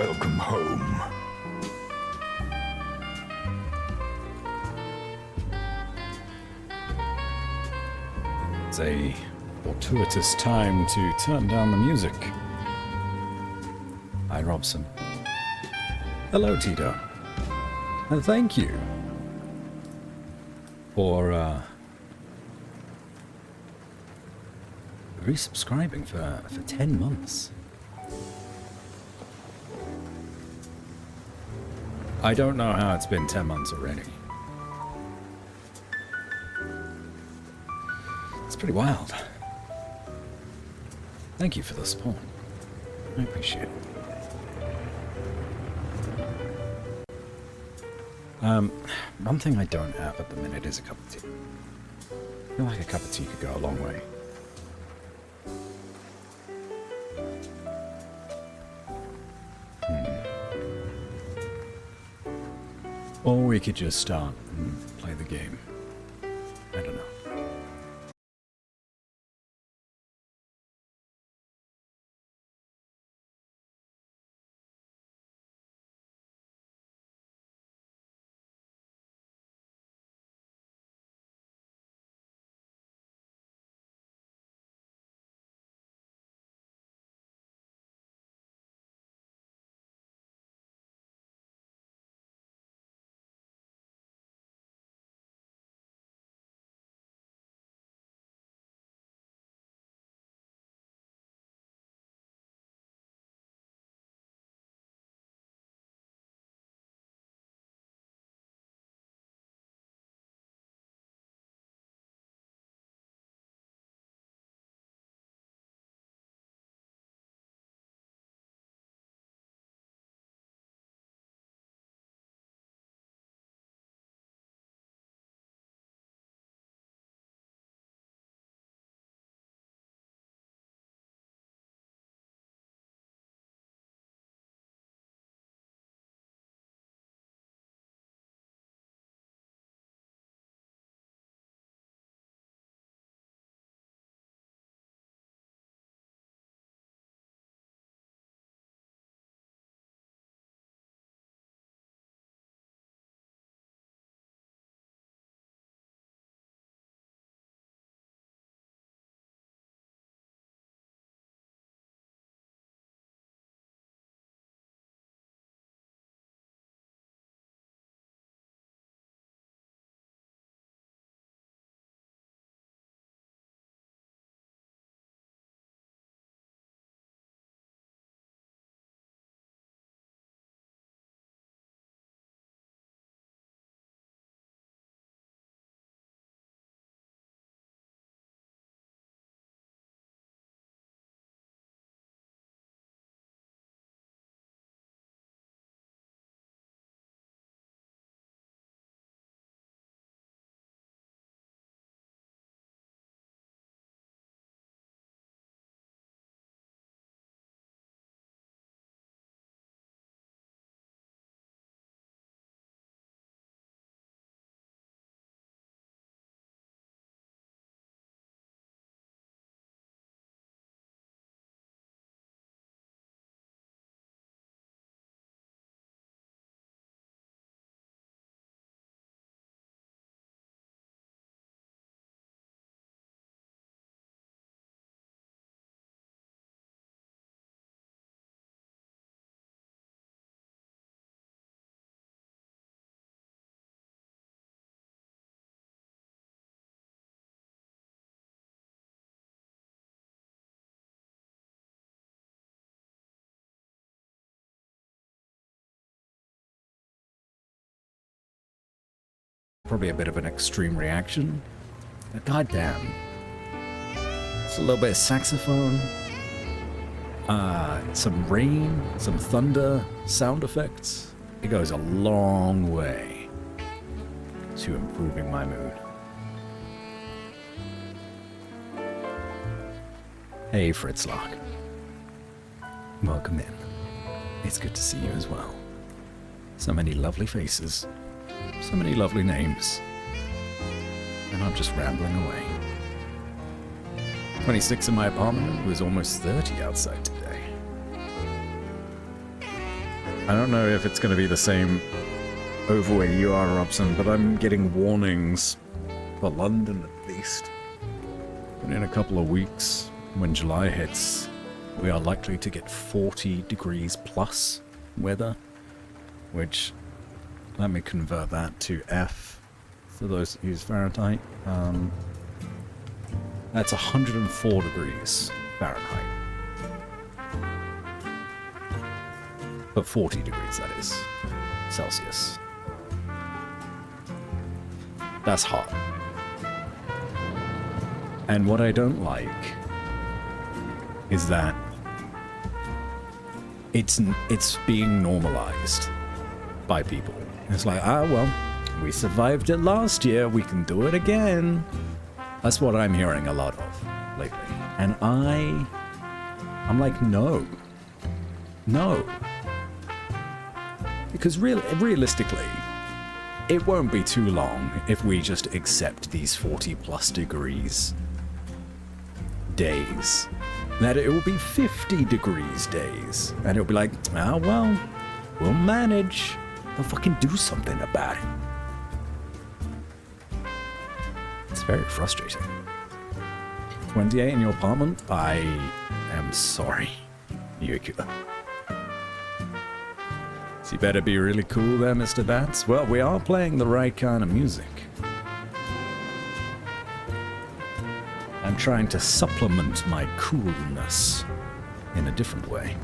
Welcome home. It's a fortuitous time to turn down the music. Hi, Robson. Hello, Tito. And thank you for resubscribing for 10 months. I don't know how it's been 10 months already. It's pretty wild. Thank you for the support. I appreciate it. One thing I don't have at the minute is a cup of tea. I feel like a cup of tea could go a long way. Or we could just start and play the game. I don't know. Probably a bit of an extreme reaction. But goddamn. It's a little bit of saxophone. Some rain, some thunder, sound effects. It goes a long way to improving my mood. Hey, Fritzlock. Welcome in. It's good to see you as well. So many lovely faces. So many lovely names. And I'm just rambling away. 26 in my apartment. It was almost 30 outside today. I don't know if it's going to be the same over where you are, Robson, but I'm getting warnings for London at least. And in a couple of weeks, when July hits, we are likely to get 40 degrees plus weather, which, let me convert that to F for those who use Fahrenheit. That's 104 degrees Fahrenheit. But 40 degrees, that is, Celsius. That's hot. And what I don't like is that it's being normalized by people. It's like, well, we survived it last year, we can do it again. That's what I'm hearing a lot of lately. And I'm like, no. Because realistically, it won't be too long if we just accept these 40 plus degrees days. That it will be 50 degrees days. And it'll be like, oh well, we'll manage. They'll fucking do something about it. It's very frustrating. 28 in your apartment? I am sorry, Yuku. So you better be really cool there, Mr. Bats. Well, we are playing the right kind of music. I'm trying to supplement my coolness in a different way.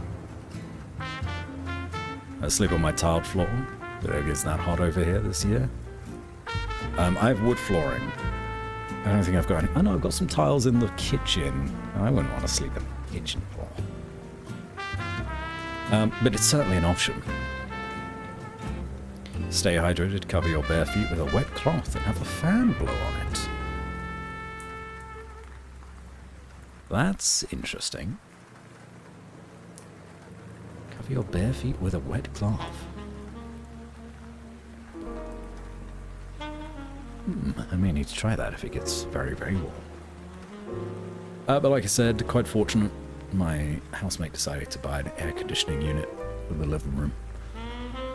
I sleep on my tiled floor. It's not hot over here this year. I have wood flooring. I don't think I've got any. Oh no, I've got some tiles in the kitchen. I wouldn't want to sleep in the kitchen floor. But it's certainly an option. Stay hydrated, cover your bare feet with a wet cloth and have a fan blow on it. That's interesting. Cover your bare feet with a wet cloth. I may need to try that if it gets very, very warm. But like I said, quite fortunate. My housemate decided to buy an air conditioning unit for the living room.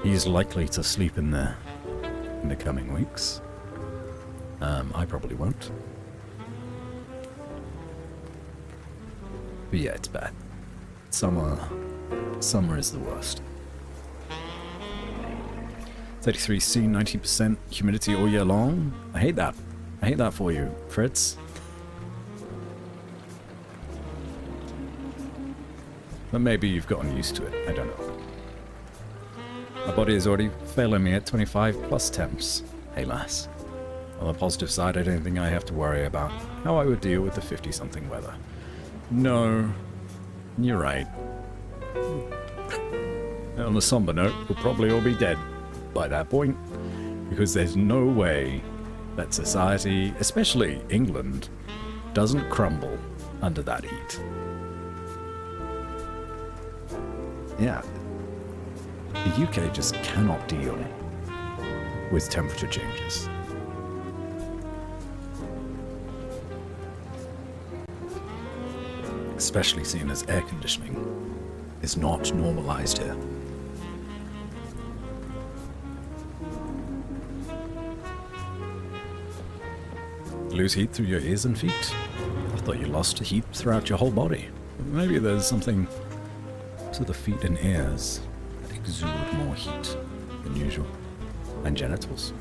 He's likely to sleep in there in the coming weeks. I probably won't. But yeah, it's bad. Summer is the worst. 33C, 90% humidity all year long. I hate that. I hate that for you, Fritz. But maybe you've gotten used to it. I don't know. My body is already failing me at 25 plus temps. Hey lass. On the positive side, I don't think I have to worry about how I would deal with the 50-something weather. No, you're right. On the somber note, we'll probably all be dead by that point, because there's no way that society, especially England, doesn't crumble under that heat. Yeah. The UK just cannot deal with temperature changes. Especially seeing as air conditioning is not normalized here. Lose heat through your ears and feet? I thought you lost heat throughout your whole body. Maybe there's something to the feet and ears that exude more heat than usual. And genitals.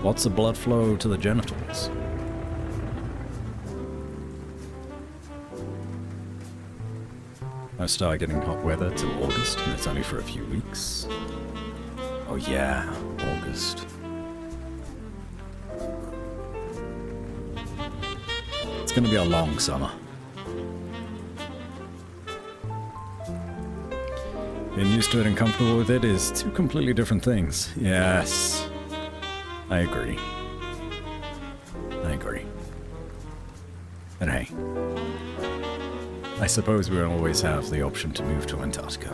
Lots of blood flow to the genitals. I start getting hot weather till August, and it's only for a few weeks. Oh yeah, August. It's gonna be a long summer. Being used to it and comfortable with it is two completely different things. Yes, I agree. And hey, I suppose we always have the option to move to Antarctica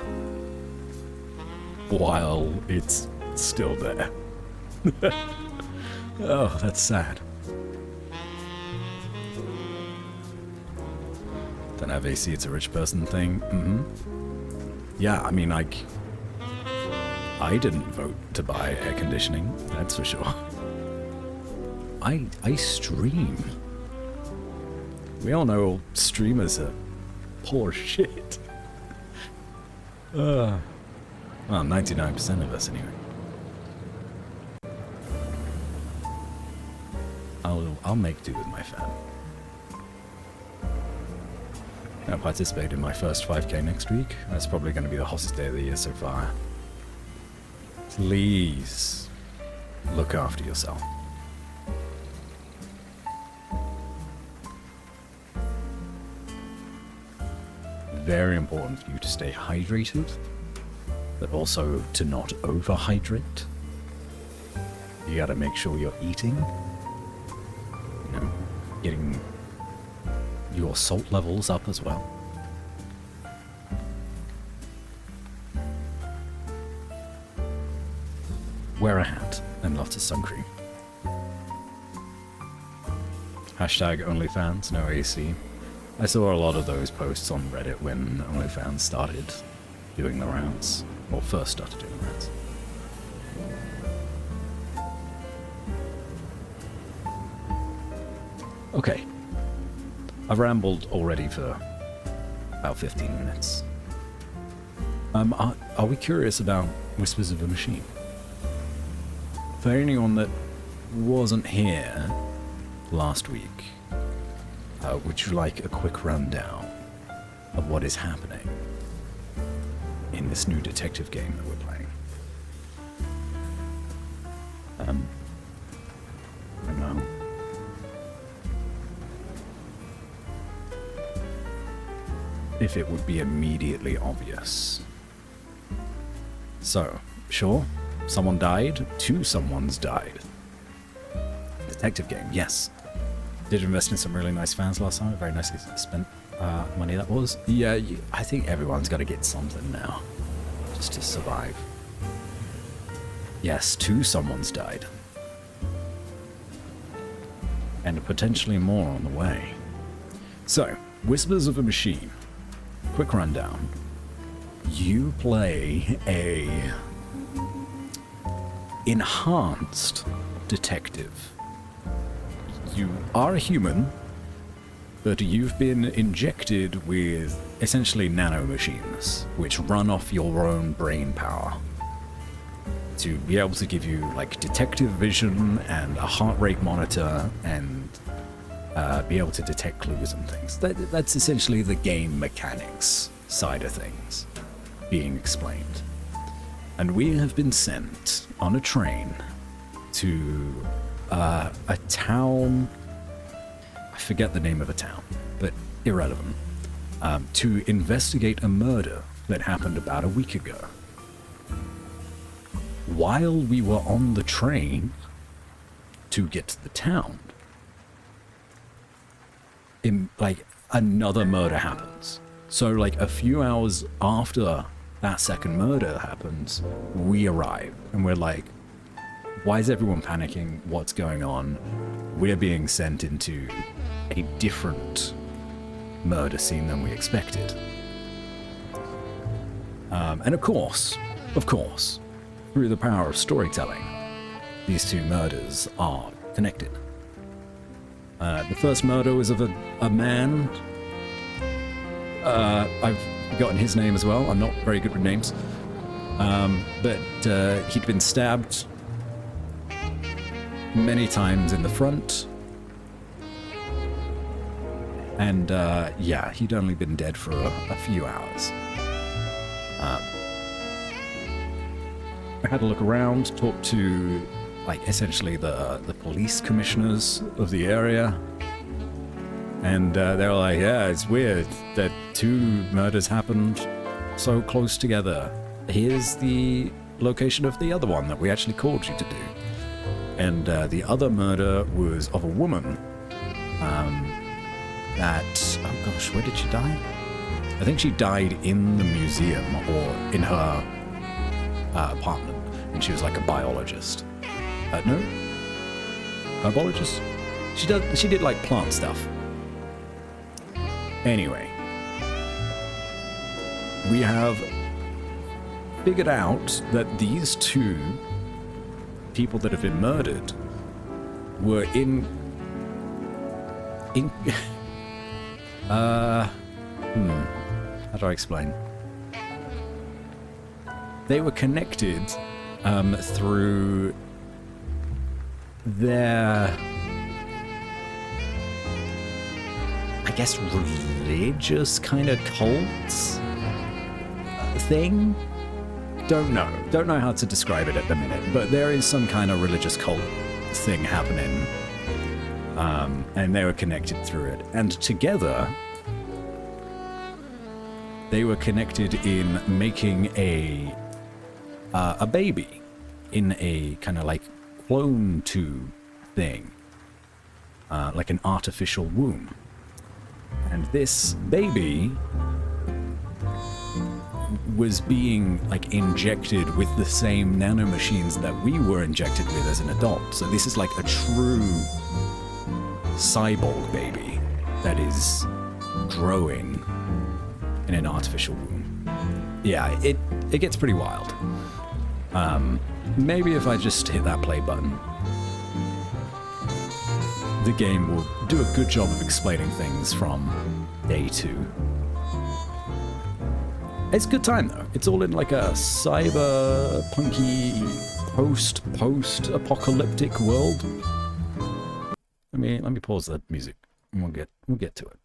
while it's still there. Oh, that's sad. Don't have AC, it's a rich person thing. Yeah, I mean, like, I didn't vote to buy air conditioning, that's for sure. I stream. We all know streamers are poor shit. Well, 99% of us anyway. I'll make do with my fan. I'll participate in my first 5k next week. That's probably going to be the hottest day of the year so far. Please look after yourself. Very important for you to stay hydrated, but also to not overhydrate. You gotta make sure you're eating, you know, getting your salt levels up as well. Wear a hat and lots of sun cream. Hashtag OnlyFans, no AC. I saw a lot of those posts on Reddit when OnlyFans started doing the rounds, or first started doing the rounds. Okay. I've rambled already for about 15 minutes. Are we curious about Whispers of a Machine? For anyone that wasn't here last week, would you like a quick rundown of what is happening in this new detective game that we're playing? I don't know. If it would be immediately obvious. So, sure, someone died, two someones died. Detective game, yes. Did invest in some really nice fans last time. Very nicely spent money that was. Yeah, I think everyone's got to get something now, just to survive. Yes, two someones died. And potentially more on the way. So, Whispers of a Machine. Quick rundown. You play a enhanced detective. You are a human, but you've been injected with essentially nanomachines, which run off your own brain power to be able to give you like detective vision and a heart rate monitor and be able to detect clues and things. That's essentially the game mechanics side of things being explained. And we have been sent on a train to a town, I forget the name of a town, but irrelevant, to investigate a murder that happened about a week ago. While we were on the train to get to the town, another murder happens. So like a few hours after that second murder happens, we arrive and we're like, why is everyone panicking? What's going on? We're being sent into a different murder scene than we expected. And of course, through the power of storytelling, these two murders are connected. The first murder was of a man. I've forgotten his name as well. I'm not very good with names. But he'd been stabbed many times in the front. And yeah, he'd only been dead for a few hours. I had a look around, talked to like essentially the police commissioners of the area, and they were like, yeah, it's weird that two murders happened so close together. Here's the location of the other one that we actually called you to do. And the other murder was of a woman that, oh gosh, where did she die? I think she died in the museum or in her apartment, and she was like a biologist. No? Herbologist? She did like plant stuff. Anyway. We have figured out that these two people that have been murdered were in how do I explain? They were connected through their, I guess, religious kind of cults thing. Don't know how to describe it at the minute, but there is some kind of religious cult thing happening, and they were connected through it, and together they were connected in making a baby in a kind of like clone tube thing, like an artificial womb, and this baby was being like injected with the same nanomachines that we were injected with as an adult. So this is like a true cyborg baby that is growing in an artificial womb. Yeah, it gets pretty wild. Maybe if I just hit that play button, the game will do a good job of explaining things from day 2. It's a good time though. It's all in like a cyber-punky post-apocalyptic world. Let me pause the music and we'll get to it.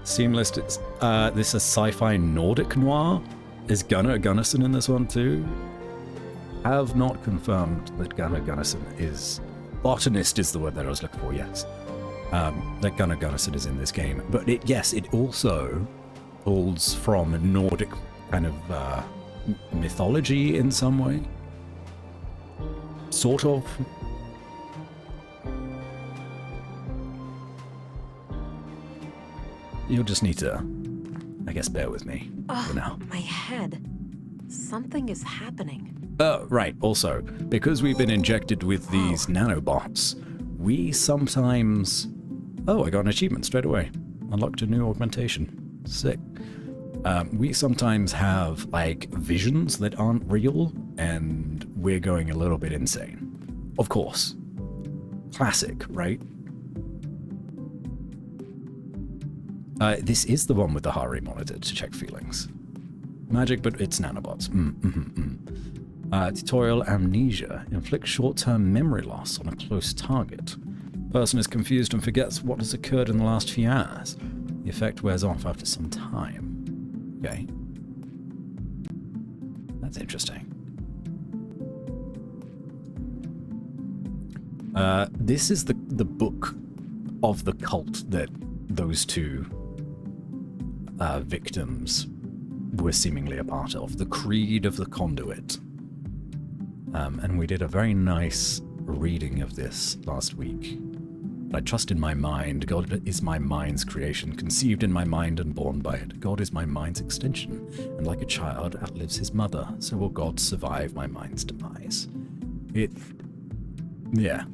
Seamless. This is sci-fi Nordic noir. Is Gunnar Gunnarsson in this one too? Have not confirmed that Gunnar Gunnarsson is... Botanist is the word that I was looking for, yes. That Gunnar Gunnarsson is in this game. But yes, it also pulls from Nordic kind of mythology in some way. Sort of. You'll just need to, I guess, bear with me for now. My head. Something is happening. Oh, right. Also, because we've been injected with these nanobots, we sometimes... Oh, I got an achievement straight away. Unlocked a new augmentation. Sick. We sometimes have, like, visions that aren't real, and we're going a little bit insane. Of course. Classic, right? This is the one with the heart rate monitor to check feelings. Magic, but it's nanobots. Tutorial amnesia. Inflicts short-term memory loss on a close target. Person is confused and forgets what has occurred in the last few hours. The effect wears off after some time. Okay. That's interesting. This is the book of the cult that those two victims were seemingly a part of. The Creed of the Conduit. And we did a very nice reading of this last week. I trust in my mind. God is my mind's creation, conceived in my mind and born by it. God is my mind's extension, and like a child outlives his mother, so will God survive my mind's demise. Yeah.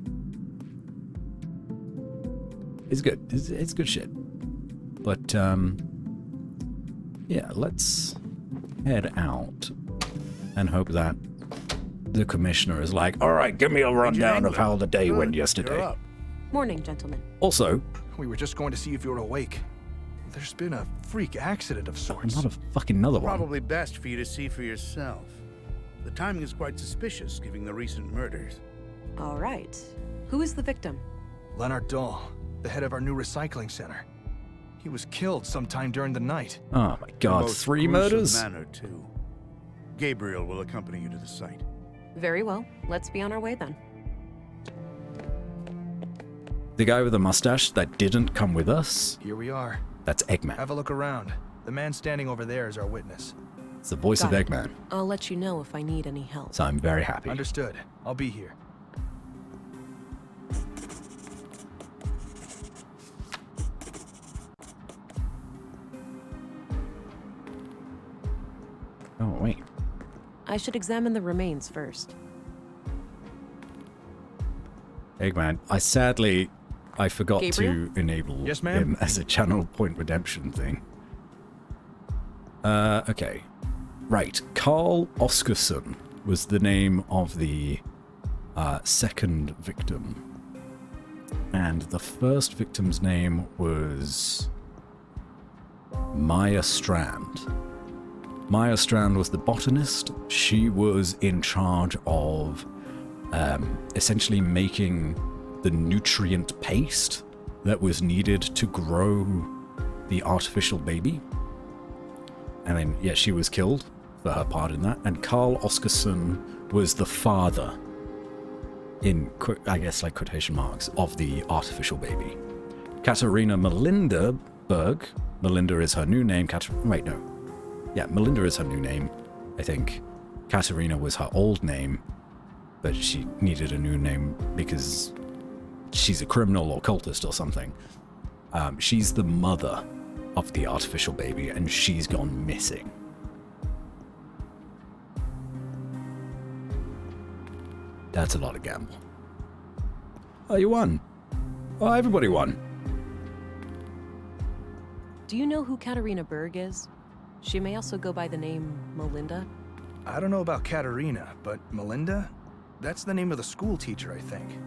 It's good. It's good shit. But, yeah, let's head out and hope that the commissioner is like, all right, give me a rundown of how the day went yesterday. Morning, gentlemen. Also, we were just going to see if you were awake. There's been a freak accident of sorts. not a fucking another one. Probably best for you to see for yourself. The timing is quite suspicious, given the recent murders. All right. Who is the victim? Leonard Dahl, the head of our new recycling center. He was killed sometime during the night. Oh my god, Most 3 gruesome murders? manner, too. Gabriel will accompany you to the site. Very well. Let's be on our way then. The guy with the mustache that didn't come with us, Here we are. that's Eggman. Have a look around. The man standing over there is our witness. It's the voice of Got it. Eggman, I'll let you know if I need any help. so I'm very happy. Understood. I'll be here. Oh, wait. I should examine the remains first. Eggman, I forgot Gabriel? to enable Yes, ma'am? him as a channel point redemption thing. Okay. Right. Carl Oscarson was the name of the second victim. And the first victim's name was Maya Strand. Maya Strand was the botanist. She was in charge of essentially making the nutrient paste that was needed to grow the artificial baby. And then, yeah, she was killed for her part in that. And Carl Oscarson was the father, in, I guess, like quotation marks, of the artificial baby. Katerina Melinda Berg. Melinda is her new name. Wait, no. Yeah, Melinda is her new name, I think. Katerina was her old name, but she needed a new name because she's a criminal or cultist or something. She's the mother of the artificial baby, and she's gone missing. That's a lot of gamble. Oh, you won. Oh, everybody won. Do you know who Katerina Berg is? She may also go by the name Melinda. I don't know about Katerina, but Melinda? That's the name of the school teacher, I think.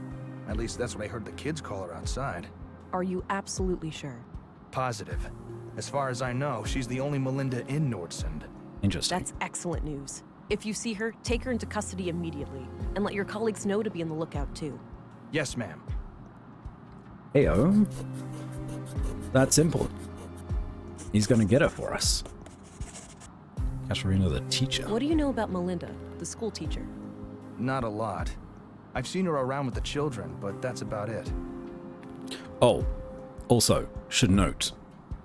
At least that's what I heard the kids call her outside. Are you absolutely sure? Positive. As far as I know, she's the only Melinda in Nordsund. Interesting. That's excellent news. If you see her, take her into custody immediately, and let your colleagues know to be on the lookout too. Yes, ma'am. Heyo. That simple. He's gonna get her for us. Katerina the teacher. What do you know about Melinda, the school teacher? Not a lot. I've seen her around with the children, but that's about it. Oh, also, should note,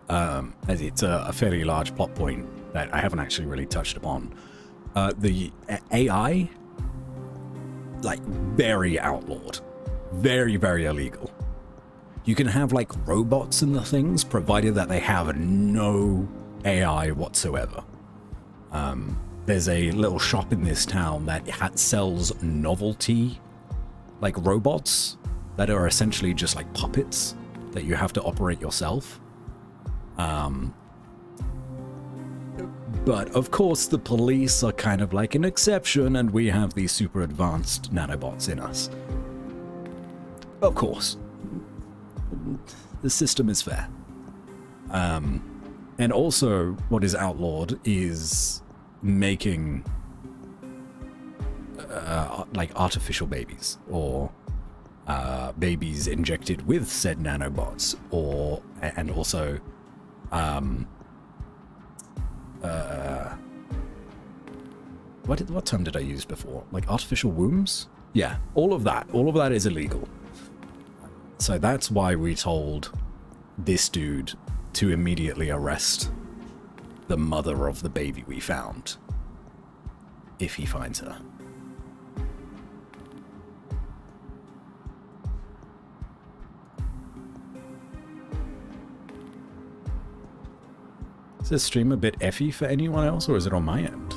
as it's a fairly large plot point that I haven't actually really touched upon, the AI, like, very outlawed. Very, very illegal. You can have, like, robots and the things, provided that they have no AI whatsoever. There's a little shop in this town that sells novelty, like, robots that are essentially just like puppets that you have to operate yourself. But of course the police are kind of like an exception, and we have these super advanced nanobots in us. Of course. The system is fair. And also what is outlawed is making like artificial babies, or babies injected with said nanobots, or and also what term did I use before? Like artificial wombs? Yeah, all of that is illegal. So that's why we told this dude to immediately arrest the mother of the baby we found, if he finds her. Is this stream a bit effy for anyone else, or is it on my end?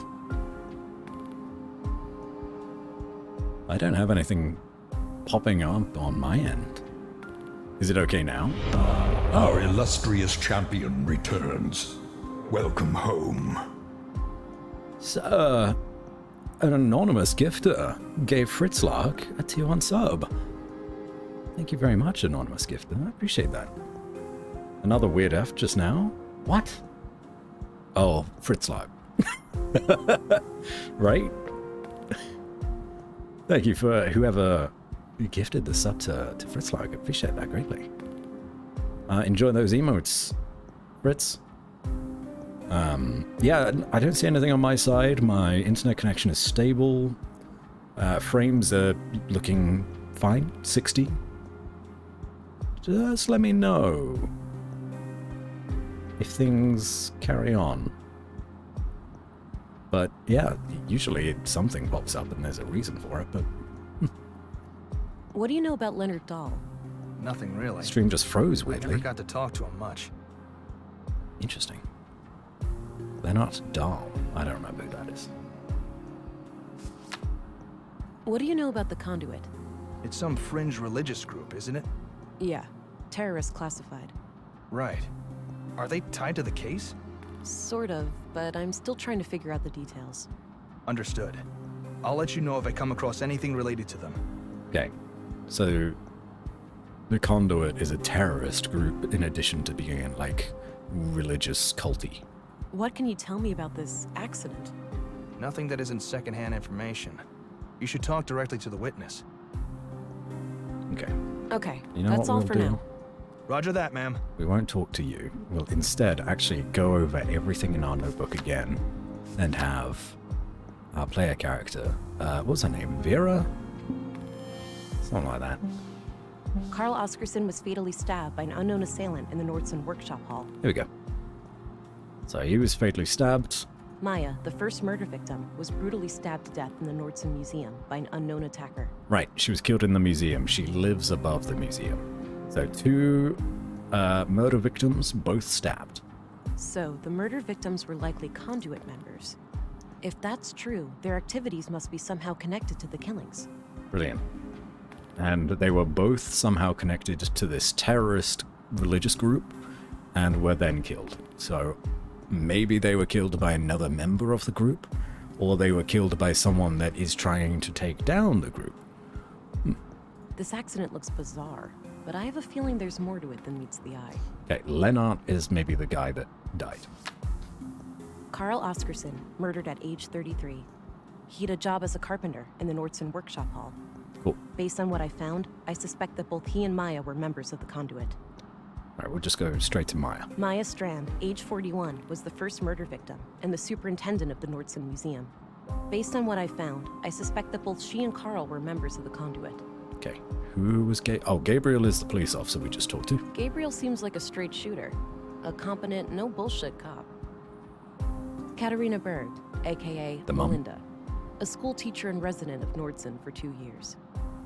I don't have anything popping up on my end. Is it okay now? Our illustrious champion returns. Welcome home. Sir, an anonymous gifter gave Fritzlark a tier 1 sub. Thank you very much, anonymous gifter. I appreciate that. Another weird F just now? What? Oh, Fritzlark. Right? Thank you for whoever gifted the sub to Fritzlark. I appreciate that greatly. Enjoy those emotes, Fritz. Yeah, I don't see anything on my side. My internet connection is stable. Frames are looking fine. 60. Just let me know if things carry on. But yeah, usually something pops up and there's a reason for it, but... What do you know about Leonard Dahl? Nothing really. Stream just froze I weirdly. never got to talk to him much. Interesting. Leonard Dahl. I don't remember who that is. What do you know about the conduit? It's some fringe religious group, isn't it? Yeah, terrorist classified. Right. Are they tied to the case? Sort of, but I'm still trying to figure out the details. Understood. I'll let you know if I come across anything related to them. Okay. So, the Conduit is a terrorist group in addition to being, like, religious culty. What can you tell me about this accident? Nothing that isn't secondhand information. You should talk directly to the witness. Okay. Okay, You know that's what all we'll for do? now. Roger that, ma'am. We won't talk to you. We'll instead actually go over everything in our notebook again and have our player character, what's her name? Vera? Something like that. Carl Oscarson was fatally stabbed by an unknown assailant in the Nordson workshop hall. Here we go. So he was fatally stabbed. Maya, the first murder victim, was brutally stabbed to death in the Nordson Museum by an unknown attacker. Right, she was killed in the museum. She lives above the museum. So 2 murder victims, both stabbed. So, the murder victims were likely conduit members. If that's true, their activities must be somehow connected to the killings. Brilliant. And they were both somehow connected to this terrorist religious group and were then killed. So maybe they were killed by another member of the group, or they were killed by someone that is trying to take down the group. This accident looks bizarre, but I have a feeling there's more to it than meets the eye. Okay, Lennart is maybe the guy that died. Carl Oscarson, murdered at age 33. He had a job as a carpenter in the Nordson workshop hall. Cool. Based on what I found, I suspect that both he and Maya were members of the conduit. All right, we'll just go straight to Maya. Maya Strand, age 41, was the first murder victim and the superintendent of the Nordson Museum. Based on what I found, I suspect that both she and Carl were members of the conduit. Okay, who was Gabriel is the police officer we just talked to. Gabriel seems like a straight shooter, a competent, no bullshit cop. Katarina Berg, aka The mom? Melinda, a school teacher and resident of Nordson for 2 years.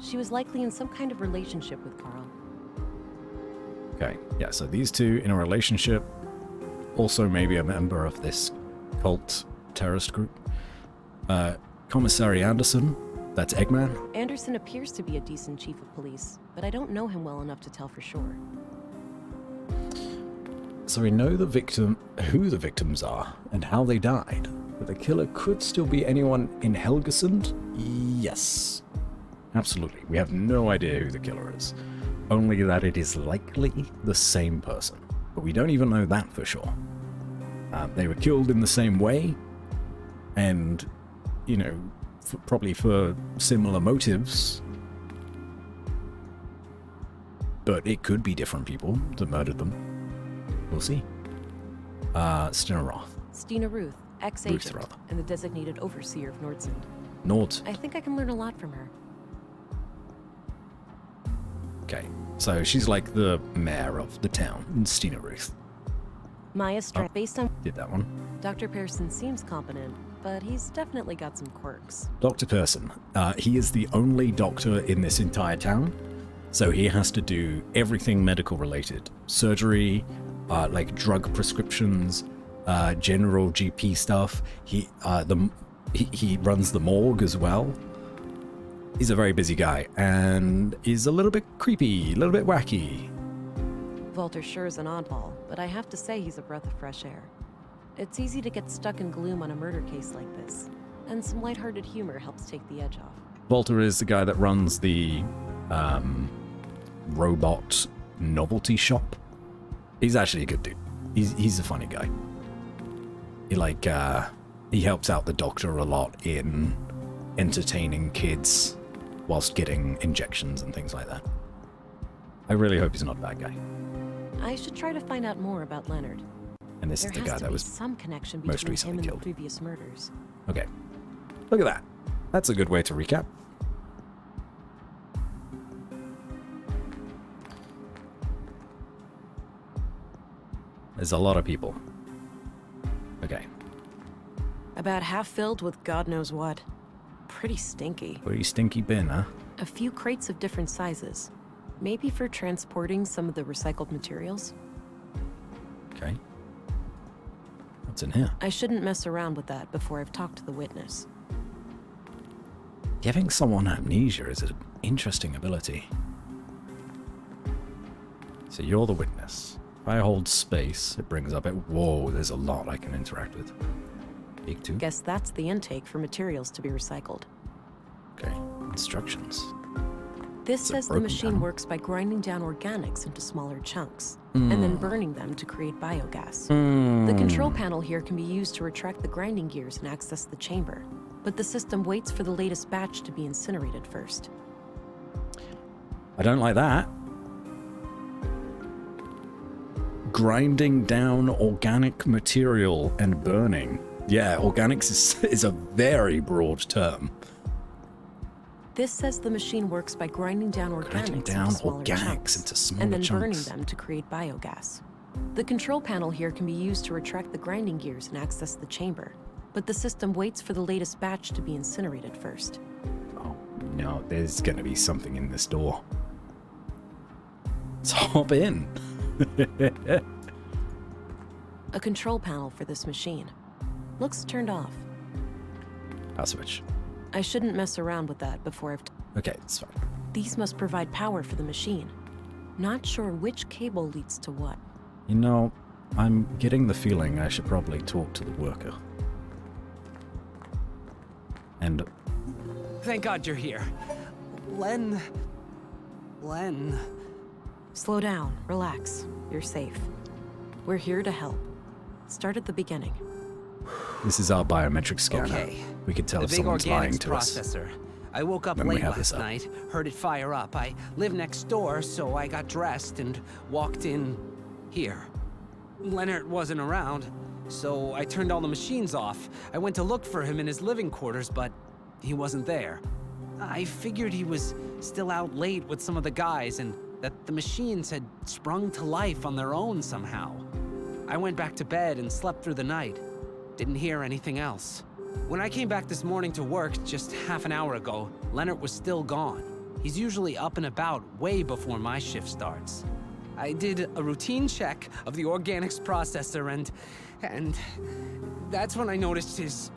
She was likely in some kind of relationship with Carl. Okay, yeah, so these 2 in a relationship, also maybe a member of this cult terrorist group. Commissary Anderson, that's Eggman. Anderson appears to be a decent chief of police, but I don't know him well enough to tell for sure. So we know the victim, who the victims are, and how they died. But the killer could still be anyone in Helgesund? Yes. Absolutely. We have no idea who the killer is. Only that it is likely the same person. But we don't even know that for sure. They were killed in the same way, and, you know, probably for similar motives. But it could be different people that murdered them. We'll see. Stina Roth. Stina Ruth, ex-agent, Ruth, rather. and the designated overseer of Nordsund. Nord. I think I can learn a lot from her. Okay, so she's like the mayor of the town, Stina Ruth. Maya Strand, based on Did that one. Dr. Pearson seems competent, but he's definitely got some quirks. Dr. Pearson. He is the only doctor in this entire town, so he has to do everything medical related. Surgery, like drug prescriptions, general GP stuff. He runs the morgue as well. He's a very busy guy, and he's a little bit creepy, a little bit wacky. Walter sure is an oddball, but I have to say he's a breath of fresh air. It's easy to get stuck in gloom on a murder case like this, and some lighthearted humor helps take the edge off. Walter is the guy that runs the robot novelty shop. He's actually a good dude. He's a funny guy. He helps out the doctor a lot in entertaining kids whilst getting injections and things like that. I really hope he's not a bad guy. I should try to find out more about Leonard. And this There is the has guy to that be was some connection most between him recently and killed. the previous murders. Okay. Look at that. That's a good way to recap. There's a lot of people. Okay. About half filled with God knows what. Pretty stinky. Pretty stinky bin, huh? A few crates of different sizes. Maybe for transporting some of the recycled materials. Okay. What's in here? I shouldn't mess around with that before I've talked to the witness. Giving someone amnesia is an interesting ability. So you're the witness. If I hold space, it brings up it. Whoa, there's a lot I can interact with. Peek two. Guess that's the intake for materials to be recycled. Okay, instructions. This Is it says the broken machine down? works by grinding down organics into smaller chunks and then burning them to create biogas. The control panel here can be used to retract the grinding gears and access the chamber, but the system waits for the latest batch to be incinerated first. I don't like that. Grinding down organic material and burning. Yeah, organics is a very broad term. This says the machine works by grinding down Grinding organics down into smaller organics chunks into smaller and then burning chunks. them to create biogas. The control panel here can be used to retract the grinding gears and access the chamber, but the system waits for the latest batch to be incinerated first. Oh, no, there's going to be something in this door. Let's hop in. A control panel for this machine. Looks turned off. I'll switch. I shouldn't mess around with that before Okay, it's fine. These must provide power for the machine. Not sure which cable leads to what. You know, I'm getting the feeling I should probably talk to the worker. And Thank God you're here. Len. Slow down, relax. You're safe. We're here to help. Start at the beginning. this is our biometric scanner. Okay. We can tell The if big someone's lying organics to us. processor. I woke up When we late have this last up. night, heard it fire up. I live next door, so I got dressed and walked in here. Leonard wasn't around, so I turned all the machines off. I went to look for him in his living quarters, but he wasn't there. I figured he was still out late with some of the guys and that the machines had sprung to life on their own somehow. I went back to bed and slept through the night. Didn't hear anything else. When I came back this morning to work just half an hour ago, Leonard was still gone. He's usually up and about way before my shift starts. I did a routine check of the organics processor and that's when I noticed his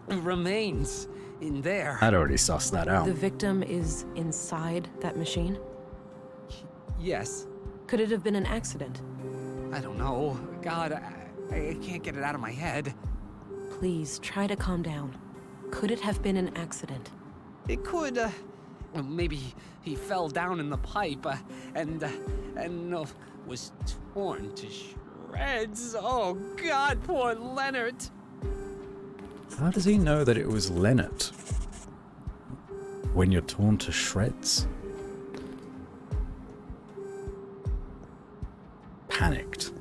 remains in there. I'd already sussed that out. The victim is inside that machine? Yes. Could it have been an accident? I don't know. God, I can't get it out of my head. Please, try to calm down. Could it have been an accident? It could, maybe he fell down in the pipe, and was torn to shreds. Oh, God, poor Leonard. How does he know that it was Leonard? When you're torn to shreds? Panicked.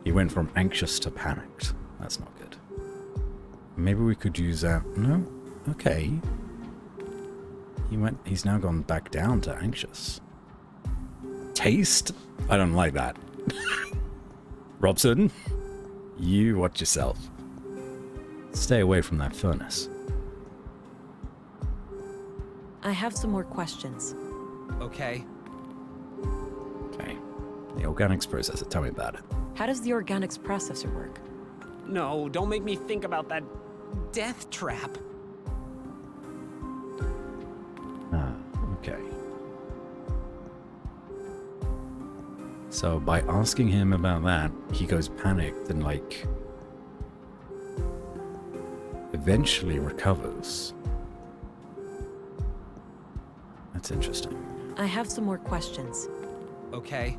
He went from anxious to panicked. That's not good. Maybe we could use that. No? Okay. He's now gone back down to anxious. Taste? I don't like that. Robson, you watch yourself. Stay away from that furnace. I have some more questions. Okay. Okay. The organics processor, tell me about it. How does the organics processor work? No, don't make me think about that death trap. Ah, okay. So by asking him about that, he goes panicked and eventually recovers. That's interesting. I have some more questions. Okay.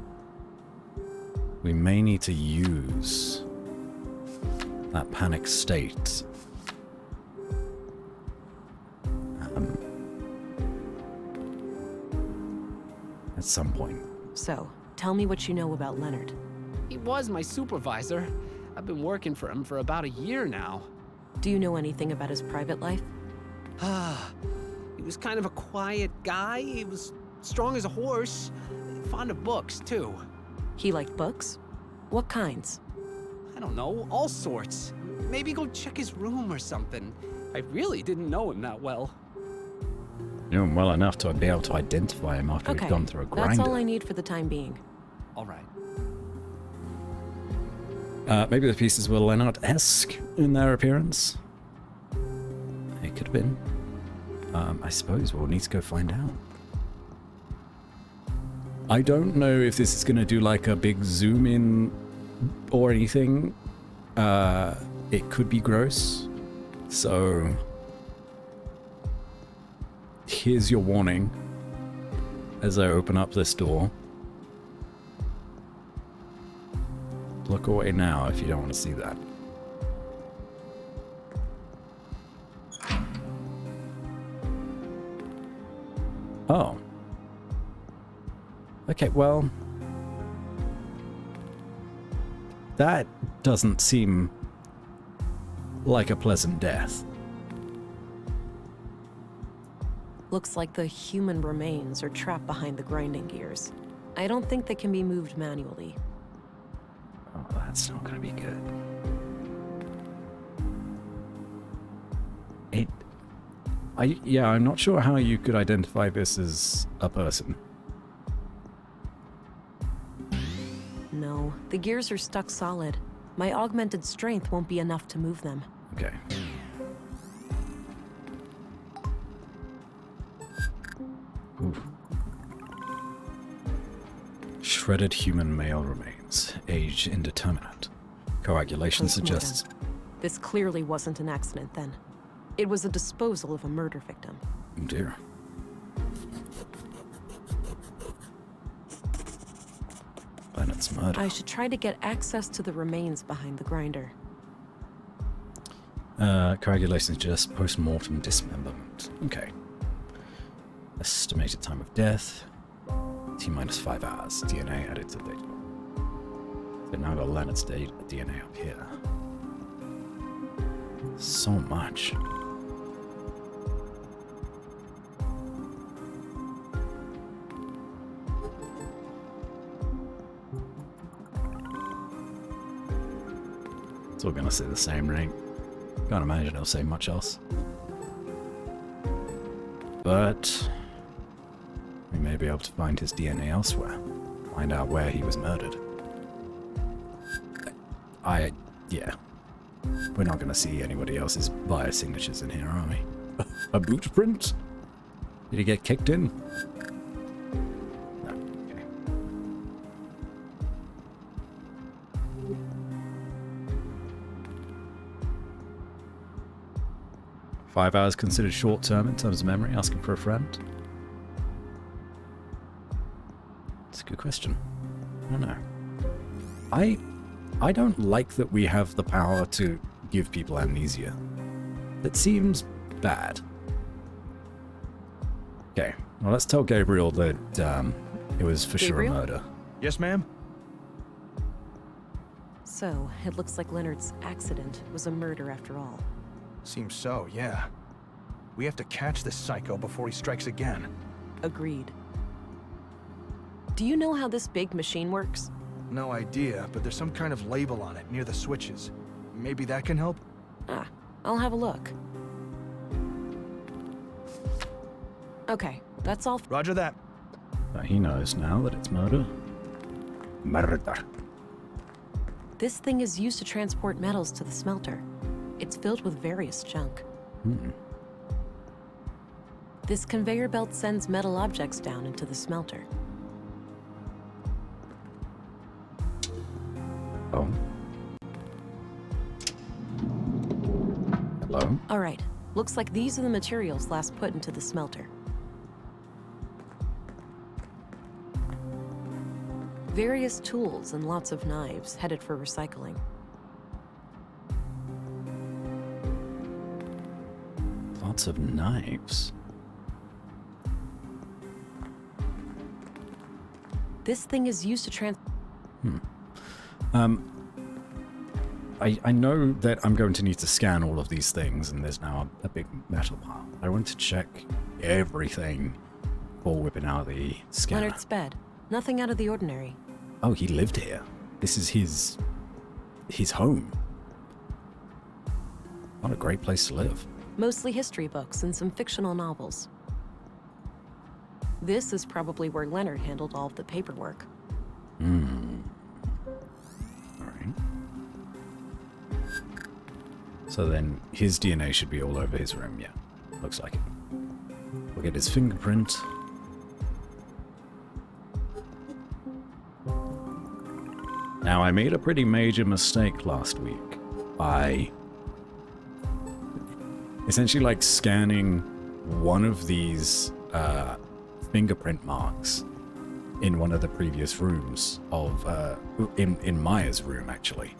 We may need to use that panic state at some point. So, tell me what you know about Leonard. He was my supervisor. I've been working for him for about a year now. Do you know anything about his private life? He was kind of a quiet guy. He was strong as a horse. Fond of books, too. He liked books? What kinds? I don't know, all sorts. Maybe go check his room or something. I really didn't know him that well. You know him well enough to be able to identify him after Okay, we've gone through a grinder. that's all I need for the time being. All right. Maybe the pieces were Leonard-esque in their appearance. It could have been. I suppose we'll need to go find out. I don't know if this is going to do like a big zoom in or anything. It could be gross. So here's your warning as I open up this door. Look away now if you don't want to see that. Oh. Okay, well, that doesn't seem like a pleasant death. Looks like the human remains are trapped behind the grinding gears. I don't think they can be moved manually. Oh, that's not gonna be good. Yeah, I'm not sure how you could identify this as a person. No, the gears are stuck solid. My augmented strength won't be enough to move them. Okay. Oof. Shredded human male remains. Age indeterminate. Coagulation Post-mortem. suggests... This clearly wasn't an accident then. It was a disposal of a murder victim. Oh dear. Bennett's murder. I should try to get access to the remains behind the grinder. Coagulation suggests post-mortem dismemberment. Okay. Estimated time of death. T-minus 5 hours. DNA added to the data. So now got Leonard's DNA up here. So much. It's all gonna say the same, right? Can't imagine it'll say much else. But we may be able to find his DNA elsewhere. Find out where he was murdered. Yeah. We're not gonna see anybody else's biosignatures in here, are we? A boot print? Did he get kicked in? No. Okay. Five hours considered short term in terms of memory, asking for a friend? It's a good question. I don't know. I don't like that we have the power to give people amnesia. That seems bad. Okay, well let's tell Gabriel that it was for sure a Gabriel? murder. Yes, ma'am? So, it looks like Leonard's accident was a murder after all. Seems so, yeah. We have to catch this psycho before he strikes again. Agreed. Do you know how this big machine works? No idea, but there's some kind of label on it near the switches. Maybe that can help? Ah, I'll have a look. Okay, that's all. Roger that. He knows now that it's murder. Murder. This thing is used to transport metals to the smelter. It's filled with various junk. This conveyor belt sends metal objects down into the smelter. Oh. Hello? All right, looks like these are the materials last put into the smelter. Various tools and lots of knives headed for recycling. Lots of knives. This thing is used to I know that I'm going to need to scan all of these things, and there's now a big metal pile. I want to check everything before whipping out the scanner. Leonard's bed. Nothing out of the ordinary. Oh, he lived here. This is his home. What a great place to live. Mostly history books and some fictional novels. This is probably where Leonard handled all of the paperwork. All right. So then his DNA should be all over his room, yeah. Looks like it. We'll get his fingerprint. Now, I made a pretty major mistake last week by essentially like scanning one of these fingerprint marks in one of the previous rooms of in Maya's room, actually.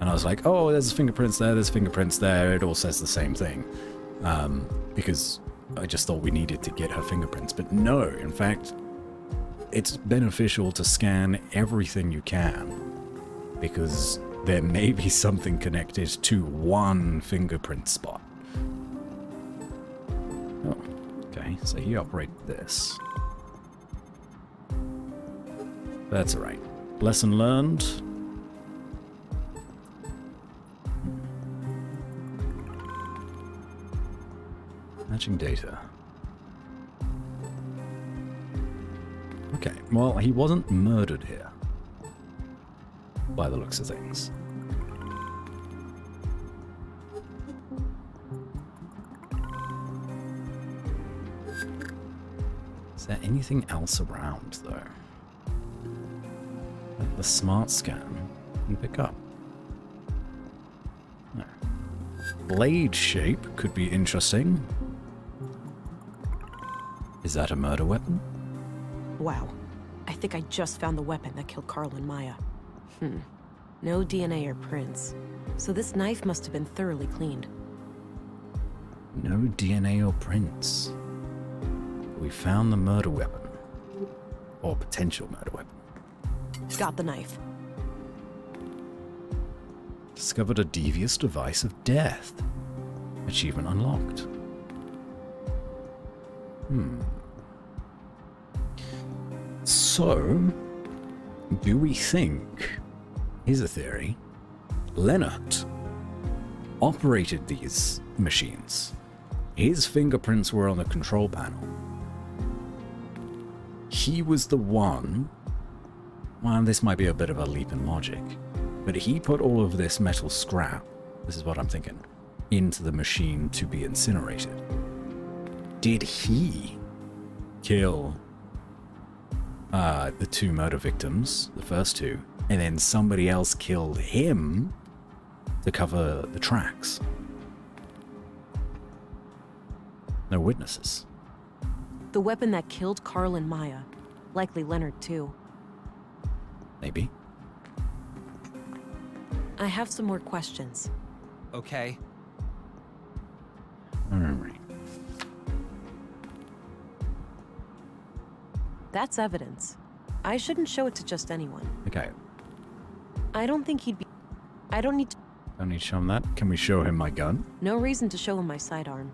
And I was like, oh, there's fingerprints there, it all says the same thing. Because I just thought we needed to get her fingerprints. But no, in fact, it's beneficial to scan everything you can, because there may be something connected to one fingerprint spot. Oh, okay, so he operated this. That's alright. Lesson learned. Matching data. Okay, well, he wasn't murdered here, by the looks of things. Is there anything else around, though, that the smart scan can pick up? No. Blade shape could be interesting. Is that a murder weapon? Wow. I think I just found the weapon that killed Carl and Maya. No DNA or prints. So this knife must have been thoroughly cleaned. No DNA or prints. We found the murder weapon. Or potential murder weapon. Got the knife. Discovered a devious device of death. Achievement unlocked. So, do we think, here's a theory, Lennart operated these machines. His fingerprints were on the control panel. He was the one, well, this might be a bit of a leap in logic, but he put all of this metal scrap, this is what I'm thinking, into the machine to be incinerated. Did he kill the two murder victims, the first two, and then somebody else killed him to cover the tracks? No witnesses. The weapon that killed Carl and Maya. Likely Leonard, too. Maybe. I have some more questions. Okay. Alright. That's evidence. I shouldn't show it to just anyone. Okay. I don't think he'd be... I don't need to... Don't need to show him that. Can we show him my gun? No reason to show him my sidearm.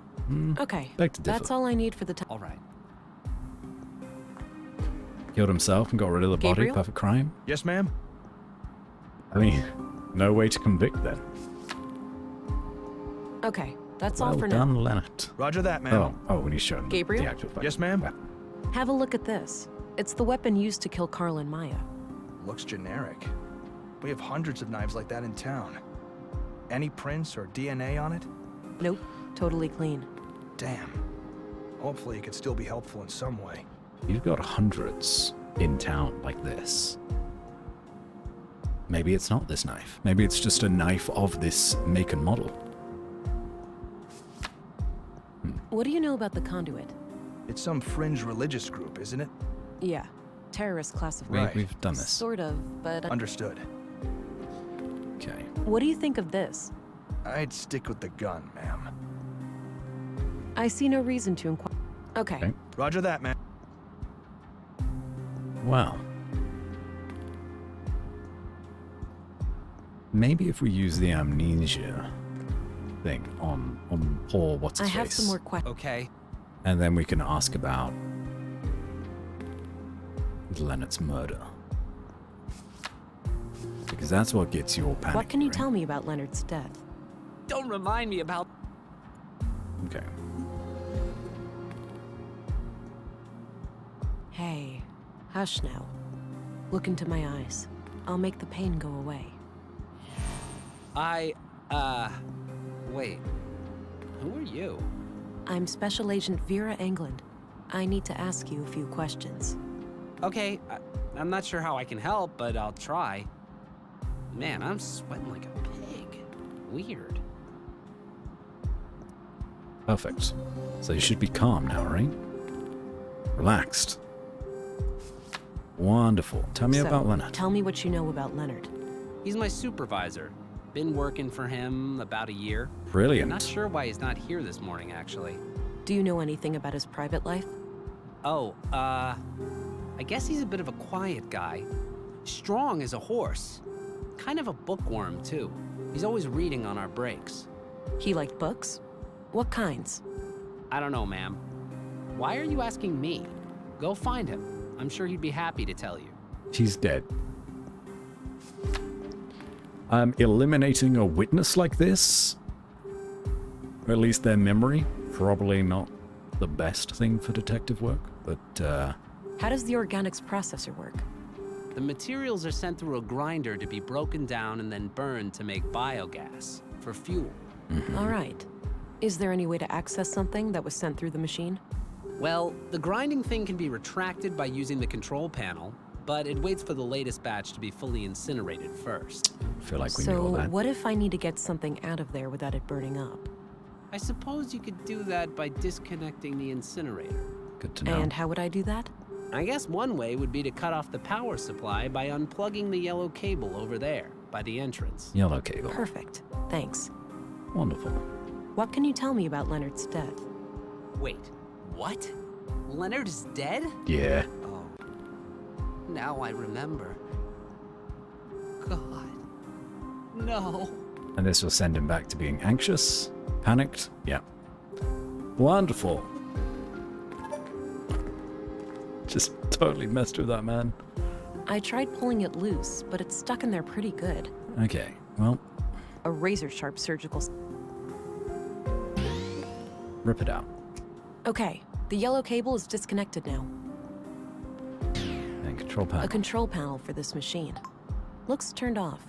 Okay, Beg to differ. that's all I need for the time. All right. Killed himself and got rid of the body. Gabriel? Perfect crime. Yes, ma'am? I mean, no way to convict then. Okay, that's Well all for done, now. Leonard. Roger that, ma'am. Oh, when he's shown Gabriel? the actual fight. Yes, ma'am? Have a look at this. It's the weapon used to kill Carl and Maya. Looks generic. We have hundreds of knives like that in town. Any prints or DNA on it? Nope, totally clean. Damn. Hopefully it could still be helpful in some way. You've got hundreds in town like this. Maybe it's not this knife. Maybe it's just a knife of this make and model. What do you know about the Conduit? It's some fringe religious group, isn't it? Yeah, terrorist class of... Right. We've done this. Sort of, but... Understood. Okay. What do you think of this? I'd stick with the gun, ma'am. I see no reason to inquire. Okay. Okay. Roger that, ma'am. Wow. Maybe if we use the amnesia thing on poor what's I his have face, some more questions. Okay. and then we can ask about Leonard's murder, because that's what gets you all panicked. What can you right? tell me about Leonard's death? Don't remind me about... Okay. Hey, hush now. Look into my eyes. I'll make the pain go away. Wait. Who are you? I'm Special Agent Vera Englund. I need to ask you a few questions. Okay, I'm not sure how I can help, but I'll try. Man, I'm sweating like a pig. Weird. Perfect. So you should be calm now, right? Relaxed. Wonderful. Tell me about Leonard. Tell me what you know about Leonard. He's my supervisor. Been working for him about a year. Brilliant. Not sure why he's not here this morning, actually. Do you know anything about his private life? Oh, I guess he's a bit of a quiet guy. Strong as a horse. Kind of a bookworm, too. He's always reading on our breaks. He liked books? What kinds? I don't know, ma'am. Why are you asking me? Go find him. I'm sure he'd be happy to tell you. He's dead. Eliminating a witness like this, or at least their memory, probably not the best thing for detective work, but How does the organics processor work? The materials are sent through a grinder to be broken down and then burned to make biogas for fuel. All right. Is there any way to access something that was sent through the machine? Well, the grinding thing can be retracted by using the control panel, but it waits for the latest batch to be fully incinerated first. I feel like we knew all So that. what if I need to get something out of there without it burning up? I suppose you could do that by disconnecting the incinerator. Good to know. And how would I do that? I guess one way would be to cut off the power supply by unplugging the yellow cable over there, by the entrance. Yellow cable. Perfect. Thanks. Wonderful. What can you tell me about Leonard's death? Wait, what? Leonard is dead? Yeah. Oh, now I remember. God, no. And this will send him back to being anxious, panicked. Yeah. Wonderful. Just totally messed with that man. I tried pulling it loose, but it's stuck in there pretty good. Okay, well, A razor-sharp surgical... rip it out. Okay, the yellow cable is disconnected now. And control panel. A control panel for this machine. Looks turned off.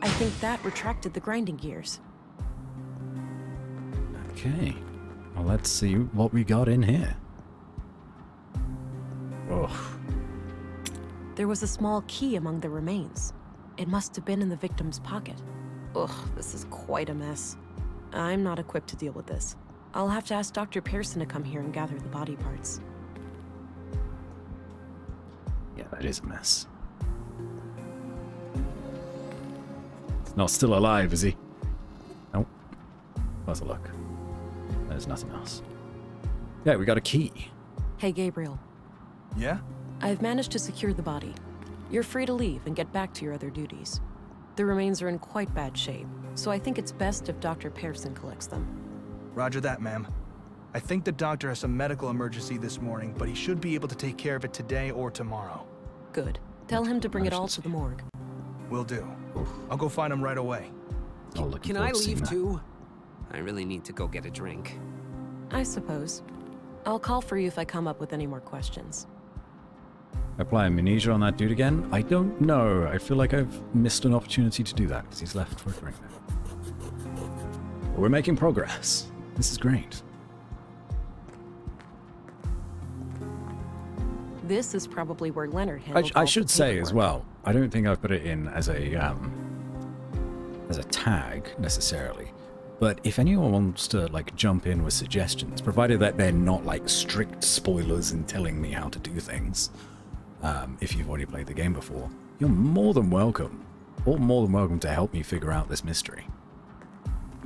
I think that retracted the grinding gears. Okay. Well, let's see what we got in here. Oh, There was a small key among the remains. It must have been in the victim's pocket. Ugh, this is quite a mess. I'm not equipped to deal with this. I'll have to ask Dr. Pearson to come here and gather the body parts. yeah, that is a mess. He's not still alive, is he? Nope. Let's look. There's nothing else. Yeah, we got a key. Hey, Gabriel. Yeah? I've managed to secure the body. You're free to leave and get back to your other duties. The remains are in quite bad shape, so I think it's best if Dr. Pearson collects them. Roger that, ma'am. I think the doctor has some medical emergency this morning, but he should be able to take care of it today or tomorrow. Good. Tell him to bring it all to the morgue. Will do. I'll go find him right away. Oh, looking Can I forward to seeing leave that. too? I really need to go get a drink. I suppose. I'll call for you if I come up with any more questions. Apply amnesia on that dude again? I don't know. I feel like I've missed an opportunity to do that because he's left for a drink now. But we're making progress. This is great. This is probably where Leonard handled I all should the say as paperwork. well, I don't think I've put it in as a tag necessarily. But if anyone wants to like jump in with suggestions, provided that they're not like strict spoilers and telling me how to do things, if you've already played the game before, you're more than welcome. Or more than welcome to help me figure out this mystery.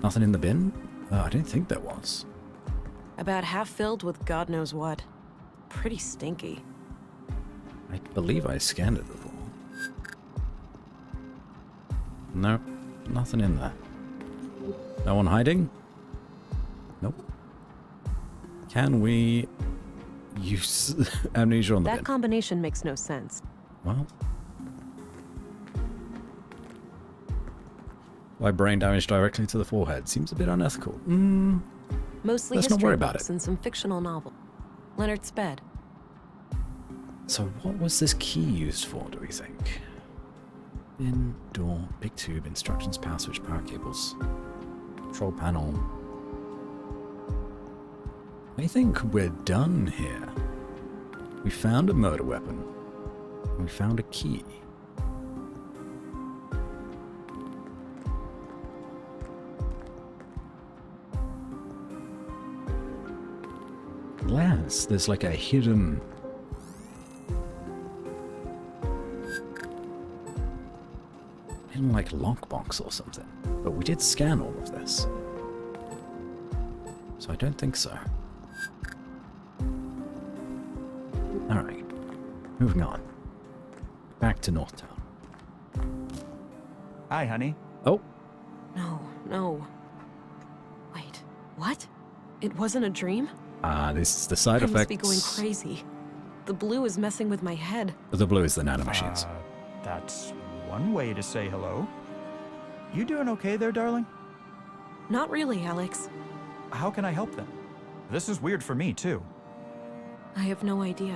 Nothing in the bin? I don't think there was. About half filled with God knows what. Pretty stinky. I believe I scanned it before. No, nothing in there. No one hiding? Nope. Can we use amnesia on the That bin? combination makes no sense. Well. Why brain damage directly to the forehead? Seems a bit unethical. Mostly Let's not history worry about books it. and some fictional novel. Leonard's bed. So what was this key used for, do we think? Bin, door, big tube, instructions, power switch, power cables, control panel. I think we're done here. We found a murder weapon. We found a key. Unless there's like a hidden... like lockbox or something. But we did scan all of this. So I don't think so. Alright. Moving on. Back to Northtown. Hi, honey. Oh, No. Wait, what? It wasn't a dream? this is the side I effects. must be going crazy. The blue is messing with my head. The blue is the nanomachines. That's one way to say hello. You doing okay there, darling? Not really, Alex. How can I help them? This is weird for me, too. I have no idea.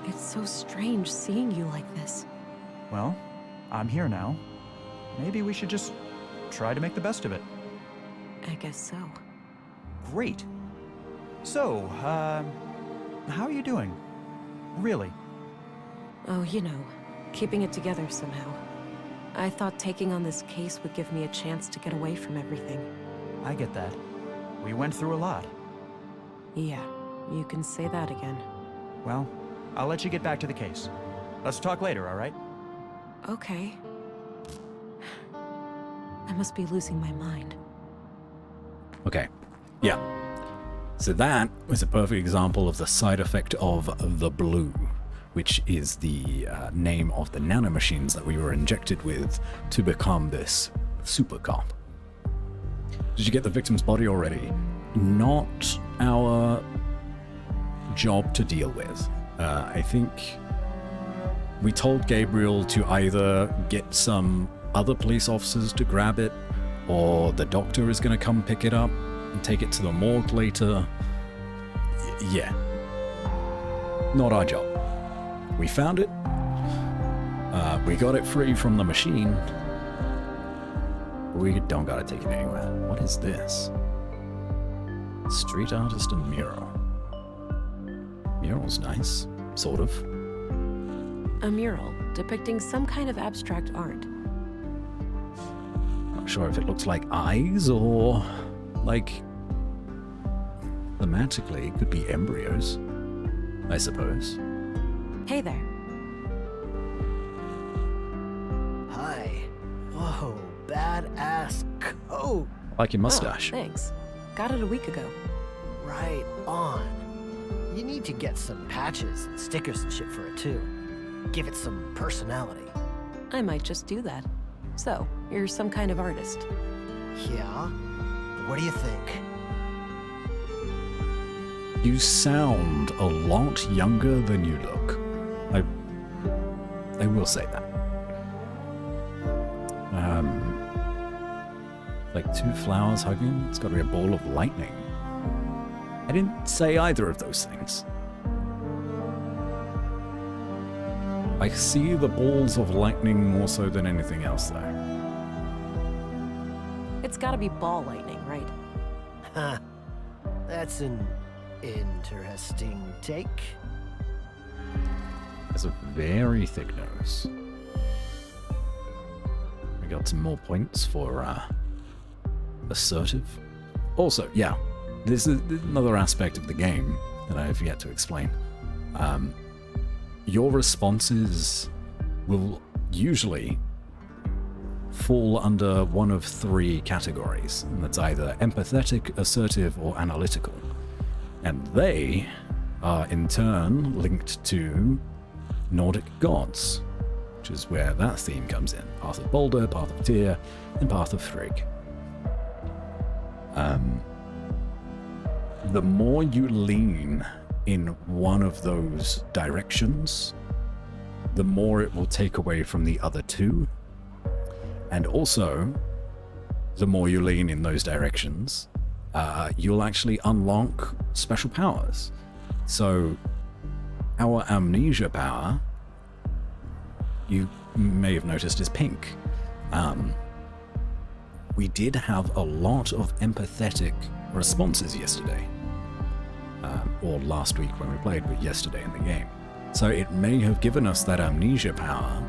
It's so strange seeing you like this. Well, I'm here now. Maybe we should just try to make the best of it. I guess so. Great. So, how are you doing? Really? Oh, you know, keeping it together somehow. I thought taking on this case would give me a chance to get away from everything. I get that. We went through a lot. Yeah, you can say that again. Well, I'll let you get back to the case. Let's talk later, all right? Okay. I must be losing my mind. Okay. Yeah. So that was a perfect example of the side effect of the blue, which is the name of the nanomachines that we were injected with to become this super cop. Did you get the victim's body already? Not our job to deal with. I think we told Gabriel to either get some other police officers to grab it, or the doctor is going to come pick it up and take it to the morgue later. Yeah. Not our job. We found it. We got it free from the machine. We don't gotta take it anywhere. What is this? Street artist and mural. Mural's nice. Sort of. A mural depicting some kind of abstract art. Not sure if it looks like eyes or like... thematically, it could be embryos, I suppose. Hey there. Hi. Whoa, badass coat. Like your mustache. Oh, thanks. Got it a week ago. Right on. You need to get some patches and stickers and shit for it too. Give it some personality. I might just do that. So, you're some kind of artist. Yeah? What do you think? You sound a lot younger than you look. I will say that. Like two flowers hugging, it's gotta be a ball of lightning. I didn't say either of those things. I see the balls of lightning more so than anything else, though. It's gotta be ball lightning, right? Huh. That's an interesting take. Has a very thick nose. We got some more points for assertive. Also, yeah, this is another aspect of the game that I have yet to explain. Your responses will usually fall under one of three categories, and that's either empathetic, assertive, or analytical. And they are in turn linked to Nordic gods, which is where that theme comes in. Path of Balder, Path of Tyr, and Path of Frigg. The more you lean in one of those directions, the more it will take away from the other two. And also, the more you lean in those directions, you'll actually unlock special powers. So, our amnesia power, you may have noticed, is pink. We did have a lot of empathetic responses yesterday. or last week when we played, but yesterday in the game. So it may have given us that amnesia power,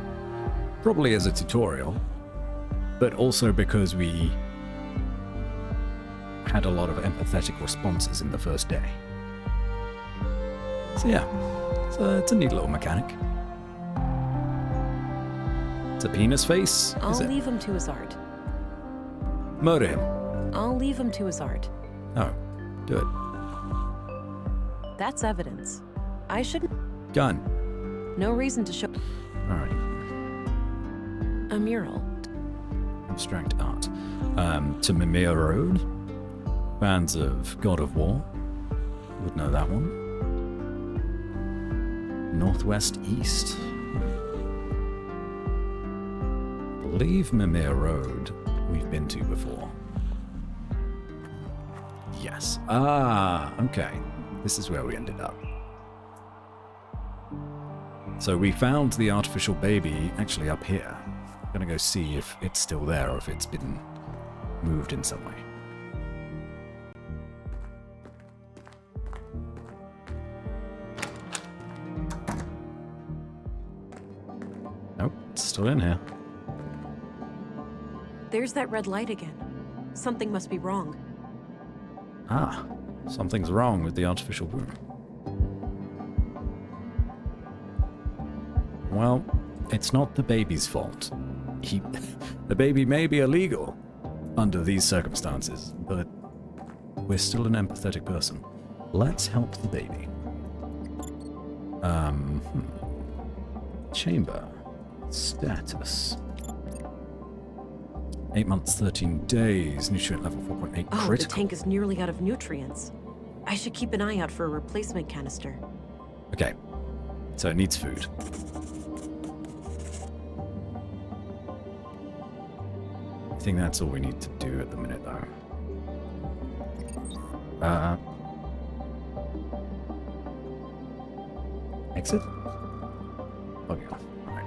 probably as a tutorial, but also because we had a lot of empathetic responses in the first day. So yeah, it's a neat little mechanic. It's a penis face, I'll is it? leave him to his art. Murder him. I'll leave him to his art. Oh, do it. That's evidence. I shouldn't. Gun. No reason to show. Alright. A mural. Abstract art. To Mimir Road. Fans of God of War would know that one. Northwest East. I believe Mimir Road we've been to before. Yes. Ah, okay. This is where we ended up. So we found the artificial baby actually up here. I'm gonna go see if it's still there or if it's been moved in some way. Nope, it's still in here. There's that red light again. Something must be wrong. Ah, something's wrong with the artificial womb. Well, it's not the baby's fault. The baby may be illegal under these circumstances, but we're still an empathetic person. Let's help the baby. Chamber. Status. 8 months, 13 days. Nutrient level 4.8 Oh, critical. the tank is nearly out of nutrients. I should keep an eye out for a replacement canister. Okay, so it needs food. I think that's all we need to do at the minute, though. Exit? Okay. Alright.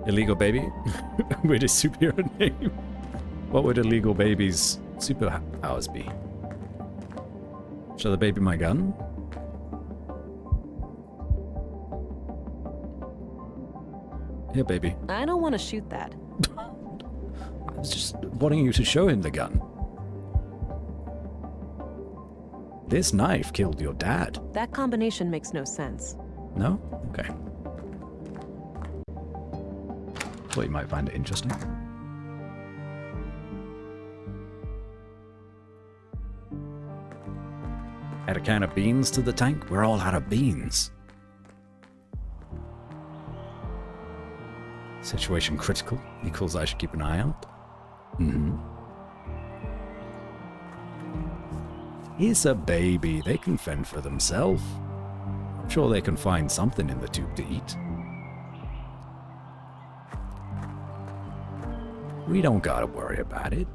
Illegal baby? With a superhero name? What would illegal baby's superpowers be? Show the baby my gun? Here, baby. I don't want to shoot that. I was just wanting you to show him the gun. This knife killed your dad. That combination makes no sense. No? Okay. Thought you might find it interesting. Add a can of beans to the tank? We're all out of beans. Situation critical equals I should keep an eye out. It's a baby. They can fend for themselves. I'm sure they can find something in the tube to eat. We don't gotta worry about it.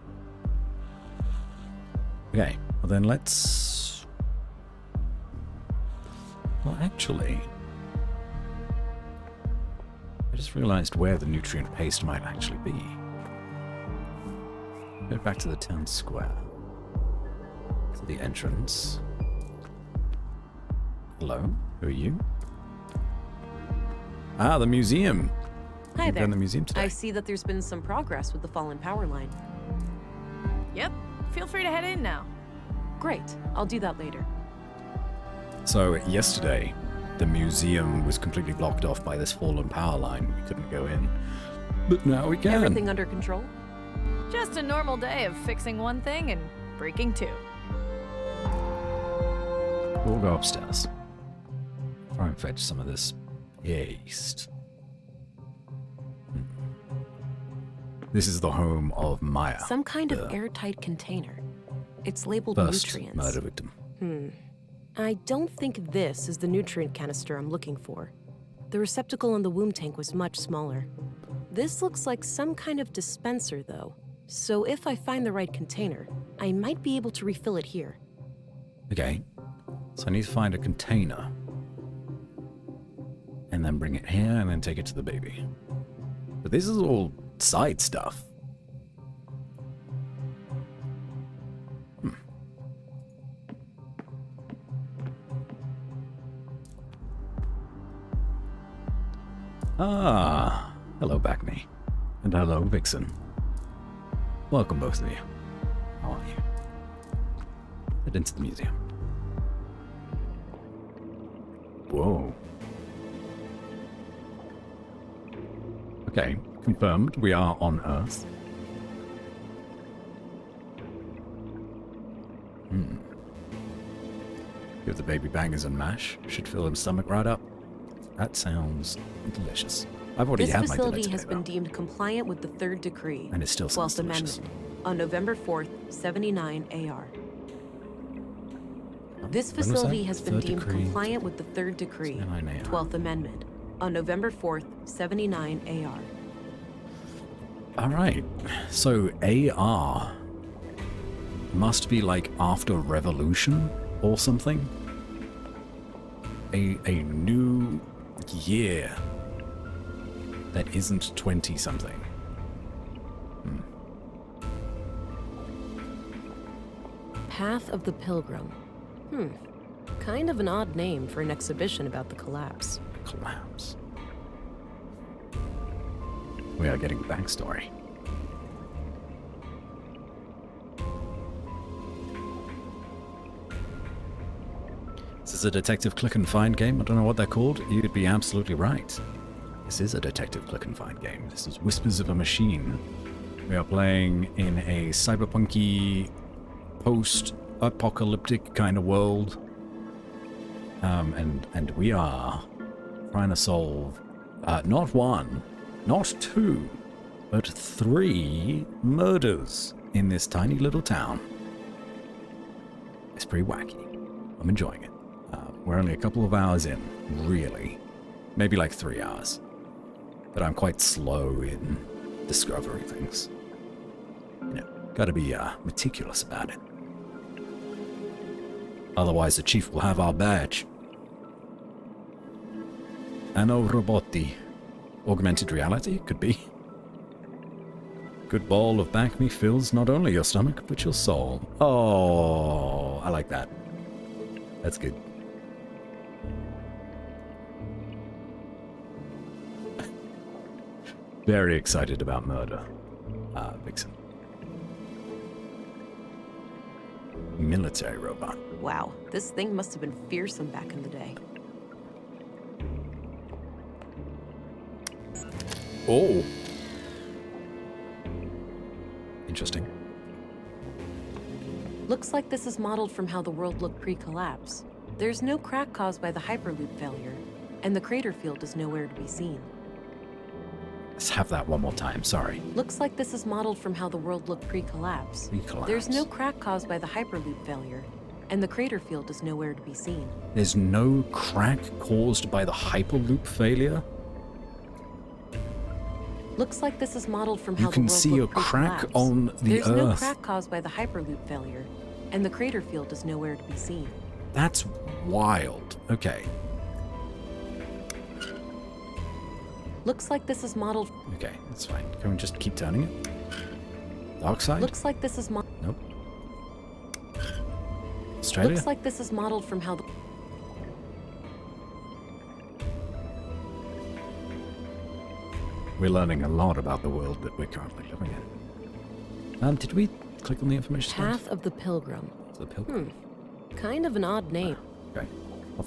Okay, well then let's... Well, actually... I just realized where the nutrient paste might actually be. Go back to the town square. To the entrance. Hello, who are you? Ah, the museum. Hi You've there. done the museum today. I see that there's been some progress with the fallen power line. Yep. Feel free to head in now. Great. I'll do that later. So, yesterday, the museum was completely blocked off by this fallen power line. We couldn't go in. But now we can. Everything under control? Just a normal day of fixing one thing and breaking two. We'll go upstairs. Try and fetch some of this paste. This is the home of Maya. Some kind of airtight container. It's labeled First nutrients. murder victim. I don't think this is the nutrient canister I'm looking for. The receptacle in the womb tank was much smaller. This looks like some kind of dispenser, though. So if I find the right container, I might be able to refill it here. Okay. So I need to find a container. And then bring it here and then take it to the baby. But this is all side stuff. Ah, hello, Backme. And hello, Vixen. Welcome, both of you. How are you? Head into the museum. Whoa. Okay, confirmed. We are on Earth. Give the baby bangers and mash. Should fill him stomach right up. That sounds delicious. I've already This had my dinner facility today, has been though. deemed compliant with the Third Decree, And it still sounds 12th delicious. Amendment, on November 4th, 79 AR. This When was facility that? has been Third deemed Decree, compliant with the Third Decree, 79 AR. 12th Amendment, on November 4th, 79 AR. Alright, so AR must be like after Revolution or something? A new year that isn't 20-something. Path of the Pilgrim. Kind of an odd name for an exhibition about the collapse. Collapse. We are getting backstory. This is a detective click and find game. I don't know what they're called. You'd be absolutely right. This is a detective click and find game. This is Whispers of a Machine. We are playing in a cyberpunky, post-apocalyptic kind of world. And we are trying to solve not one, not two, but 3 murders in this tiny little town. It's pretty wacky. I'm enjoying it. We're only a couple of hours in, really. Maybe like 3 hours. But I'm quite slow in discovering things. You know, gotta be meticulous about it. Otherwise the chief will have our badge. Anno Roboti. Augmented reality? Could be. Good ball of back me fills not only your stomach, but your soul. Oh, I like that. That's good. Very excited about murder. Vixen. Military robot. Wow, this thing must have been fearsome back in the day. Oh. Interesting. Looks like this is modeled from how the world looked pre-collapse. There's no crack caused by the Hyperloop failure, and the crater field is nowhere to be seen. Let's have that one more time, sorry. Looks like this is modeled from how the world looked pre-collapse. Pre-collapse. There's no crack caused by the Hyperloop failure, and the crater field is nowhere to be seen. There's no crack caused by the Hyperloop failure? Looks like this is modeled from how You the can world see a looked crack pre-collapse. on the There's no Earth. crack caused by the Hyperloop failure, and the crater field is nowhere to be seen. That's wild. Okay. Looks like this is modeled. Okay, that's fine. Can we just keep turning it? Dark side? Looks like this is Nope. Australia? Looks like this is modeled from how the. We're learning a lot about the world that we're currently living in. Did we click on the information slide? Path of the Pilgrim. The Pilgrim. Kind of an odd name. Okay.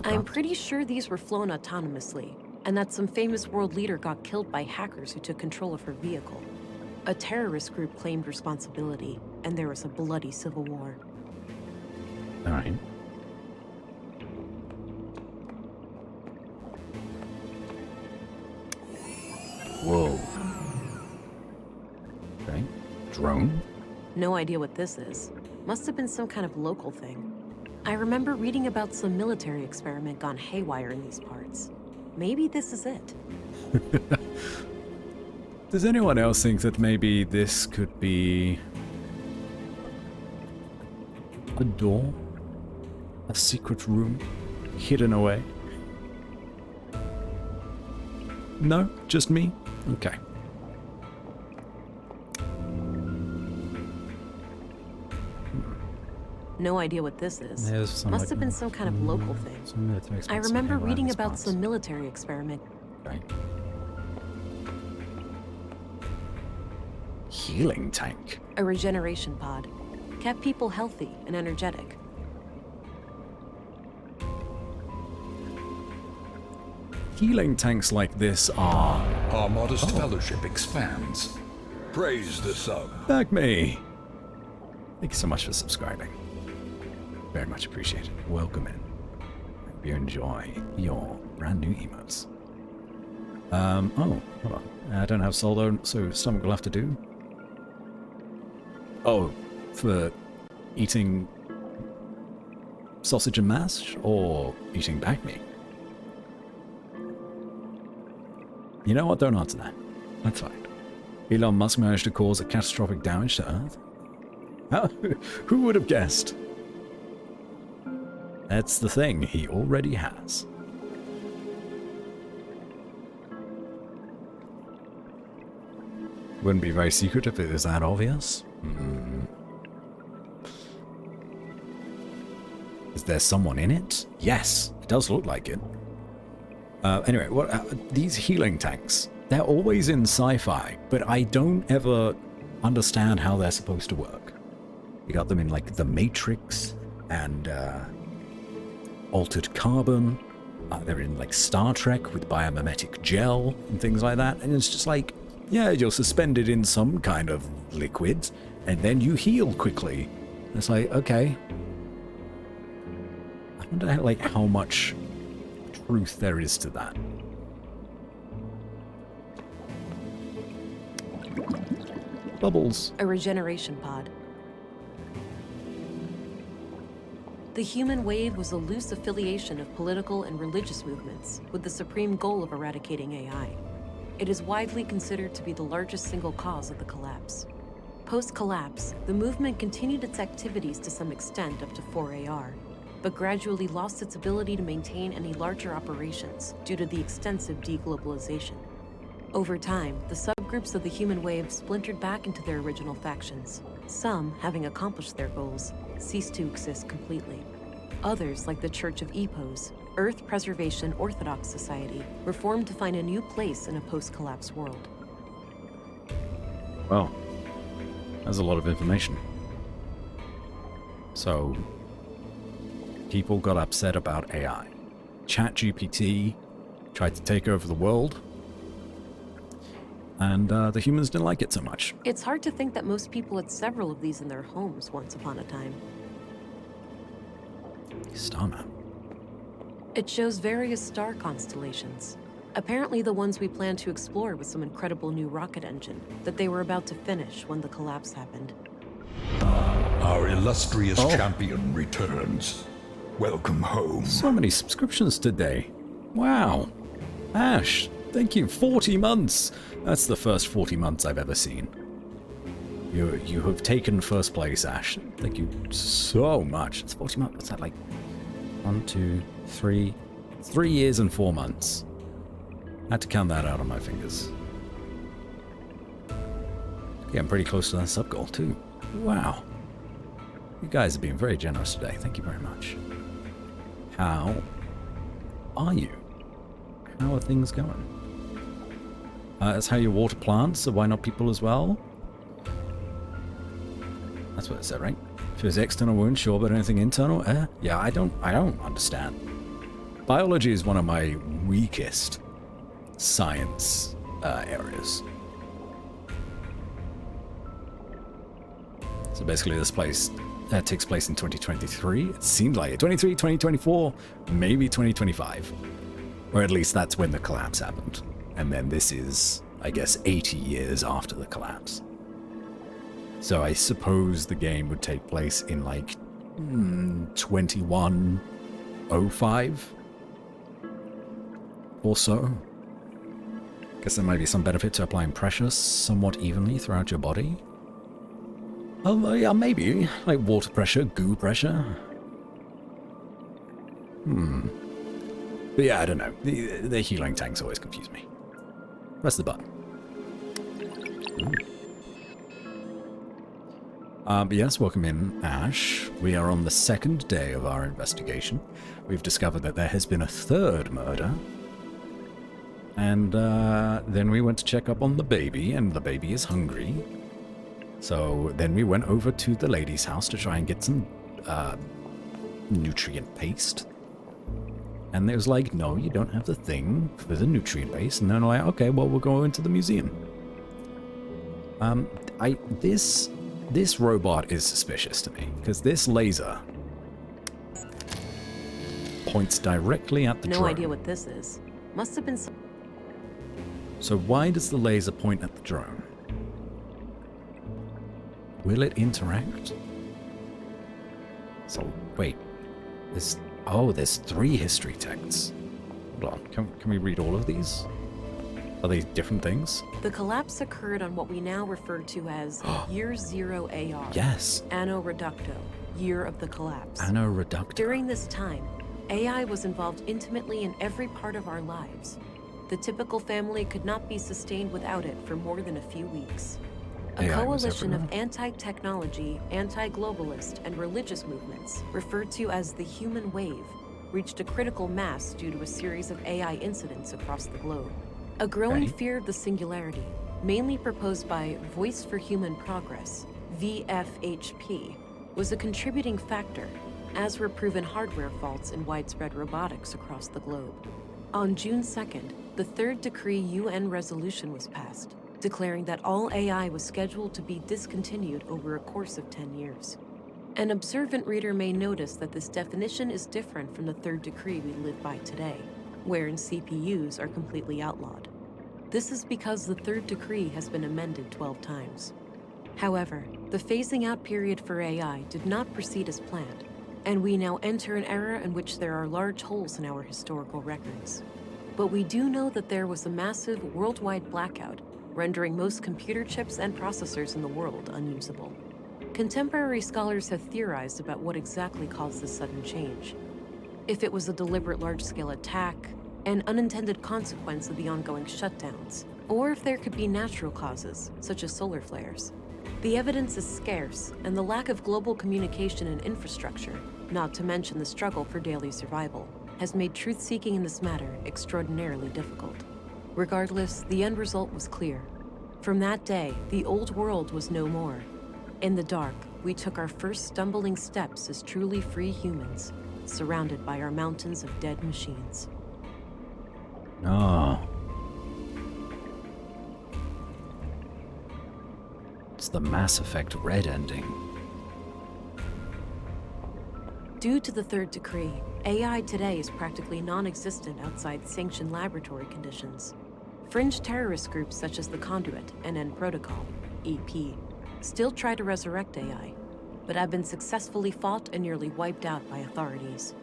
I'm pretty sure these were flown autonomously, and that some famous world leader got killed by hackers who took control of her vehicle. A terrorist group claimed responsibility, and there was a bloody civil war. All right. Whoa. Okay. Drone? No idea what this is. Must have been some kind of local thing. I remember reading about some military experiment gone haywire in these parts. Maybe this is it. Does anyone else think that maybe this could be a door? A secret room hidden away? No? Just me? Okay. No idea what this is. There's some Must like- have been some kind of local thing. Some military I experiment remember somewhere around reading these about parts. some military experiment. Okay. healing tank? A regeneration pod. Kept people healthy and energetic. Healing tanks like this are... Our modest fellowship expands. Praise the sub. Back me! Thank you so much for subscribing. Very much appreciated. Welcome in. Hope you enjoy your brand new emotes. Oh, hold on. I don't have solo, so stomach will have to do. Oh, for eating sausage and mash or eating back meat? You know what? Don't answer that. That's fine. Elon Musk managed to cause a catastrophic damage to Earth. How? Who would have guessed? That's the thing. He already has. Wouldn't be very secret if it was that obvious. Is there someone in it? Yes, it does look like it. Anyway, these healing tanks, they're always in sci-fi, but I don't ever understand how they're supposed to work. You got them in like The Matrix and Altered Carbon. They're in like Star Trek with biomimetic gel and things like that. And it's just like, yeah, you're suspended in some kind of liquid and then you heal quickly. It's like, okay. I wonder like how much truth there is to that. Bubbles. A regeneration pod. The human wave was a loose affiliation of political and religious movements with the supreme goal of eradicating AI. It is widely considered to be the largest single cause of the collapse. Post-collapse, the movement continued its activities to some extent up to 4AR, but gradually lost its ability to maintain any larger operations due to the extensive deglobalization. Over time, the subgroups of the human wave splintered back into their original factions. Some, having accomplished their goals, ceased to exist completely. Others, like the Church of Epos, Earth Preservation Orthodox Society, were formed to find a new place in a post-collapse world. Well, that's a lot of information. So, people got upset about AI. ChatGPT tried to take over the world, and the humans didn't like it so much. It's hard to think that most people had several of these in their homes once upon a time. Star map. It shows various star constellations. Apparently the ones we plan to explore with some incredible new rocket engine that they were about to finish when the collapse happened. Our illustrious champion returns. Welcome home. So many subscriptions today. Wow. Ash, thank you. 40 months. That's the first 40 months I've ever seen. You have taken first place, Ash. Thank you so much. It's 40 months. What's that like? 1, 2, 3. 3 years and 4 months. I had to count that out on my fingers. Yeah, I'm pretty close to that sub goal too. Wow. You guys have been very generous today. Thank you very much. How are you? How are things going? That's how you water plants, so why not people as well? That's what it said, right? If it was external wound, sure, but anything internal? Yeah, I don't understand. Biology is one of my weakest science areas. So basically this place takes place in 2023. It seems like it. 23, 2024, maybe 2025. Or at least that's when the collapse happened. And then this is, I guess, 80 years after the collapse. So I suppose the game would take place in like 2105 or so. Guess there might be some benefit to applying pressure somewhat evenly throughout your body. Oh, yeah, maybe. Like water pressure, goo pressure. But yeah, I don't know. The healing tanks always confuse me. Press the button. But yes, welcome in, Ash. We are on the second day of our investigation. We've discovered that there has been a third murder. And then we went to check up on the baby, and the baby is hungry. So then we went over to the lady's house to try and get some nutrient paste. And it was like, no, you don't have the thing for the nutrient paste. And then I'm like, okay, well, we'll go into the museum. This robot is suspicious to me, because this laser points directly at the drone. No idea what this is. Must have been. So why does the laser point at the drone? Will it interact? So, wait. There's 3 history texts. Hold on, can we read all of these? Are they different things? The collapse occurred on what we now refer to as Year Zero AR. Yes. Anno Reducto, Year of the Collapse. Anno Reducto. During this time, AI was involved intimately in every part of our lives. The typical family could not be sustained without it for more than a few weeks. A AI was coalition of everywhere. anti-technology, anti-globalist, and religious movements, referred to as the Human Wave, reached a critical mass due to a series of AI incidents across the globe. A growing Okay. fear of the singularity, mainly proposed by Voice for Human Progress, VFHP, was a contributing factor, as were proven hardware faults in widespread robotics across the globe. On June 2nd, the third decree UN resolution was passed, declaring that all AI was scheduled to be discontinued over a course of 10 years. An observant reader may notice that this definition is different from the third decree we live by today, wherein CPUs are completely outlawed. This is because the third decree has been amended 12 times. However, the phasing out period for AI did not proceed as planned, and we now enter an era in which there are large holes in our historical records. But we do know that there was a massive worldwide blackout, rendering most computer chips and processors in the world unusable. Contemporary scholars have theorized about what exactly caused this sudden change. If it was a deliberate large-scale attack, an unintended consequence of the ongoing shutdowns, or if there could be natural causes, such as solar flares. The evidence is scarce, and the lack of global communication and infrastructure, not to mention the struggle for daily survival, has made truth-seeking in this matter extraordinarily difficult. Regardless, the end result was clear. From that day, the old world was no more. In the dark, we took our first stumbling steps as truly free humans, surrounded by our mountains of dead machines. Ah. It's the Mass Effect Red ending. Due to the third decree, AI today is practically non-existent outside sanctioned laboratory conditions. Fringe terrorist groups such as the Conduit and End Protocol, EP, still try to resurrect AI, but have been successfully fought and nearly wiped out by authorities.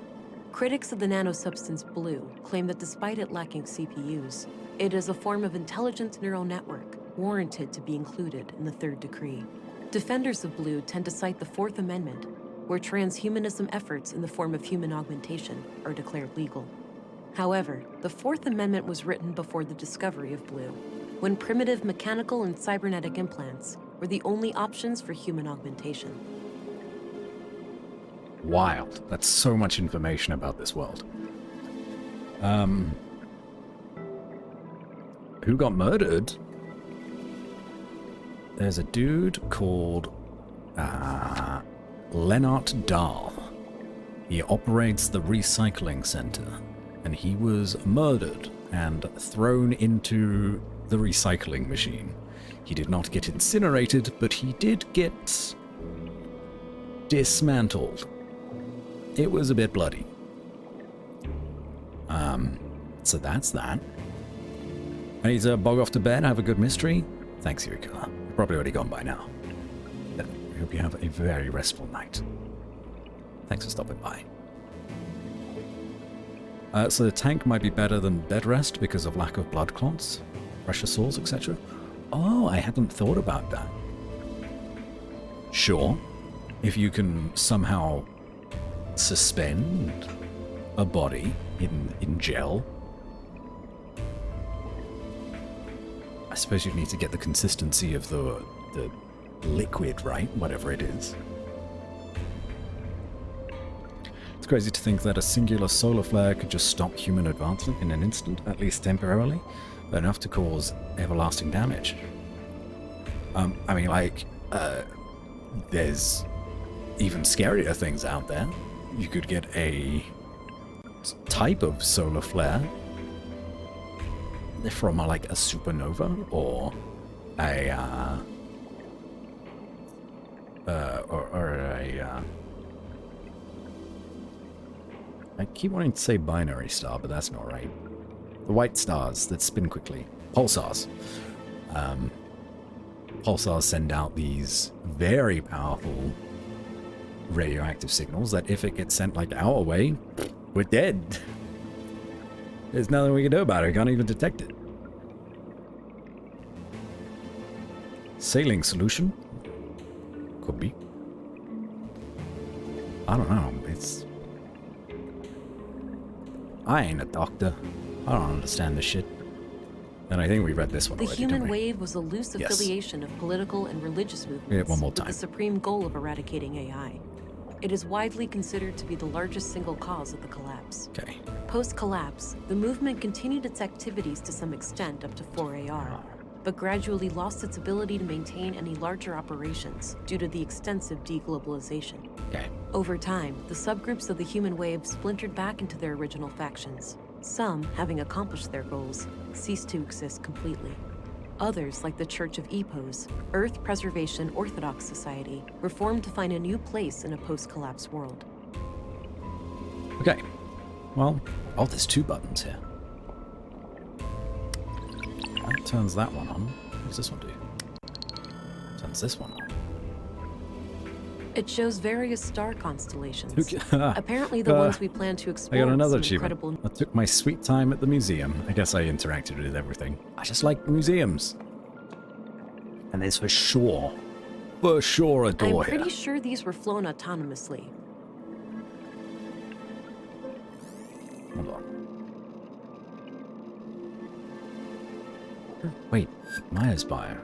Critics of the nanosubstance Blue claim that despite it lacking CPUs, it is a form of intelligent neural network warranted to be included in the third decree. Defenders of Blue tend to cite the Fourth Amendment, where transhumanism efforts in the form of human augmentation are declared legal. However, the Fourth Amendment was written before the discovery of Blue, when primitive mechanical and cybernetic implants were the only options for human augmentation. Wild. That's so much information about this world. Who got murdered? There's a dude called Lennart Dahl. He operates the recycling center, and he was murdered and thrown into the recycling machine. He did not get incinerated, but he did get dismantled. It was a bit bloody. So that's that. I need to bog off to bed, have a good mystery. Thanks, Eureka. You're probably already gone by now. I hope you have a very restful night. Thanks for stopping by. So the tank might be better than bed rest because of lack of blood clots, pressure sores, etc. Oh, I hadn't thought about that. Sure, if you can somehow suspend a body in gel, I suppose you need to get the consistency of the liquid right, whatever it is. It's crazy to think that a singular solar flare could just stop human advancement in an instant, at least temporarily, but enough to cause everlasting damage. I mean, like, there's even scarier things out there. You could get a type of solar flare from like a supernova or a I keep wanting to say binary star, but that's not right. The white stars that spin quickly. Pulsars. Pulsars send out these very powerful radioactive signals that if it gets sent like our way, we're dead. There's nothing we can do about it. We can't even detect it. Sailing solution? Could be. I don't know. I ain't a doctor. I don't understand this shit. And I think we read this one The already, human didn't we? wave was a loose Yes. affiliation of political and religious movements Read it one more with the time. supreme goal of eradicating AI. It is widely considered to be the largest single cause of the collapse. Okay. Post-collapse, the movement continued its activities to some extent up to 4AR, but gradually lost its ability to maintain any larger operations due to the extensive deglobalization. Okay. Over time, the subgroups of the human wave splintered back into their original factions. Some, having accomplished their goals, ceased to exist completely. Others, like the Church of Epos, Earth Preservation Orthodox Society, were formed to find a new place in a post-collapse world. Okay. Well, oh, there's two buttons here. That turns that one on. What does this one do? Turns this one on. It shows various star constellations. Okay. Apparently the ones we plan to I explore got with another some achievement. incredible... I took my sweet time at the museum. I guess I interacted with everything. I just like museums. And there's for sure a I'm door pretty here. sure these were flown autonomously. Hold on. Wait, Maya's bio.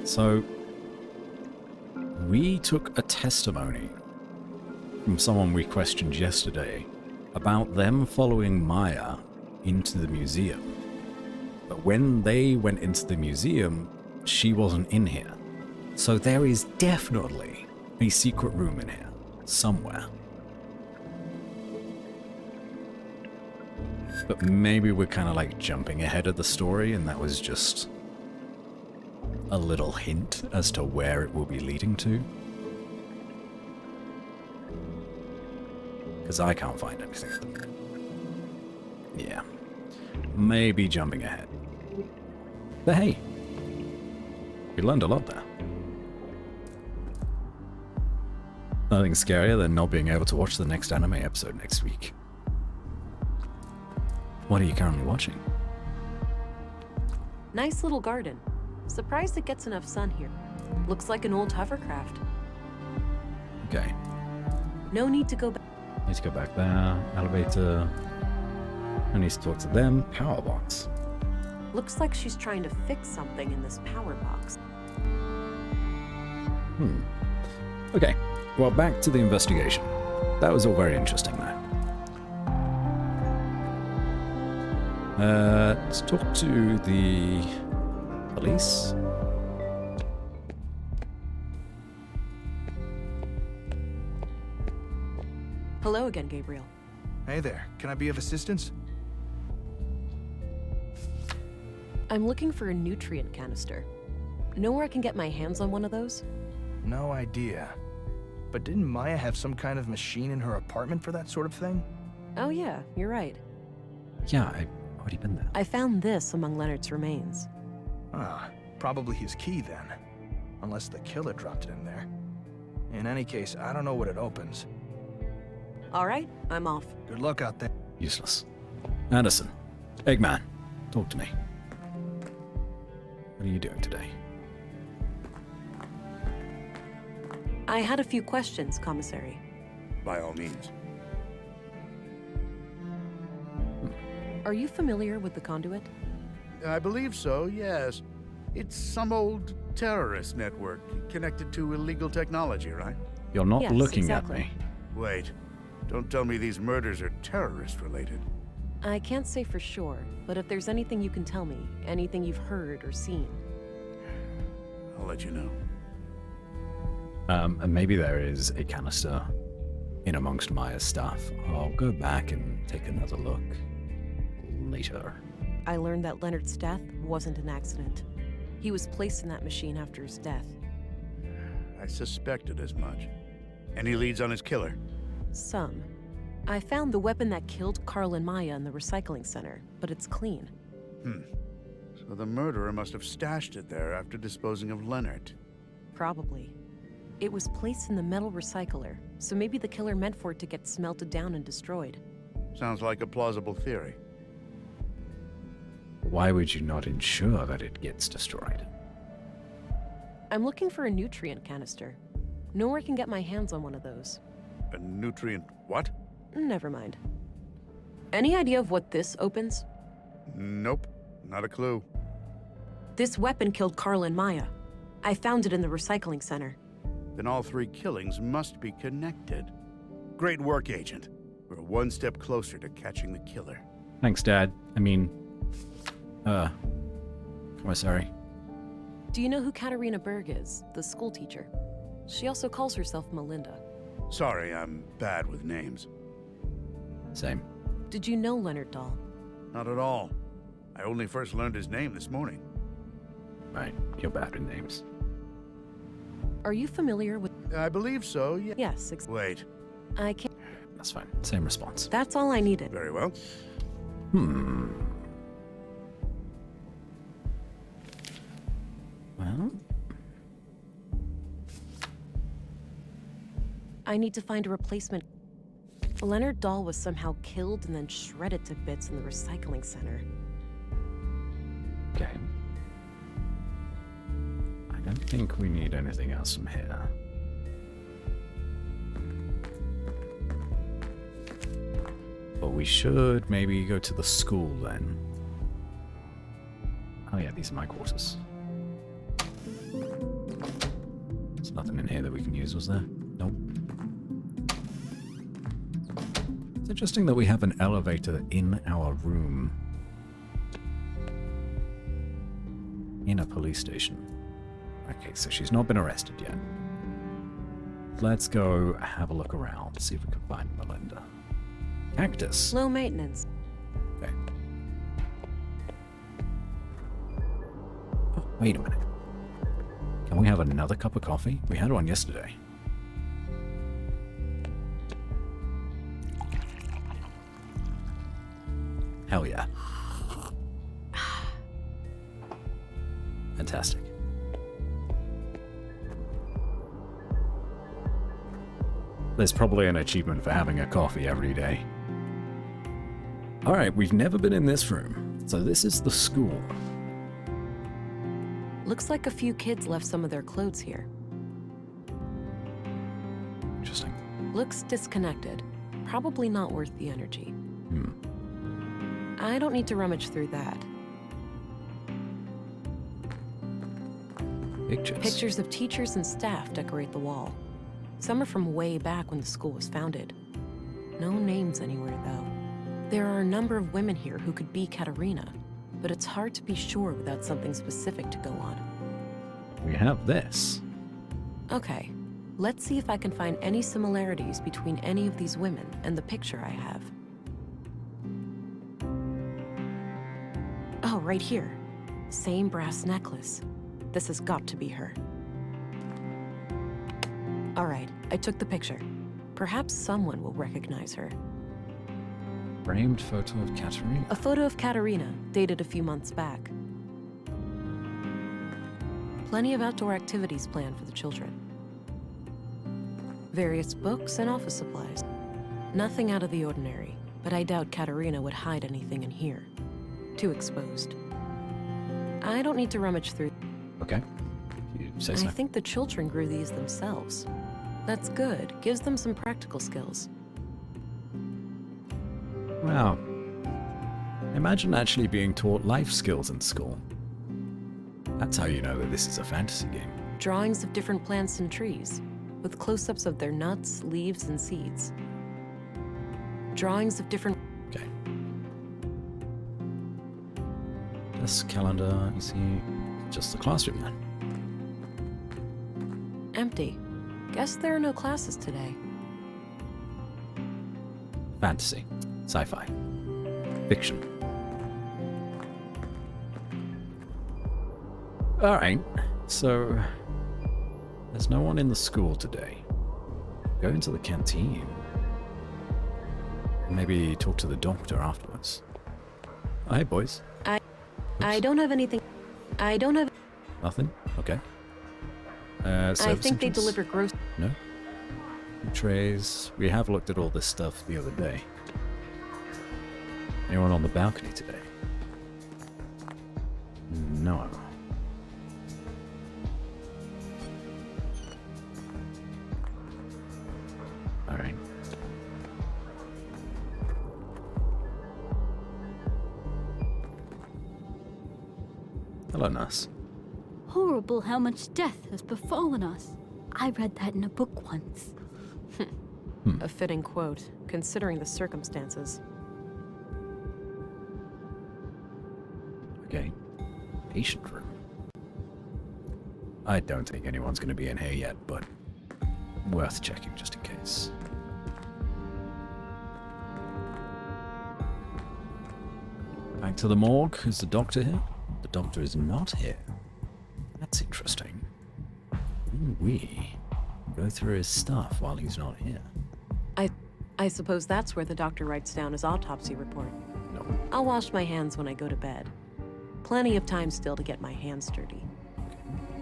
So, we took a testimony from someone we questioned yesterday about them following Maya into the museum. But when they went into the museum, she wasn't in here. So there is definitely a secret room in here, somewhere. But maybe we're kind of like jumping ahead of the story and that was just a little hint as to where it will be leading to. Because I can't find anything at the minute. Yeah. Maybe jumping ahead. But hey, we learned a lot there. Nothing scarier than not being able to watch the next anime episode next week. What are you currently watching? Nice little garden. Surprised it gets enough sun here. Looks like an old hovercraft. Okay. No need to go back. Need to go back there. Elevator. I need to talk to them. Power box. Looks like she's trying to fix something in this power box. Okay. Well, back to the investigation. That was all very interesting though. Let's talk to the police. Hello again, Gabriel. Hey there, can I be of assistance? I'm looking for a nutrient canister. Know where I can get my hands on one of those? No idea. But didn't Maya have some kind of machine in her apartment for that sort of thing? Oh yeah, you're right. Yeah, I've already been there. I found this among Leonard's remains. Ah, probably his key then. Unless the killer dropped it in there. In any case, I don't know what it opens. All right, I'm off. Good luck out there. Useless. Anderson. Eggman. Talk to me. What are you doing today? I had a few questions, Commissary. By all means. Are you familiar with the Conduit? I believe so, yes. It's some old terrorist network connected to illegal technology, right? You're not Yes, looking exactly. at me. Wait, don't tell me these murders are terrorist-related. I can't say for sure, but if there's anything you can tell me, anything you've heard or seen. I'll let you know. And maybe there is a canister in amongst Maya's stuff. I'll go back and take another look later. I learned that Leonard's death wasn't an accident. He was placed in that machine after his death. I suspected as much. Any leads on his killer? Some. I found the weapon that killed Carl and Maya in the recycling center, but it's clean. So the murderer must have stashed it there after disposing of Leonard. Probably. It was placed in the metal recycler, so maybe the killer meant for it to get smelted down and destroyed. Sounds like a plausible theory. Why would you not ensure that it gets destroyed? I'm looking for a nutrient canister. Nowhere can get my hands on one of those. A nutrient what? Never mind. Any idea of what this opens? Nope, not a clue. This weapon killed Carl and Maya. I found it in the recycling center. Then all three killings must be connected. Great work, Agent. We're one step closer to catching the killer. Thanks, Dad. I mean, sorry. Do you know who Katarina Berg is, the school teacher? She also calls herself Melinda. Sorry, I'm bad with names. Same. Did you know Leonard Dahl? Not at all. I only first learned his name this morning. Right, you're bad with names. Are you familiar with... I believe so, yeah. Yes, Wait, I can't... That's fine. Same response. That's all I needed. very well. Well, I need to find a replacement. Leonard Dahl was somehow killed and then shredded to bits in the recycling center. okay. I don't think we need anything else from here. But we should maybe go to the school then. Oh yeah, these are my quarters. There's nothing in here that we can use, was there? Nope. It's interesting that we have an elevator in our room. In a police station. Okay, so she's not been arrested yet. Let's go have a look around, see if we can find Melinda. Cactus. Low maintenance. Okay. Oh, wait a minute. Can we have another cup of coffee? We had one yesterday. Hell yeah. Fantastic. There's probably an achievement for having a coffee every day. Alright, we've never been in this room. So this is the school. Looks like a few kids left some of their clothes here. Interesting. Looks disconnected. Probably not worth the energy. I don't need to rummage through that. Pictures. Pictures of teachers and staff decorate the wall. Some are from way back when the school was founded. No names anywhere, though. There are a number of women here who could be Katarina, but it's hard to be sure without something specific to go on. We have this. Okay, let's see if I can find any similarities between any of these women and the picture I have. Oh, right here. Same brass necklace. This has got to be her. All right, I took the picture. Perhaps someone will recognize her. Framed photo of Katarina. A photo of Katarina, dated a few months back. Plenty of outdoor activities planned for the children. Various books and office supplies. Nothing out of the ordinary, but I doubt Katarina would hide anything in here. Too exposed. I don't need to rummage through. Okay. You say so. I think the children grew these themselves. That's good. Gives them some practical skills. Wow. Imagine actually being taught life skills in school. That's how you know that this is a fantasy game. Drawings of different plants and trees, with close-ups of their nuts, leaves, and seeds. Drawings of different... Okay. This calendar, you see, just the classroom then. Empty. Guess there are no classes today. Fantasy. Sci-fi. Fiction. Alright, so there's no one in the school today. Go into the canteen. Maybe talk to the doctor afterwards. Oh, hey, boys. I don't have anything. I don't have. Nothing? Okay. I service think they entrance? deliver gross. No? Trays. We have looked at all this stuff the other day. Anyone on the balcony today? No. Alright. Hello, nurse. Horrible how much death has befallen us. I read that in a book once. A fitting quote, considering the circumstances. Okay. Patient room. I don't think anyone's going to be in here yet, but worth checking just in case. Back to the morgue. Is the doctor here? The doctor is not here. That's interesting. We go through his stuff while he's not here. I suppose that's where the doctor writes down his autopsy report. No. I'll wash my hands when I go to bed. Plenty of time still to get my hands dirty.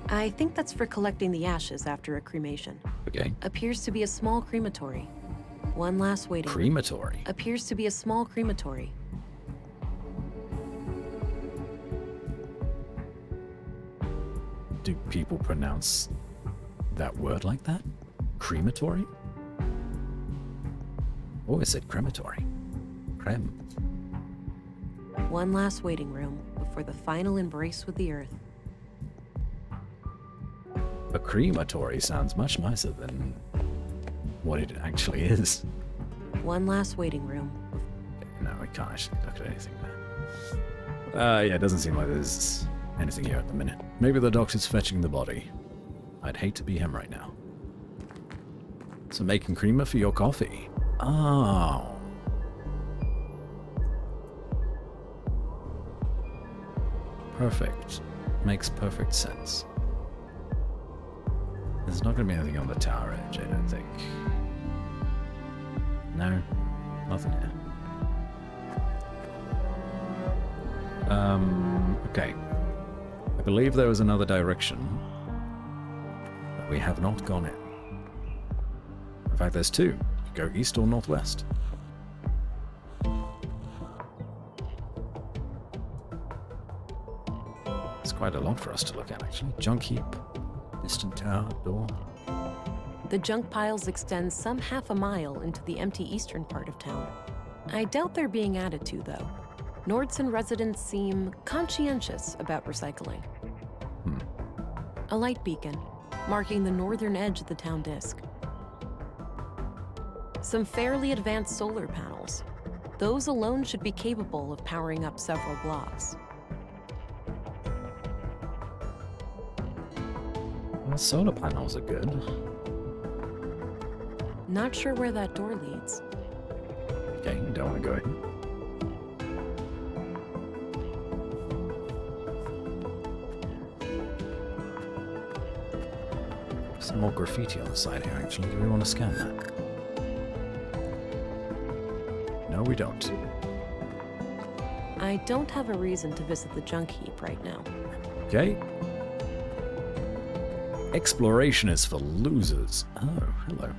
I think that's for collecting the ashes after a cremation. Okay. Appears to be a small crematory. One last waiting. Crematory. Appears to be a small crematory. Do people pronounce that word like that? Crematory? Oh, it said crematory. Creme. One last waiting room before the final embrace with the earth. A crematory sounds much nicer than what it actually is. One last waiting room. No, we can't actually look at anything there. Yeah, it doesn't seem like there's anything here at the minute. Maybe the doctor's fetching the body. I'd hate to be him right now. So making creamer for your coffee. Oh. Perfect. Makes perfect sense. There's not going to be anything on the tower edge, I don't think. No, nothing here. Okay. I believe there was another direction that we have not gone in. In fact, there's two. Go east or northwest. It's quite a lot for us to look at, actually. Junk heap, distant tower, door. The junk piles extend some half a mile into the empty eastern part of town. I doubt they're being added to, though. Nordson residents seem conscientious about recycling. A light beacon, marking the northern edge of the town disk. Some fairly advanced solar panels. Those alone should be capable of powering up several blocks. Well, solar panels are good. Not sure where that door leads. Okay, you don't want to go in. Some more graffiti on the side here, actually. Do we want to scan that? No, we don't. I don't have a reason to visit the junk heap right now. Okay. Exploration is for losers. Oh, hello.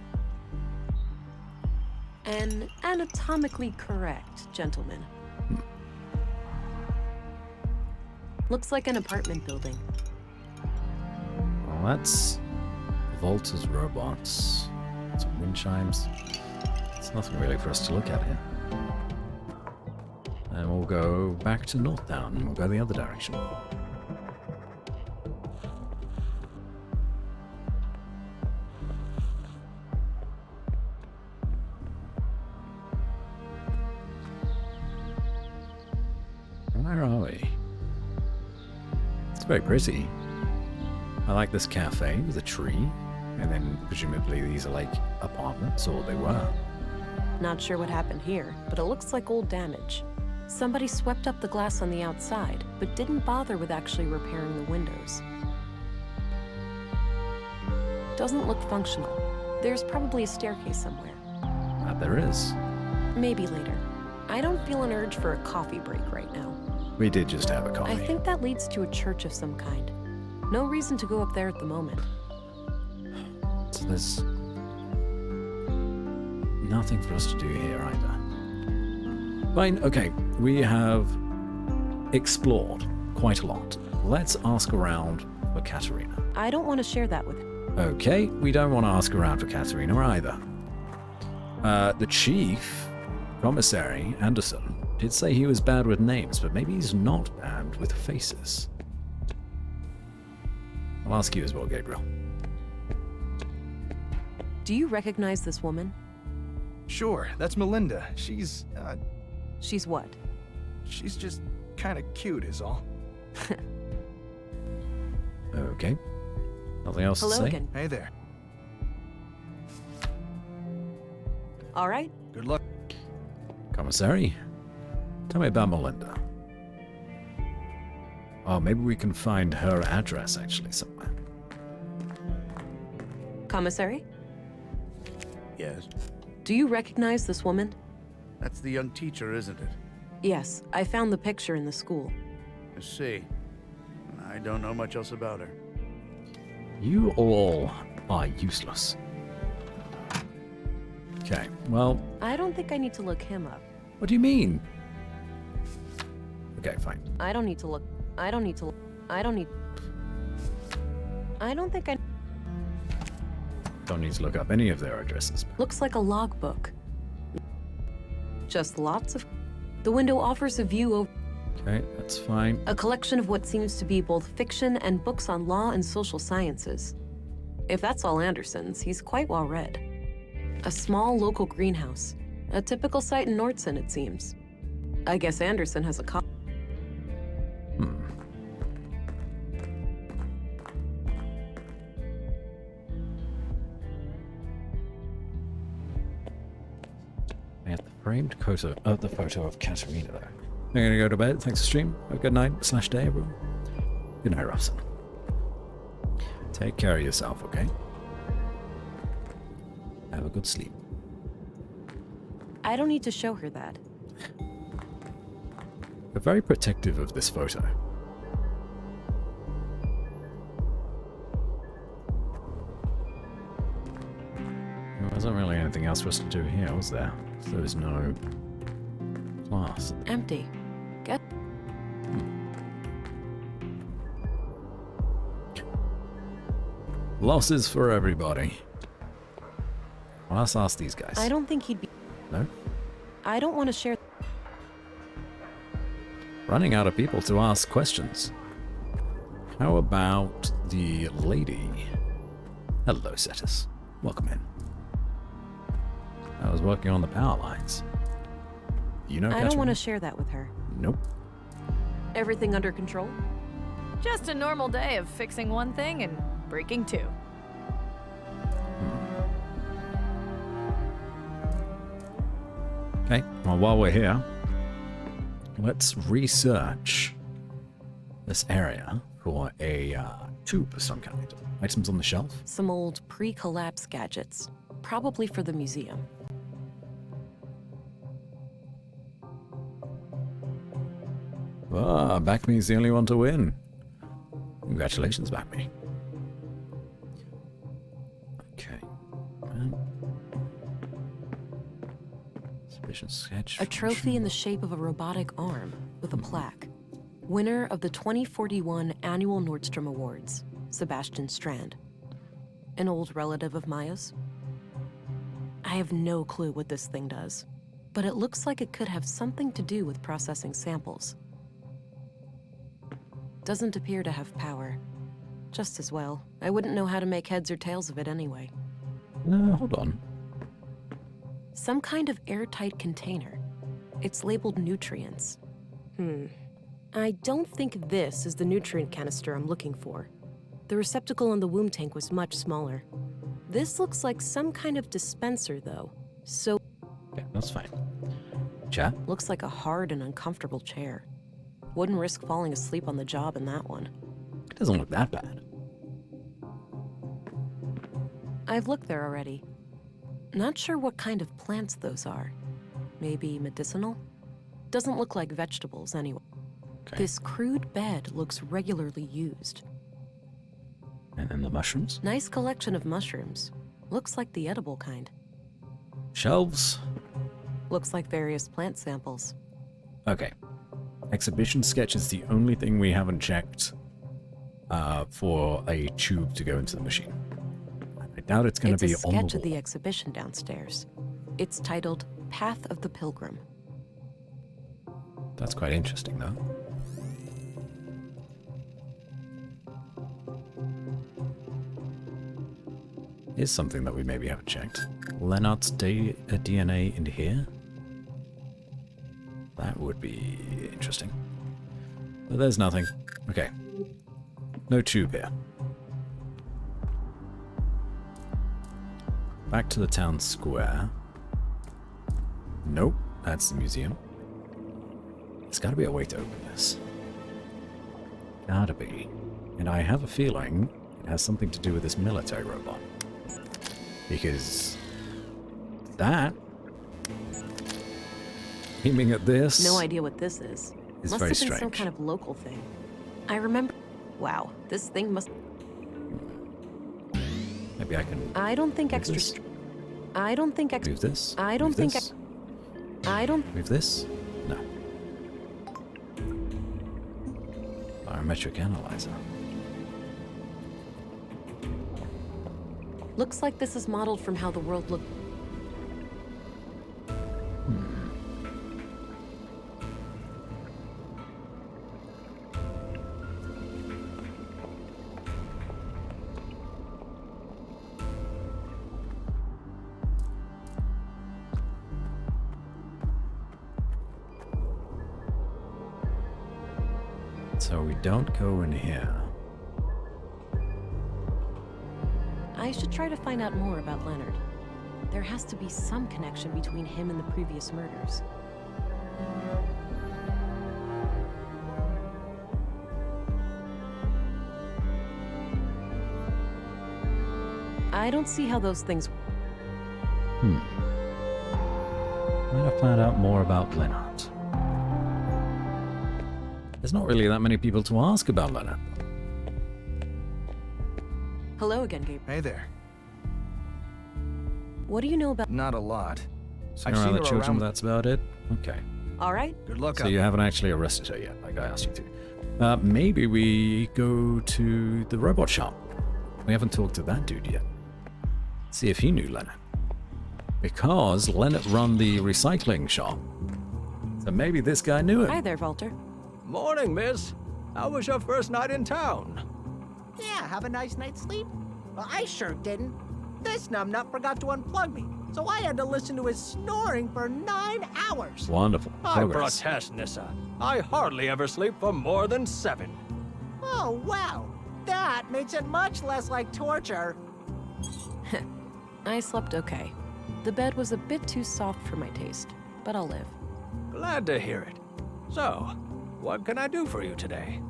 An anatomically correct gentleman. Looks like an apartment building. Well, that's Volta's robots. Some wind chimes. There's nothing really for us to look at here. And we'll go back to Northtown. We'll go the other direction. Where are we? It's very pretty. I like this cafe with a tree. And then presumably these are like apartments, or they were. Not sure what happened here, but it looks like old damage. Somebody swept up the glass on the outside, but didn't bother with actually repairing the windows. Doesn't look functional. There's probably a staircase somewhere. That there is. Maybe later. I don't feel an urge for a coffee break right now. We did just have a coffee. I think that leads to a church of some kind. No reason to go up there at the moment. So there's nothing for us to do here either. Fine, okay. We have explored quite a lot. Let's ask around for Katerina. I don't want to share that with him. Okay, we don't want to ask around for Katerina either. The chief, Commissary Anderson, did say he was bad with names, but maybe he's not bad with faces. I'll ask you as well, Gabriel. Do you recognize this woman? Sure, that's Melinda. She's what? she's just kind of cute is all. Okay. Nothing else to Hello say? again. Hey there. All right. Good luck. Commissary, tell me about Melinda. Oh, maybe we can find her address actually somewhere. Commissary, Yes. do you recognize this woman? That's the young teacher, isn't it? Yes, I found the picture in the school. I see. I don't know much else about her. You all are useless. Okay, well, I don't think I need to look him up. what do you mean? Okay, fine. I don't need to look. I don't need to. I don't need. I don't think I. Don't need to look up any of their addresses. Looks like a logbook. Just lots of. The window offers a view over Okay, that's fine. a collection of what seems to be both fiction and books on law and social sciences. If that's all Anderson's, he's quite well read. A small local greenhouse. A typical site in Nordson, it seems. I guess Anderson has a copy. I have the framed photo of Katerina though. I'm gonna go to bed. Thanks for stream. Have a good night/day, everyone. Good night, Robson. Take care of yourself, okay? Have a good sleep. I don't need to show her that. We're very protective of this photo. There wasn't really anything else for us to do here, was there? There was no class. Empty. Get. Losses for everybody. Well, let's ask these guys. I don't think he'd be. No? I don't want to share. Running out of people to ask questions. How about the lady? Hello, Cetus. Welcome in. I was working on the power lines. You know, I don't Katerina? want to share that with her. Nope. Everything under control? Just a normal day of fixing one thing and breaking two. Okay, well, while we're here, let's research this area for a tube of some kind. Items on the shelf. Some old pre-collapse gadgets. Probably for the museum. Ah, Backme's the only one to win. Congratulations, Backme. Okay. Sufficient sketch. A trophy in the shape of a robotic arm with a plaque. Winner of the 2041 annual Nordstrom Awards, Sebastian Strand. An old relative of Maya's. I have no clue what this thing does, but it looks like it could have something to do with processing samples. Doesn't appear to have power. Just as well. I wouldn't know how to make heads or tails of it anyway. Hold on. Some kind of airtight container. It's labeled nutrients. I don't think this is the nutrient canister I'm looking for. The receptacle in the womb tank was much smaller. This looks like some kind of dispenser, though. So, Okay, that's fine. Chat? looks like a hard and uncomfortable chair. Wouldn't risk falling asleep on the job in that one. It doesn't look that bad. I've looked there already. Not sure what kind of plants those are. Maybe medicinal? Doesn't look like vegetables anyway. Okay. This crude bed looks regularly used. And then the mushrooms? Nice collection of mushrooms. Looks like the edible kind. Shelves? Looks like various plant samples. Okay. Exhibition sketch is the only thing we haven't checked for a tube to go into the machine. I doubt it's going to be It's a on sketch the of wall. the exhibition downstairs. It's titled Path of the Pilgrim. That's quite interesting, though. Here's something that we maybe haven't checked. Leonard's DNA in here? That would be interesting. But there's nothing. Okay. No tube here. Back to the town square. Nope, that's the museum. There's gotta be a way to open this. Gotta be. And I have a feeling it has something to do with this military robot. Because that, aiming at this, No idea what this is. It's Must very have been some strange. kind of local thing. I remember. Wow, this thing must. maybe I can I don't think move extra. this. I don't think extra. Move this. I don't Move think. this. I don't. Move this. No. Biometric analyzer. Looks like this is modeled from how the world looked. So we don't go in here. I should try to find out more about Leonard. There has to be some connection between him and the previous murders. I don't see how those things. I'm gonna find out more about Leonard. There's not really that many people to ask about Leonard. Hello again, Gabriel. Hey there. What do you know about? Not a lot. Seen around the children, that's about it? Okay. All right. Good luck So out you there. haven't actually arrested her yet, like I asked you to. Maybe we go to the robot shop. We haven't talked to that dude yet. See if he knew Leonard. Because Leonard run the recycling shop. So maybe this guy knew him. Hi there, Walter. Morning, miss. How was your first night in town? Yeah, have a nice night's sleep? Well, I sure didn't. This numbnut forgot to unplug me, so I had to listen to his snoring for 9 hours. Wonderful. I Progress. protest, Nissa. I hardly ever sleep for more than 7. Oh, wow. That makes it much less like torture. I slept okay. The bed was a bit too soft for my taste, but I'll live. Glad to hear it. So, what can I do for you today?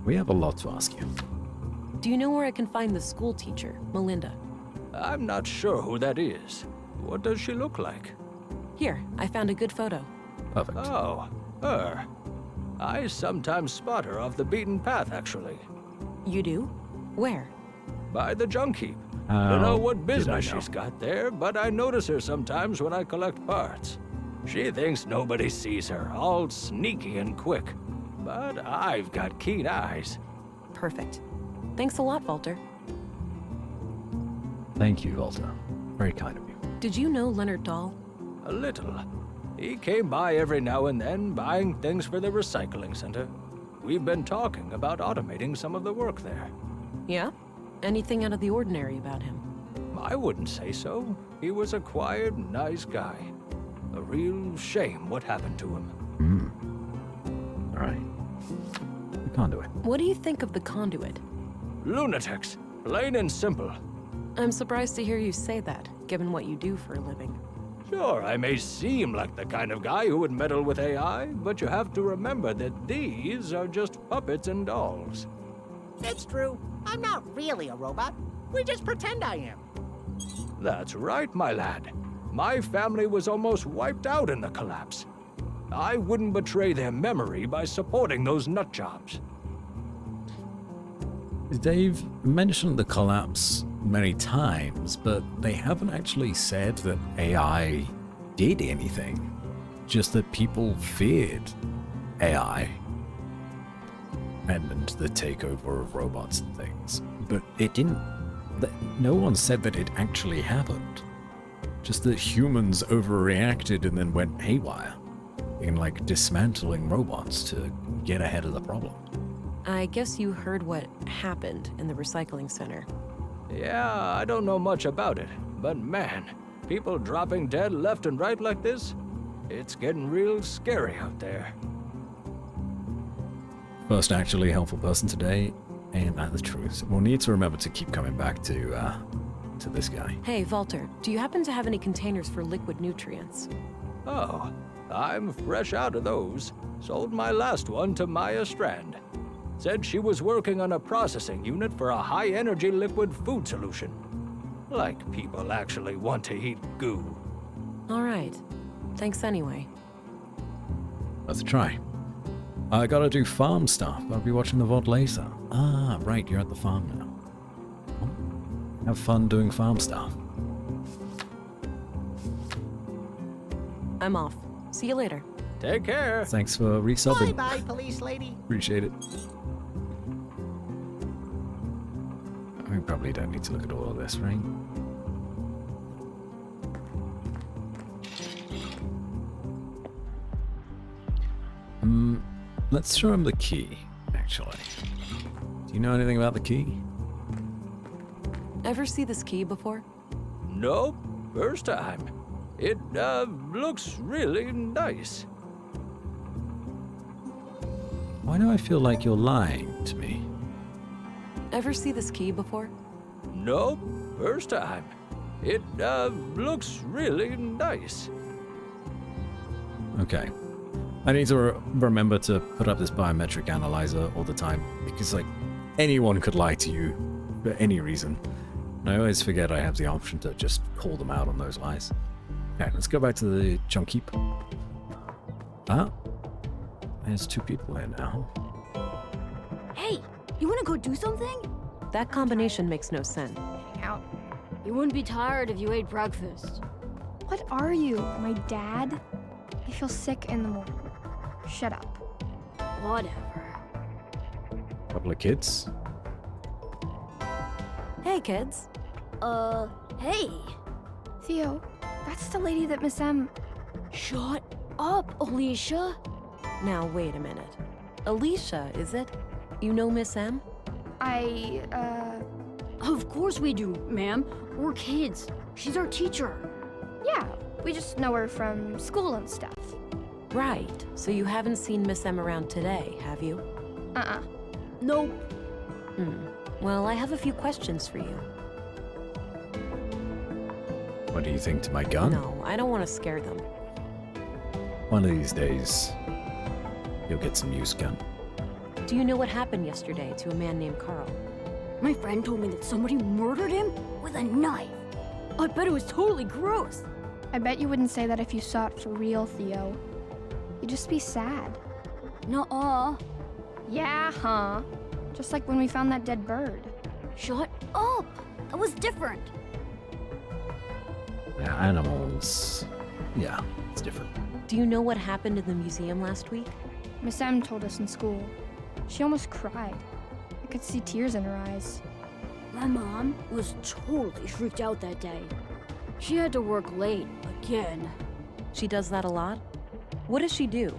We have a lot to ask you. Do you know where I can find the school teacher, Melinda? I'm not sure who that is. What does she look like? Here, I found a good photo. Perfect. Oh, her. I sometimes spot her off the beaten path, actually. You do? Where? By the junk heap. How Don't know what did I business know? she's got there, but I notice her sometimes when I collect parts. She thinks nobody sees her, all sneaky and quick. But I've got keen eyes. Perfect. Thanks a lot, Walter. Thank you, Walter. Very kind of you. Did you know Leonard Dahl? A little. He came by every now and then, buying things for the recycling center. We've been talking about automating some of the work there. Yeah? Anything out of the ordinary about him? I wouldn't say so. He was a quiet, nice guy. A real shame what happened to him. All right. Conduit. What do you think of the conduit? Lunatics, plain and simple. I'm surprised to hear you say that, given what you do for a living. Sure, I may seem like the kind of guy who would meddle with AI, but you have to remember that these are just puppets and dolls. It's true. I'm not really a robot. We just pretend I am. That's right, my lad. My family was almost wiped out in the collapse. I wouldn't betray their memory by supporting those nutjobs. They've mentioned the collapse many times, but they haven't actually said that AI did anything. Just that people feared AI and the takeover of robots and things. But it didn't... No one said that it actually happened. Just that humans overreacted and then went haywire in, like, dismantling robots to get ahead of the problem. I guess you heard what happened in the recycling center. Yeah, I don't know much about it, but man, people dropping dead left and right like this, it's getting real scary out there. First actually helpful person today, ain't that the truth? We'll need to remember to keep coming back to this guy. Hey, Walter, do you happen to have any containers for liquid nutrients? Oh, I'm fresh out of those. Sold my last one to Maya Strand. Said she was working on a processing unit for a high-energy liquid food solution. Like people actually want to eat goo. All right. Thanks anyway. Let's try. I gotta do farm stuff. I'll be watching the VOD later. Ah, right, you're at the farm now. Well, have fun doing farm stuff. I'm off. See you later. Take care. Thanks for resubbing. Bye-bye, police lady. Appreciate it. We probably don't need to look at all of this, right? Let's show him the key, actually. Do you know anything about the key? Ever see this key before? Nope, first time. It, looks really nice. Why do I feel like you're lying to me? Ever see this key before? Nope, first time. It, looks really nice. Okay. I need to remember to put up this biometric analyzer all the time, because, like, anyone could lie to you for any reason. And I always forget I have the option to just call them out on those lies. Okay, let's go back to the junk heap. Ah, there's two people here now. Hey, you wanna go do something? That combination makes no sense. Out. You wouldn't be tired if you ate breakfast. What are you, my dad? I feel sick in the morning. Shut up. Whatever. Couple of kids. Hey, kids. Hey. Theo, that's the lady that Miss M... Shut up, Alicia. Now, wait a minute. Alicia, is it? You know Miss M? Of course we do, ma'am. We're kids. She's our teacher. Yeah, we just know her from school and stuff. Right. So you haven't seen Miss M around today, have you? Nope. Well, I have a few questions for you. What do you think to my gun? No, I don't want to scare them. One of these days, you'll get some use gun. Do you know what happened yesterday to a man named Carl? My friend told me that somebody murdered him with a knife. I bet it was totally gross. I bet you wouldn't say that if you saw it for real, Theo. You'd just be sad. Nuh-uh. Yeah, huh? Just like when we found that dead bird. Shut up! That was different. Yeah, animals. Yeah, it's different. Do you know what happened in the museum last week? Miss M told us in school. She almost cried. I could see tears in her eyes. My mom was totally freaked out that day. She had to work late again. She does that a lot? What does she do?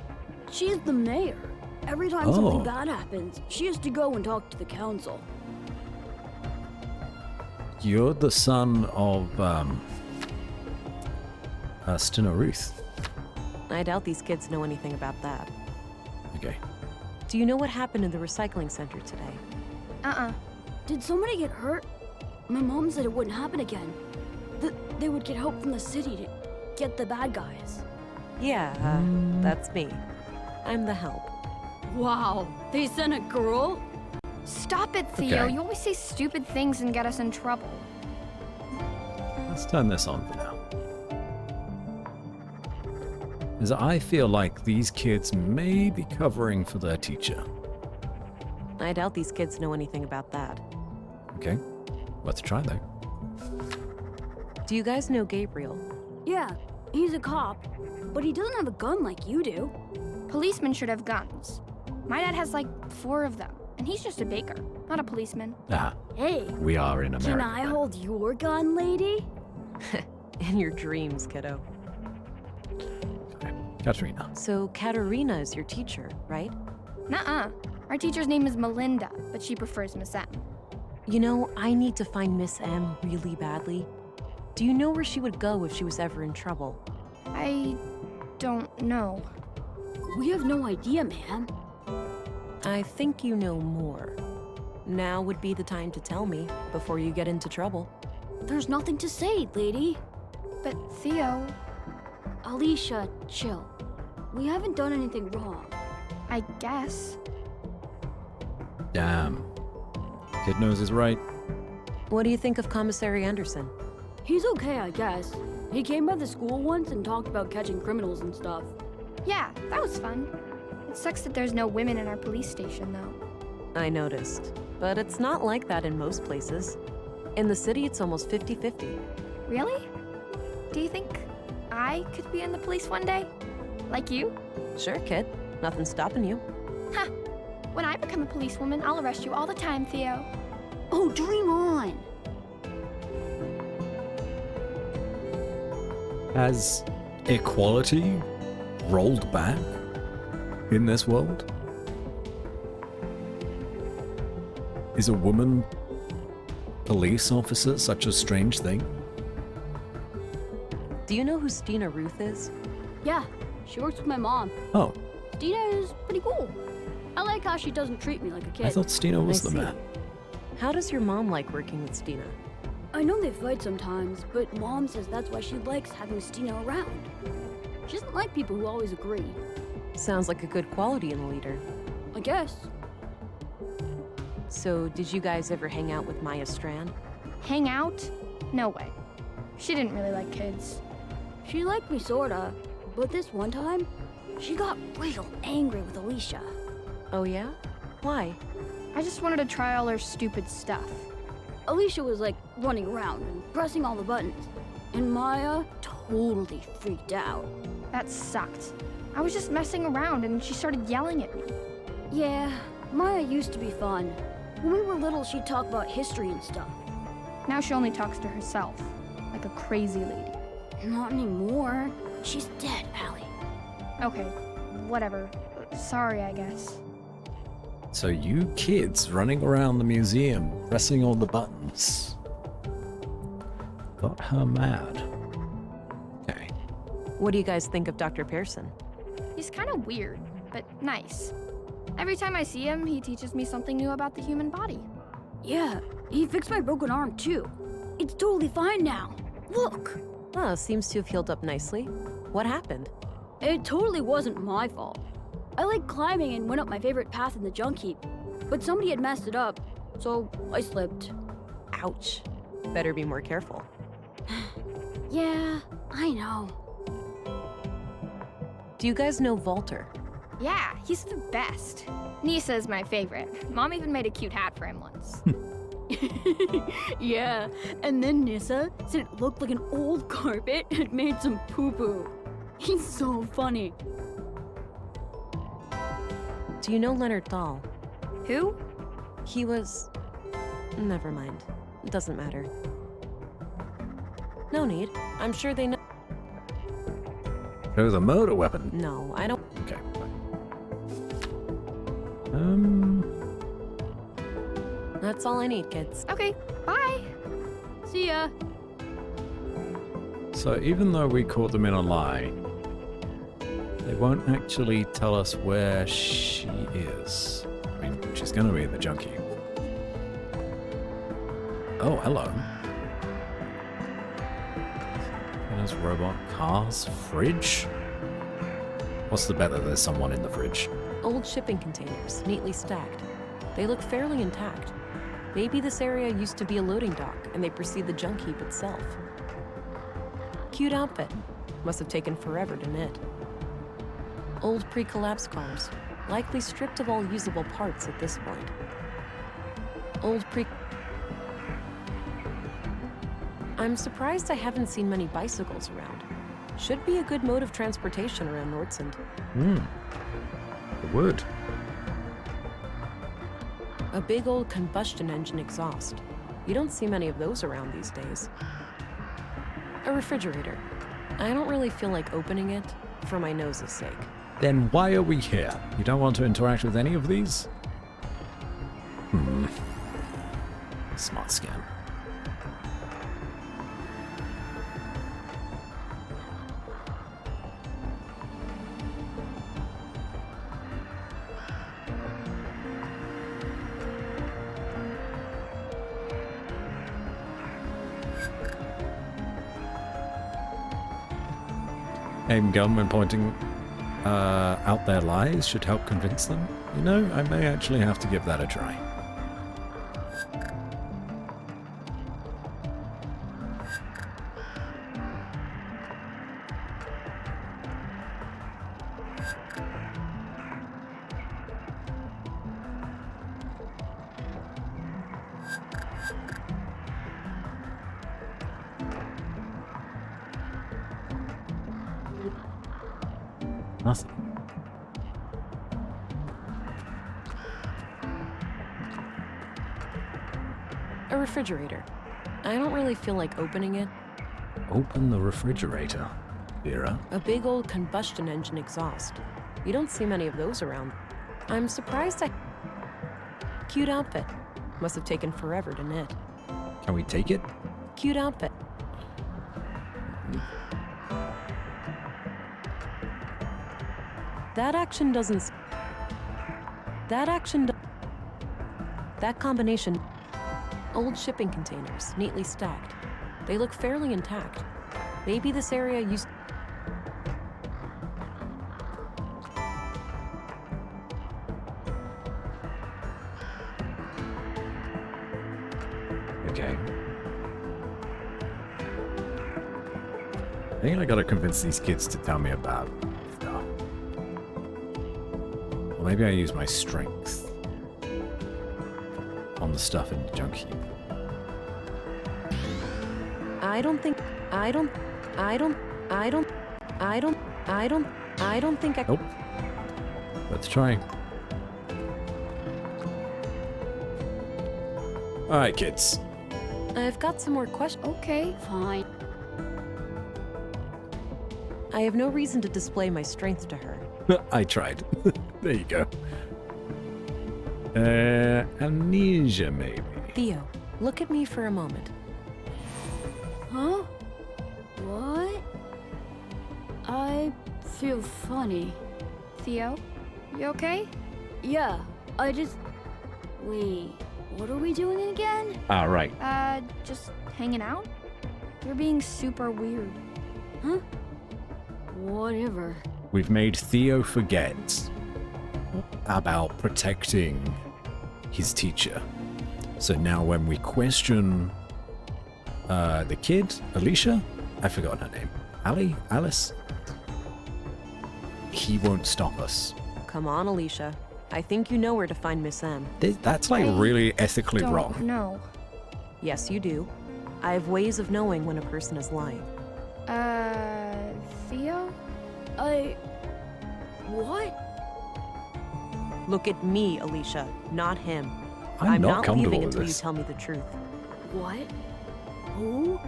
She's the mayor. Every time something bad happens, she has to go and talk to the council. You're the son of, Stina Ruth. I doubt these kids know anything about that. Okay. Do you know what happened in the recycling center today? Did somebody get hurt? My mom said it wouldn't happen again. They would get help from the city to get the bad guys. Yeah, that's me. I'm the help. Wow, they sent a girl? Stop it, Theo. Okay. You always say stupid things and get us in trouble. Let's turn this on for now. As I feel like these kids may be covering for their teacher. I doubt these kids know anything about that. Okay, let's try though. Do you guys know Gabriel? Yeah, he's a cop, but he doesn't have a gun like you do. Policemen should have guns. My dad has like 4 of them, and he's just a baker, not a policeman. Ah, Hey, we are in America. can I hold your gun, lady? In your dreams, kiddo. Okay. Katerina. So Katerina is your teacher, right? Nuh-uh. Our teacher's name is Melinda, but she prefers Miss M. You know, I need to find Miss M really badly. Do you know where she would go if she was ever in trouble? I don't know. We have no idea, man. I think you know more. Now would be the time to tell me before you get into trouble. There's nothing to say, lady. But Theo, Alicia, chill. We haven't done anything wrong. I guess. Damn. Kid knows his right. What do you think of Commissary Anderson? He's okay, I guess. He came by the school once and talked about catching criminals and stuff. Yeah, that was fun. It sucks that there's no women in our police station, though. I noticed. But it's not like that in most places. In the city, it's almost 50-50. Really? Do you think I could be in the police one day? Like you? Sure, kid. Nothing's stopping you. Ha! When I become a policewoman, I'll arrest you all the time, Theo. Oh, dream on! Has equality rolled back in this world? Is a woman police officer such a strange thing? Do you know who Stina Ruth is? Yeah, she works with my mom. Oh, Stina is pretty cool. I like how she doesn't treat me like a kid. I thought Stina was the see. man. How does your mom like working with Stina? I know they fight sometimes, but Mom says that's why she likes having Stina around. She doesn't like people who always agree. Sounds like a good quality in a leader. I guess. So, did you guys ever hang out with Maya Strand? Hang out? No way. She didn't really like kids. She liked me sorta, but this one time, she got real angry with Alicia. Oh yeah? Why? I just wanted to try all her stupid stuff. Alicia was like running around and pressing all the buttons, and Maya totally freaked out. That sucked. I was just messing around and she started yelling at me. Yeah, Maya used to be fun. When we were little, she'd talk about history and stuff. Now she only talks to herself, like a crazy lady. Not anymore. She's dead, Allie. Okay, whatever. Sorry, I guess. So you kids running around the museum, pressing all the buttons, got her mad. Okay. What do you guys think of Dr. Pearson? He's kind of weird, but nice. Every time I see him, he teaches me something new about the human body. Yeah, he fixed my broken arm too. It's totally fine now. Look! Oh, seems to have healed up nicely. What happened? It totally wasn't my fault. I liked climbing and went up my favorite path in the junk heap, but somebody had messed it up, so I slipped. Ouch. Better be more careful. Yeah, I know. Do you guys know Walter? Yeah, he's the best. Nisa is my favorite. Mom even made a cute hat for him once. Yeah, and then Nissa said it looked like an old carpet had made some poo-poo. He's so funny. Do you know Leonard Dahl? Who? He was... Never mind. It doesn't matter. No need. I'm sure they know... There's a murder weapon. No, I don't... Okay. That's all I need, kids. Okay, bye. See ya. So even though we caught them in a lie, They won't actually tell us where she is. I mean, she's gonna be in the junkie. Oh, hello. There's robot cars, fridge. What's the bet that there's someone in the fridge? Old shipping containers, neatly stacked. They look fairly intact. Maybe this area used to be a loading dock, and they precede the junk heap itself. Cute outfit. Must have taken forever to knit. Old pre-collapse cars, likely stripped of all usable parts at this point. I'm surprised I haven't seen many bicycles around. Should be a good mode of transportation around Nordsund. It would. A big old combustion engine exhaust. You don't see many of those around these days. A refrigerator. I don't really feel like opening it, for my nose's sake. Then why are we here? You don't want to interact with any of these? Smart scan. Aim gun when pointing out their lies should help convince them. You know, I may actually have to give that a try. Nothing. A refrigerator. I don't really feel like opening it. Open the refrigerator, Vera. A big old combustion engine exhaust. You don't see many of those around. I'm surprised I... Cute outfit. Must have taken forever to knit. Can we take it? Cute outfit. That action doesn't... That combination... Old shipping containers, neatly stacked. They look fairly intact. Maybe this area used... Okay. I think I gotta convince these kids to tell me about stuff. Or maybe I use my strength on the stuff in the junk heap. I don't think I... Nope. Let's try. Alright, kids. I've got some more questions. Okay, fine. I have no reason to display my strength to her. I tried. There you go. Amnesia, maybe. Theo, look at me for a moment. Huh? What? I feel funny. Theo, you okay? Yeah, I just... Wait, what are we doing again? Right. Just hanging out? You're being super weird. Huh? Whatever. We've made Theo forget about protecting his teacher. So now when we question the kid, Alicia, I've forgotten her name. Alice? He won't stop us. Come on, Alicia. I think you know where to find Miss M. That's like really ethically wrong. No. Yes, you do. I have ways of knowing when a person is lying. Theo? What? Look at me, Alicia, not him. I'm not not comfortable leaving with until you this. tell me the truth. What? Who?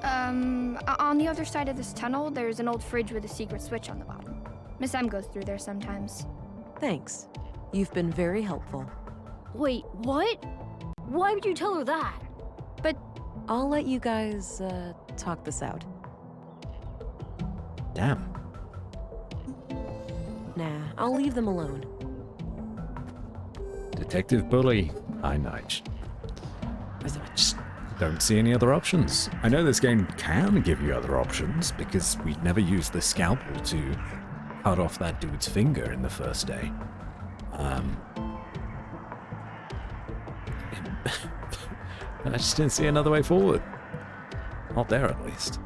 On the other side of this tunnel, there's an old fridge with a secret switch on the bottom. Miss M goes through there sometimes. Thanks. You've been very helpful. Wait, what? Why would you tell her that? But I'll let you guys, talk this out. Damn. Nah, I'll leave them alone. Detective Bully. Hi, Nige. I just don't see any other options. I know this game can give you other options because we never used the scalpel to cut off that dude's finger in the first day. I just didn't see another way forward. Not there, at least.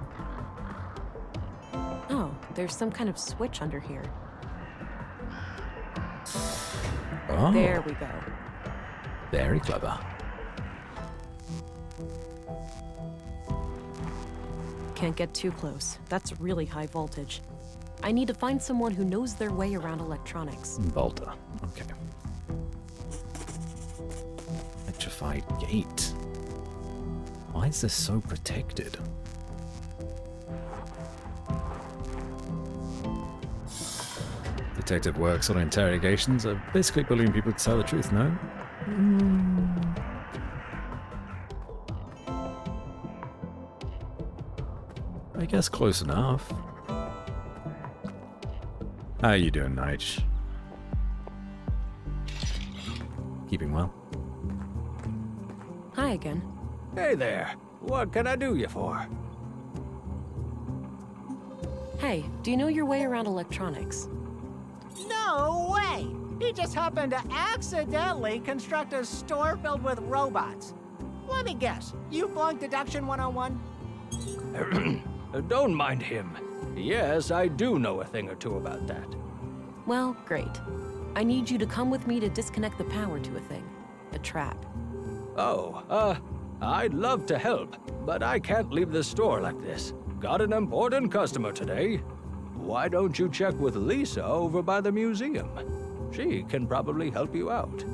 Oh, there's some kind of switch under here. Oh. There we go. Very clever. Can't get too close. That's really high voltage. I need to find someone who knows their way around electronics. Volta. Okay. Electrified gate. Why is this so protected? Detective works on interrogations are basically bullying people to tell the truth, no? I guess close enough. How you doing, Nige? Keeping well? Hi again. Hey there. What can I do you for? Hey, do you know your way around electronics? No way! He just happened to accidentally construct a store filled with robots. Let me guess, you flunked Deduction 101? Don't mind him. Yes, I do know a thing or two about that. Well, great. I need you to come with me to disconnect the power to a thing. A trap. Oh, I'd love to help, but I can't leave the store like this. Got an important customer today. Why don't you check with Lisa over by the museum? She can probably help you out.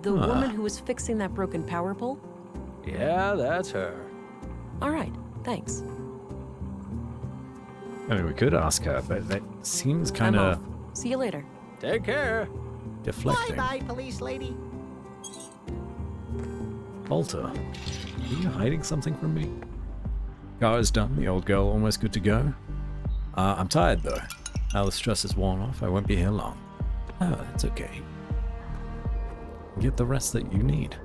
The woman who was fixing that broken power pole? Yeah, that's her. All right, thanks. I mean, we could ask her, but that seems kind of... See you later. Take care. Deflecting. Bye-bye, police lady. Volta, are you hiding something from me? Car is done, the old girl almost good to go. I'm tired though. Now the stress is worn off, I won't be here long. Oh, that's okay. Get the rest that you need.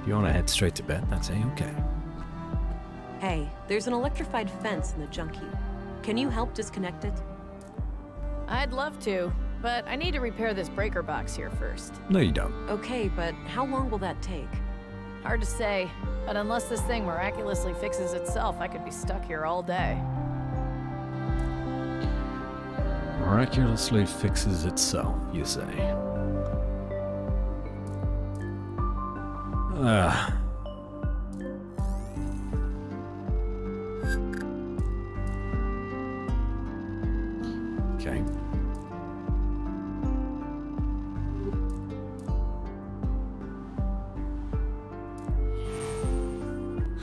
If you want to head straight to bed, that's A-okay. Hey, there's an electrified fence in the junk heap. Can you help disconnect it? I'd love to, but I need to repair this breaker box here first. No, you don't. Okay, but how long will that take? Hard to say, but unless this thing miraculously fixes itself, I could be stuck here all day. Miraculously fixes itself, you say. Okay.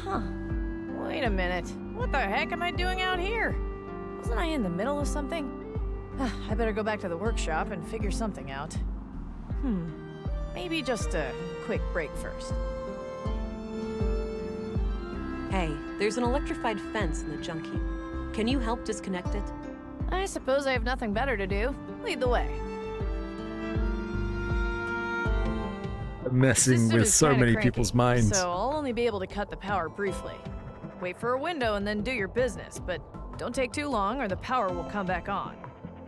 Huh. Wait a minute. What the heck am I doing out here? Wasn't I in the middle of something? I better go back to the workshop and figure something out. Maybe just a quick break first. Hey, there's an electrified fence in the junk heap. Can you help disconnect it? I suppose I have nothing better to do. Lead the way. Messing System with is so kinda many cranky, people's minds. So I'll only be able to cut the power briefly. Wait for a window and then do your business, but don't take too long or the power will come back on.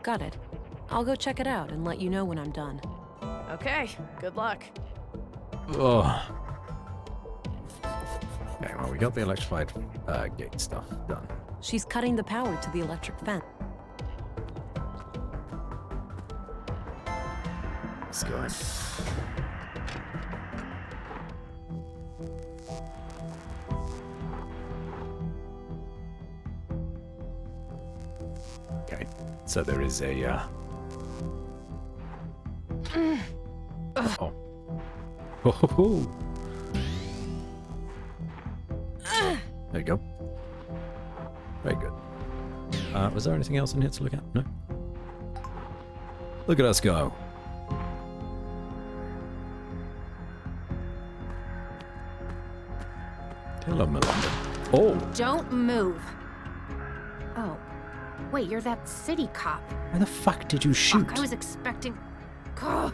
Got it. I'll go check it out and let you know when I'm done. Okay, good luck. Oh. Okay, well, we got the electrified gate stuff done. She's cutting the power to the electric fence. Let's go in. Okay, so there is a, Oh. Ho, ho, ho. There you go. Very good. Was there anything else in here to look at? No? Look at us go. Hello, Melinda. Oh! Don't move. Oh, wait, you're that city cop. Why the fuck did you shoot? Fuck, I was expecting... Ugh.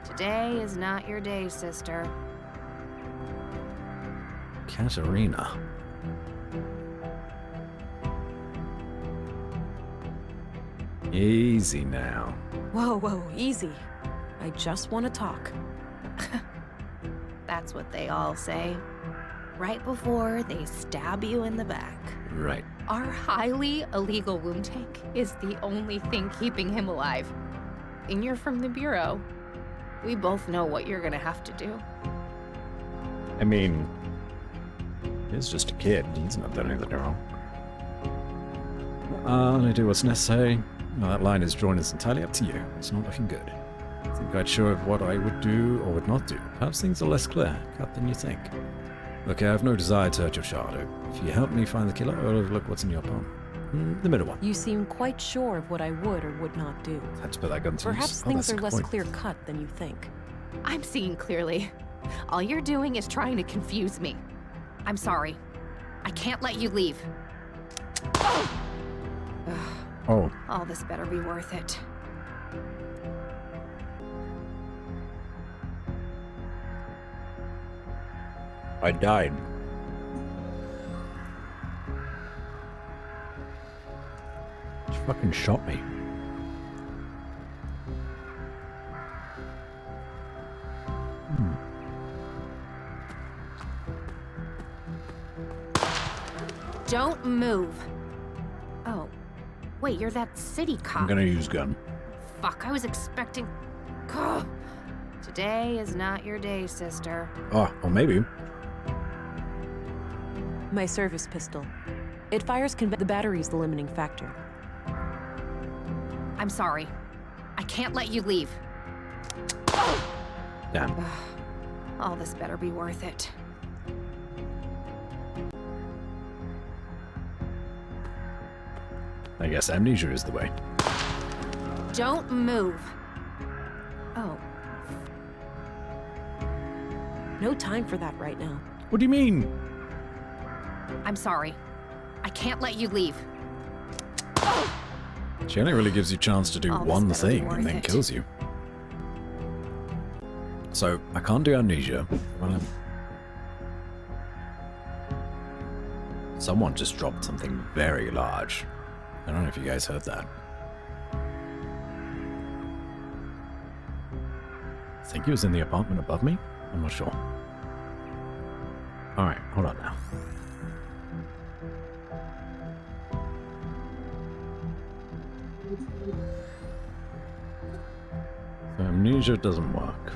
Today is not your day, sister. Katerina. Easy now. Whoa, whoa, easy. I just want to talk. That's what they all say. Right before they stab you in the back. Right. Our highly illegal womb tank is the only thing keeping him alive. And you're from the Bureau. We both know what you're gonna have to do. I mean, he's just a kid. He's not done anything wrong. I'll do what's necessary. No, that line is drawn. It's entirely up to you. It's not looking good. I think quite sure of what I would do or would not do. Perhaps things are less clear-cut than you think. Look, I have no desire to hurt your shadow. If you help me find the killer, I'll overlook what's in your palm. The middle one. You seem quite sure of what I would or would not do. Had to put that gun to use. Perhaps Oh, things that's a are good less point. clear-cut than you think. I'm seeing clearly. All you're doing is trying to confuse me. I'm sorry. I can't let you leave. Oh. All this better be worth it. I died. She fucking shot me. Don't move. Oh, wait, you're that city cop. I'm gonna use gun. Fuck, I was expecting... Ugh. Today is not your day, sister. Oh, or maybe. My service pistol. It fires the battery's the limiting factor. I'm sorry. I can't let you leave. Damn. All this better be worth it. I guess amnesia is the way. Don't move. Oh. No time for that right now. What do you mean? I'm sorry. I can't let you leave. She only really gives you a chance to do Oh, this one better be thing worth and then it. kills you. So, I can't do amnesia. Well, someone just dropped something very large. I don't know if you guys heard that. I think he was in the apartment above me? I'm not sure. Alright, hold on now. So amnesia doesn't work.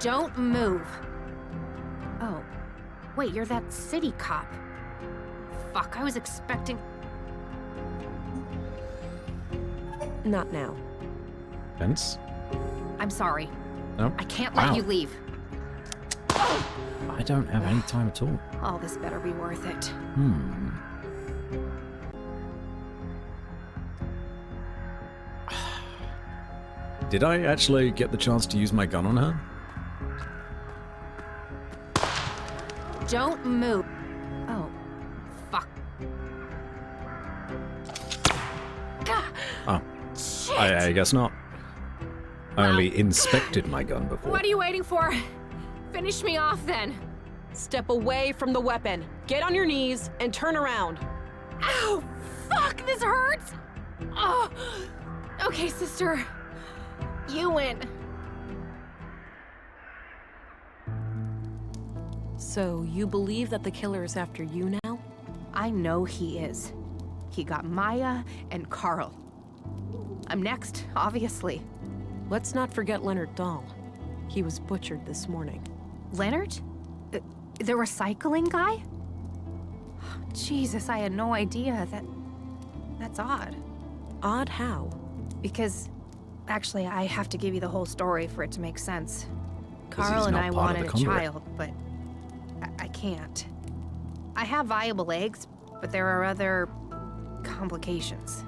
Don't move. Oh, wait, you're that city cop. Fuck, I was expecting... Not now. Vince? I'm sorry. No? I can't let Wow. you leave. I don't have any time at all. All this better be worth it. Did I actually get the chance to use my gun on her? Don't move. Oh, fuck. Oh. I guess not. I only inspected my gun before. What are you waiting for? Finish me off then. Step away from the weapon. Get on your knees and turn around. Ow! Fuck, this hurts! Oh! Okay, sister. You win. So, you believe that the killer is after you now? I know he is. He got Maya and Carl. I'm next, obviously. Let's not forget Leonard Dahl. He was butchered this morning. Leonard? The recycling guy? Jesus, I had no idea. That's odd. Odd how? Because, actually, I have to give you the whole story for it to make sense. 'Cause Carl he's and not I part of wanted the a conduit. child, but I can't. I have viable eggs, but there are other complications.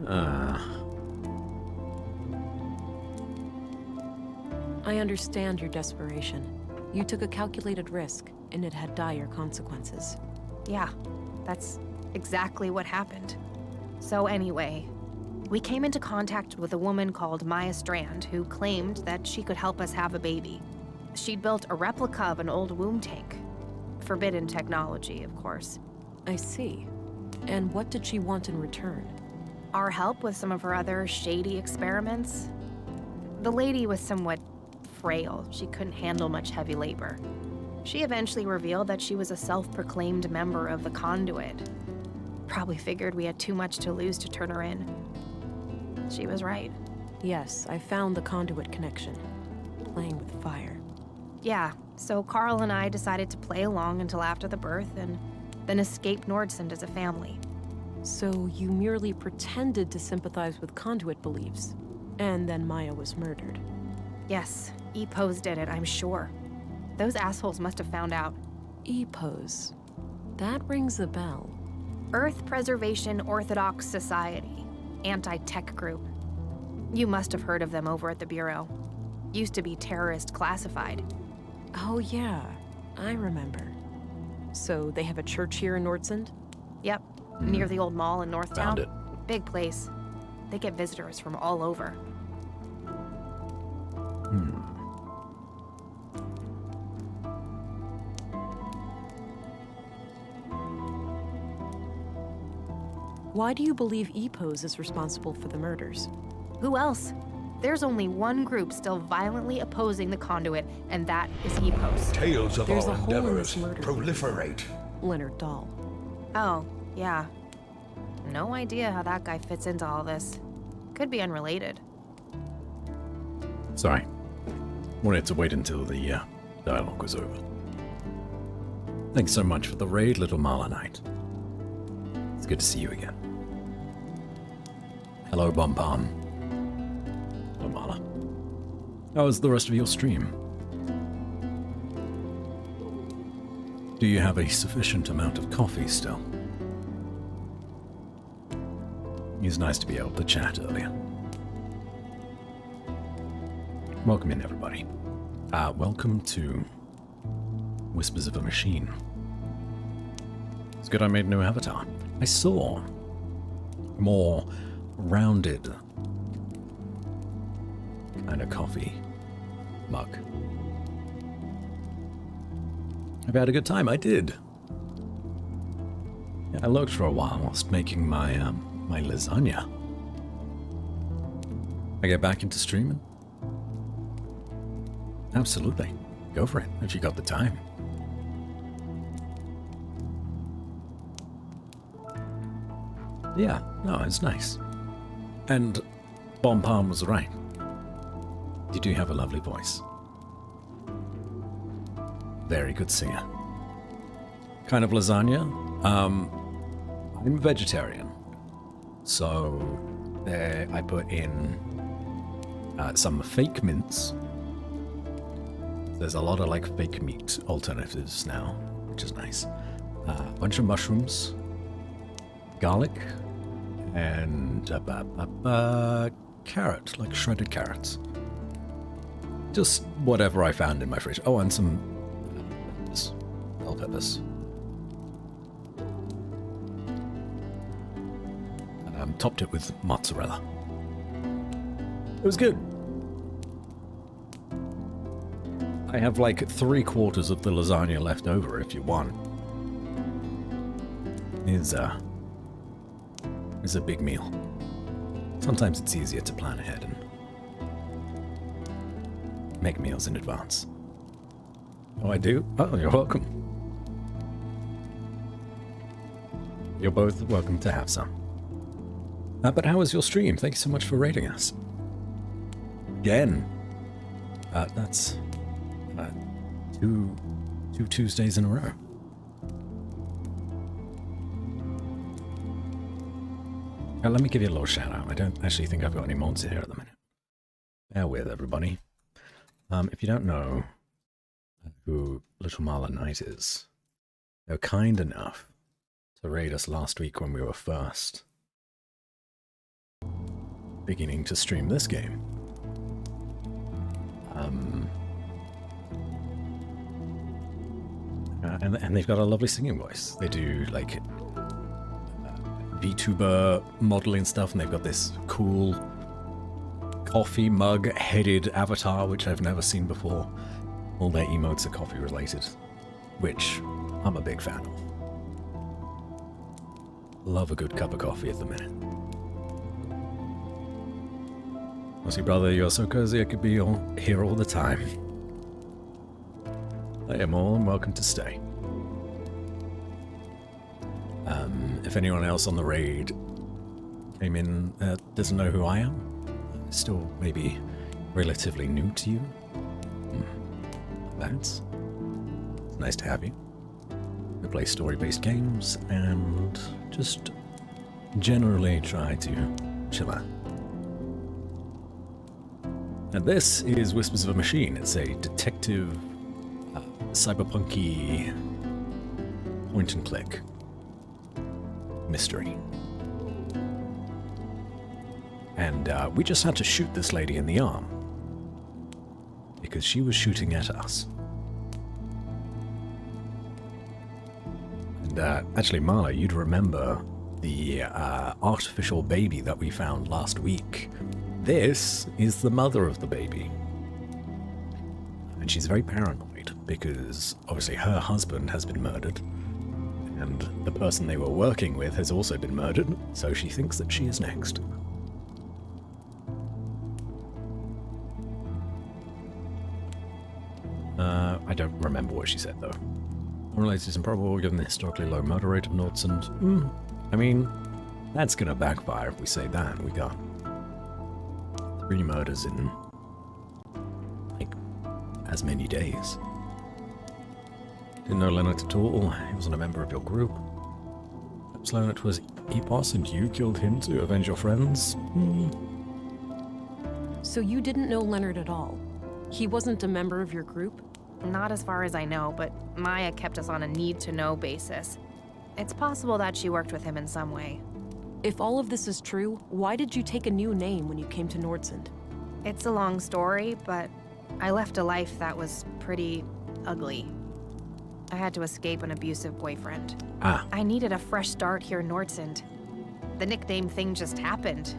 I understand your desperation. You took a calculated risk, and it had dire consequences. Yeah, that's exactly what happened. So anyway, we came into contact with a woman called Maya Strand who claimed that she could help us have a baby. She'd built a replica of an old womb tank. Forbidden technology, of course. I see. And what did she want in return? Our help with some of her other shady experiments. The lady was somewhat frail. She couldn't handle much heavy labor. She eventually revealed that she was a self-proclaimed member of the Conduit. Probably figured we had too much to lose to turn her in. She was right. Yes, I found the Conduit connection. Playing with fire. Yeah, so Carl and I decided to play along until after the birth and then escape Nordsund as a family. So you merely pretended to sympathize with Conduit beliefs, and then Maya was murdered. Yes, EPOs did it, I'm sure. Those assholes must have found out. EPOs? That rings a bell. Earth Preservation Orthodox Society. Anti-tech group. You must have heard of them over at the Bureau. Used to be terrorist classified. Oh yeah, I remember. So they have a church here in Nordsund? Yep, near the old mall in Northtown. Found it. Big place. They get visitors from all over. Why do you believe EPOS is responsible for the murders? Who else? There's only one group still violently opposing the Conduit, and that is EPOS. Tales of There's our a hole in endeavors this murder. proliferate. Leonard Dahl. Oh, yeah. No idea how that guy fits into all this. Could be unrelated. Sorry. Wanted to wait until the dialogue was over. Thanks so much for the raid, little Marlinite. It's good to see you again. Hello, Bompom. Hello, Marla. How was the rest of your stream? Do you have a sufficient amount of coffee still? It was nice to be able to chat earlier. Welcome in, everybody. Welcome to Whispers of a Machine. It's good I made a new avatar. I saw a more rounded kind of coffee mug. I've had a good time. I did. Yeah, I looked for a while whilst making my my lasagna. I get back into streaming. Absolutely. Go for it if you got the time. Yeah, no, it's nice. And Bompom was right. You do have a lovely voice. Very good singer. Kind of lasagna? I'm a vegetarian. So there I put in some fake mince. There's a lot of like fake meat alternatives now, which is nice. A bunch of mushrooms, garlic, and carrot, like shredded carrots. Just whatever I found in my fridge. Oh, and some bell peppers. Topped it with mozzarella. It was good. I have like 3/4 of the lasagna left over if you want. It's a big meal. Sometimes it's easier to plan ahead and make meals in advance. Oh, I do? Oh, you're welcome. You're both welcome to have some. But how was your stream? Thank you so much for rating us. Again. That's two Tuesdays in a row. Let me give you a little shout out. I don't actually think I've got any mods here at the minute. Bear with, everybody. If you don't know who Little Marla Knight is, they were kind enough to raid us last week when we were first beginning to stream this game. And they've got a lovely singing voice. They do like VTuber modeling stuff, and they've got this cool coffee mug headed avatar, which I've never seen before. All their emotes are coffee related, which I'm a big fan of. Love a good cup of coffee at the minute. Aussie brother, you're so cozy I could be here all the time. I am more than welcome to stay. If anyone else on the raid came in doesn't know who I am, still maybe relatively new to you, it's nice to have you. We play story-based games and just generally try to chill out. And this is Whispers of a Machine. It's a detective, cyberpunky point-and-click mystery. And we just had to shoot this lady in the arm because she was shooting at us. And actually, Marla, you'd remember the artificial baby that we found last week. This is the mother of the baby. And she's very paranoid because obviously her husband has been murdered and the person they were working with has also been murdered, so she thinks that she is next. I don't remember what she said though. Unrelated is improbable given the historically low murder rate of Nordsund. I mean, that's gonna backfire if we say that. We got 3 murders in, like, as many days. Didn't know Leonard at all. He wasn't a member of your group. Perhaps Leonard was Epos and you killed him to avenge your friends? So you didn't know Leonard at all? He wasn't a member of your group? Not as far as I know, but Maya kept us on a need-to-know basis. It's possible that she worked with him in some way. If all of this is true, why did you take a new name when you came to Nordsund? It's a long story, but I left a life that was pretty ugly. I had to escape an abusive boyfriend. I needed a fresh start here in Nordsund. The nickname thing just happened.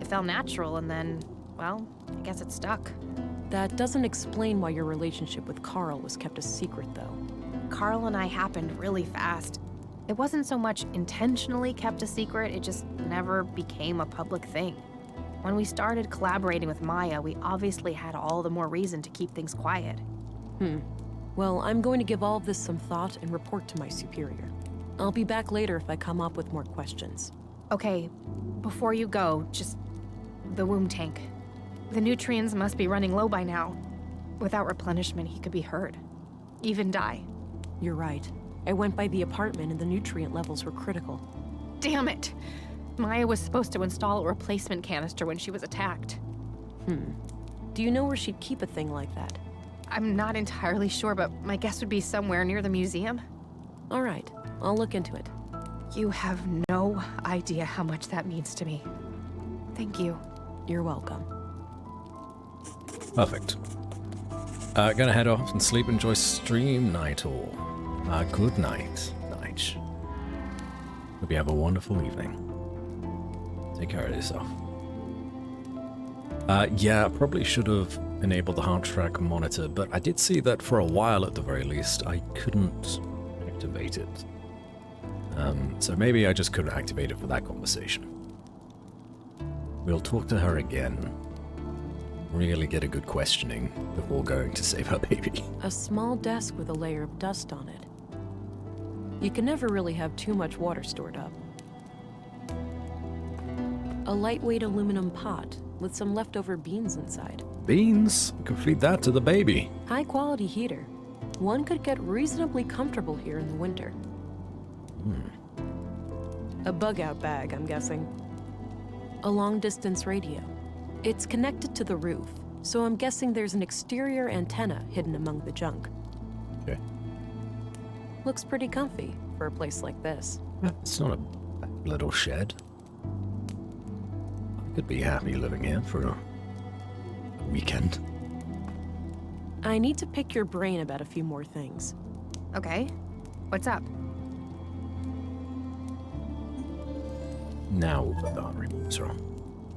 It felt natural and then, well, I guess it stuck. That doesn't explain why your relationship with Carl was kept a secret, though. Carl and I happened really fast. It wasn't so much intentionally kept a secret, it just never became a public thing. When we started collaborating with Maya, we obviously had all the more reason to keep things quiet. Well, I'm going to give all of this some thought and report to my superior. I'll be back later if I come up with more questions. Okay, before you go, just the womb tank. The nutrients must be running low by now. Without replenishment, he could be hurt. Even die. You're right. I went by the apartment and the nutrient levels were critical. Damn it! Maya was supposed to install a replacement canister when she was attacked. Do you know where she'd keep a thing like that? I'm not entirely sure, but my guess would be somewhere near the museum. All right, I'll look into it. You have no idea how much that means to me. Thank you. You're welcome. Perfect. Gonna head off and sleep. Enjoy stream night all. Good night, Nige. Hope you have a wonderful evening. Take care of yourself. Yeah, probably should have enabled the heart track monitor, but I did see that for a while at the very least I couldn't activate it. So maybe I just couldn't activate it for that conversation. We'll talk to her again. Really get a good questioning before going to save her baby. A small desk with a layer of dust on it. You can never really have too much water stored up. A lightweight aluminum pot with some leftover beans inside. Beans? You can feed that to the baby. High quality heater. One could get reasonably comfortable here in the winter. A bug out bag, I'm guessing. A long distance radio. It's connected to the roof, so I'm guessing there's an exterior antenna hidden among the junk. Okay. Looks pretty comfy for a place like this. It's not a bad little shed. Could be happy living here for a weekend. I need to pick your brain about a few more things. Okay. What's up? Now the removes wrong.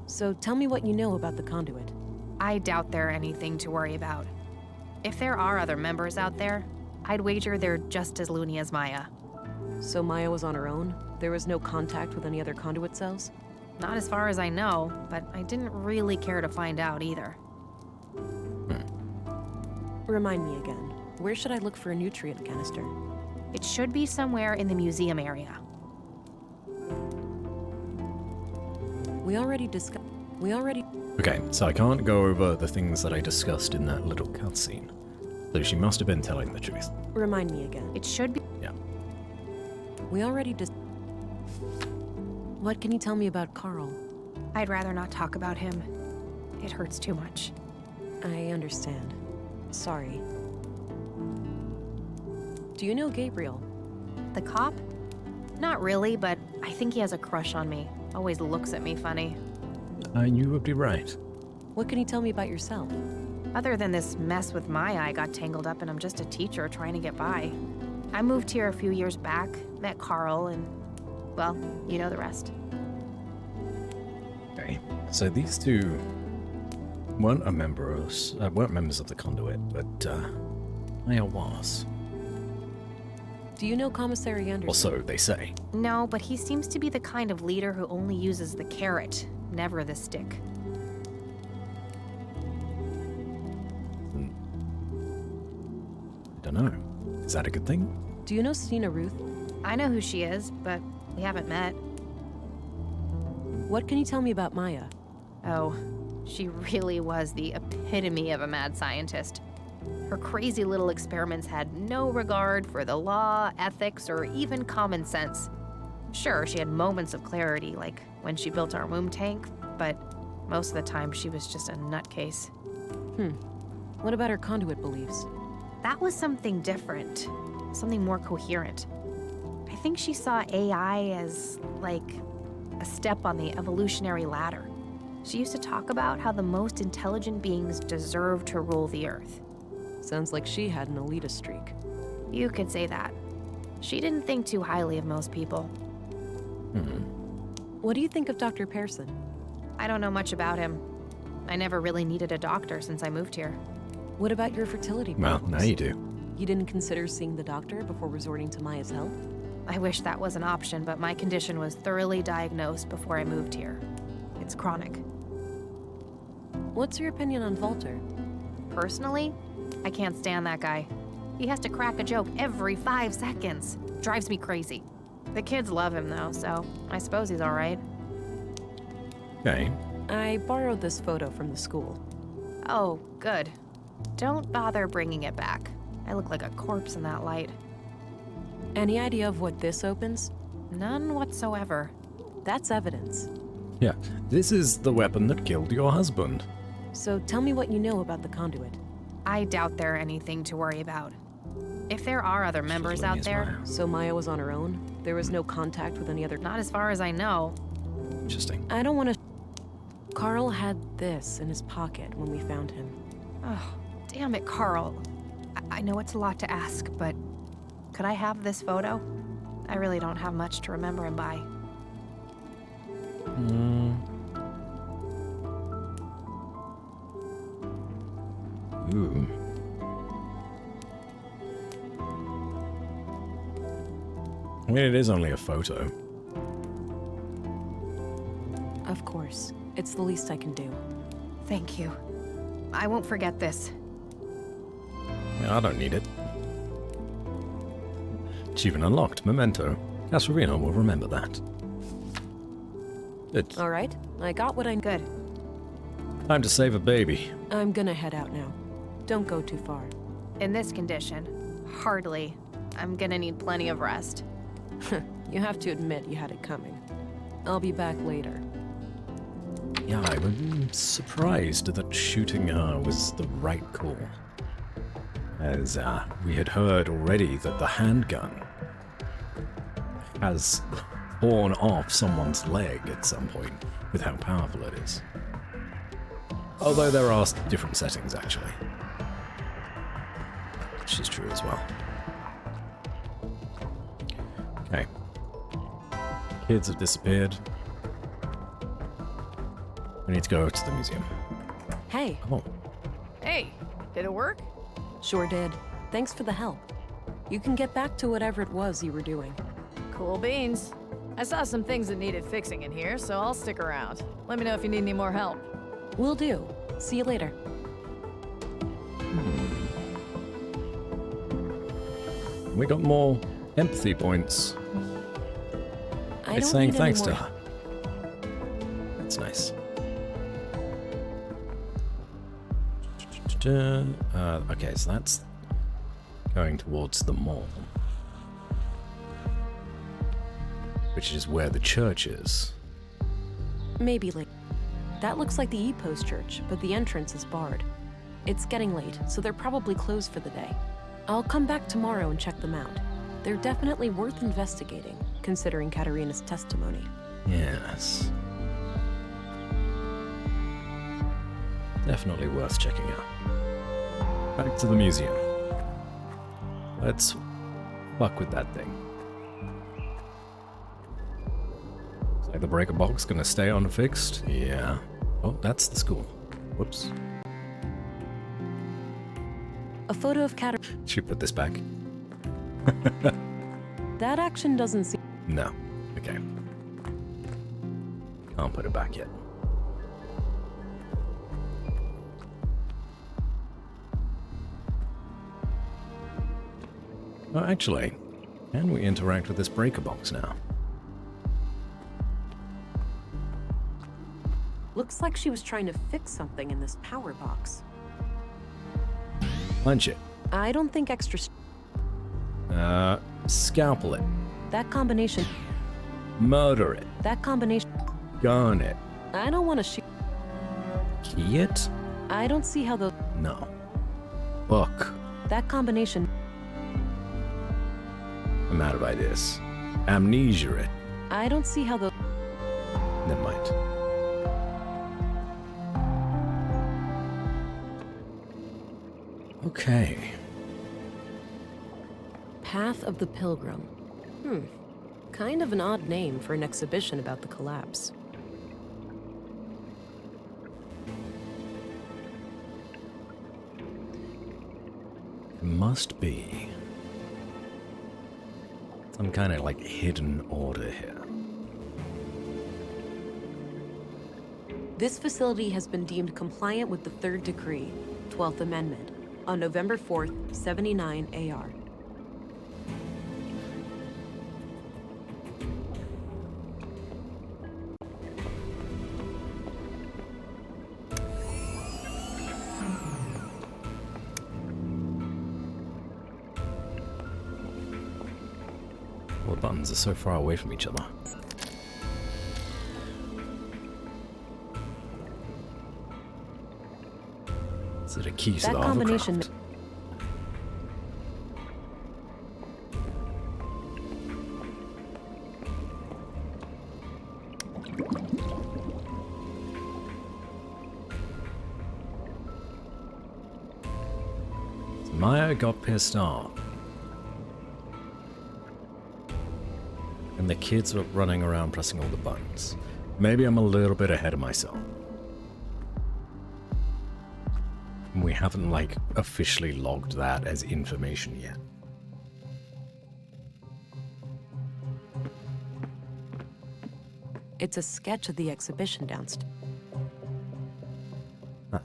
So tell me what you know about the conduit. I doubt they're anything to worry about. If there are other members out there, I'd wager they're just as loony as Maya. So Maya was on her own? There was no contact with any other conduit cells? Not as far as I know, but I didn't really care to find out either. Remind me again, where should I look for a nutrient canister? It should be somewhere in the museum area. We already discussed... Okay, so I can't go over the things that I discussed in that little cutscene. So she must have been telling the truth. Remind me again. It should be... Yeah. We already What can you tell me about Carl? I'd rather not talk about him. It hurts too much. I understand. Sorry. Do you know Gabriel? The cop? Not really, but I think he has a crush on me. Always looks at me funny. You would be right. What can you tell me about yourself? Other than this mess with Maya I got tangled up in, I'm just a teacher trying to get by. I moved here a few years back, met Carl, and, well, you know the rest. Okay, so these two weren't members of the Conduit, but Maya was. Do you know Commissary Anderson? Or so they say. No, but he seems to be the kind of leader who only uses the carrot, never the stick. I don't know. Is that a good thing? Do you know Stina Ruth? I know who she is, but we haven't met. What can you tell me about Maya? Oh, she really was the epitome of a mad scientist. Her crazy little experiments had no regard for the law, ethics, or even common sense. Sure, she had moments of clarity, like when she built our womb tank, but most of the time she was just a nutcase. What about her conduit beliefs? That was something different, something more coherent. I think she saw AI as, like, a step on the evolutionary ladder. She used to talk about how the most intelligent beings deserve to rule the Earth. Sounds like she had an elitist streak. You could say that. She didn't think too highly of most people. What do you think of Dr. Pearson? I don't know much about him. I never really needed a doctor since I moved here. What about your fertility Well, problems? now you do. You didn't consider seeing the doctor before resorting to Maya's help? I wish that was an option, but my condition was thoroughly diagnosed before I moved here. It's chronic. What's your opinion on Walter? Personally, I can't stand that guy. He has to crack a joke every 5 seconds. Drives me crazy. The kids love him though, so I suppose he's all right. Okay. I borrowed this photo from the school. Oh, good. Don't bother bringing it back. I look like a corpse in that light. Any idea of what this opens? None whatsoever. That's evidence. Yeah, this is the weapon that killed your husband. So tell me what you know about the conduit. I doubt they're anything to worry about. If there are other members out there... So Maya was on her own? There was no contact with any other... Not as far as I know. Interesting. I don't want to... Carl had this in his pocket when we found him. Oh, damn it, Carl. I know it's a lot to ask, but could I have this photo? I really don't have much to remember him by. Ooh. I mean, it is only a photo. Of course. It's the least I can do. Thank you. I won't forget this. I don't need it. Achievement unlocked. Memento. Castorina will remember that. It's All right. I got what I... Good. time to save a baby. I'm gonna head out now. Don't go too far. In this condition, hardly. I'm gonna need plenty of rest. You have to admit you had it coming. I'll be back later. Yeah, I was surprised that shooting her was the right call. As we had heard already that the handgun has torn off someone's leg at some point. with how powerful it is. Although there are different settings, actually. Which is true as well. Okay. Kids have disappeared. We need to go to the museum. Hey. Oh. Hey, did it work? Sure did. Thanks for the help. You can get back to whatever it was you were doing. Cool beans. I saw some things that needed fixing in here, so I'll stick around. Let me know if you need any more help. Will do. See you later. We got more empathy points. It's saying thanks to her. That's nice. Okay, so that's going towards the mall, which is where the church is. Maybe later. That looks like the E-Post church, but the entrance is barred. It's getting late, so they're probably closed for the day. I'll come back tomorrow and check them out. They're definitely worth investigating, considering Katarina's testimony. Yes. Definitely worth checking out. Back to the museum. Let's fuck with that thing. Is like the breaker box gonna stay unfixed? Yeah. Oh, that's the school. Whoops. A photo of Katarina. Should put this back. That action doesn't seem... No. Okay. Can't put it back yet. Oh, actually, can we interact with this breaker box now? Looks like she was trying to fix something in this power box. Punch it. I don't think extra... Scalpel it. That combination... Murder it. That combination... Gun it. I don't want to shoot... Key it? I don't see how the... No. Book. That combination... I'm out of ideas. Amnesia it. I don't see how the... Never mind. Okay. Path of the Pilgrim. Kind of an odd name for an exhibition about the collapse. It must be some kind of like hidden order here. This facility has been deemed compliant with the Third Decree, 12th Amendment, on November 4th, 79 AR. All the buttons are so far away from each other. Is it a key to that the combination? hovercraft? So Maya got pissed off. And the kids were running around pressing all the buttons. Maybe I'm a little bit ahead of myself. We haven't, like, officially logged that as information yet. It's a sketch of the exhibition downstairs. Huh.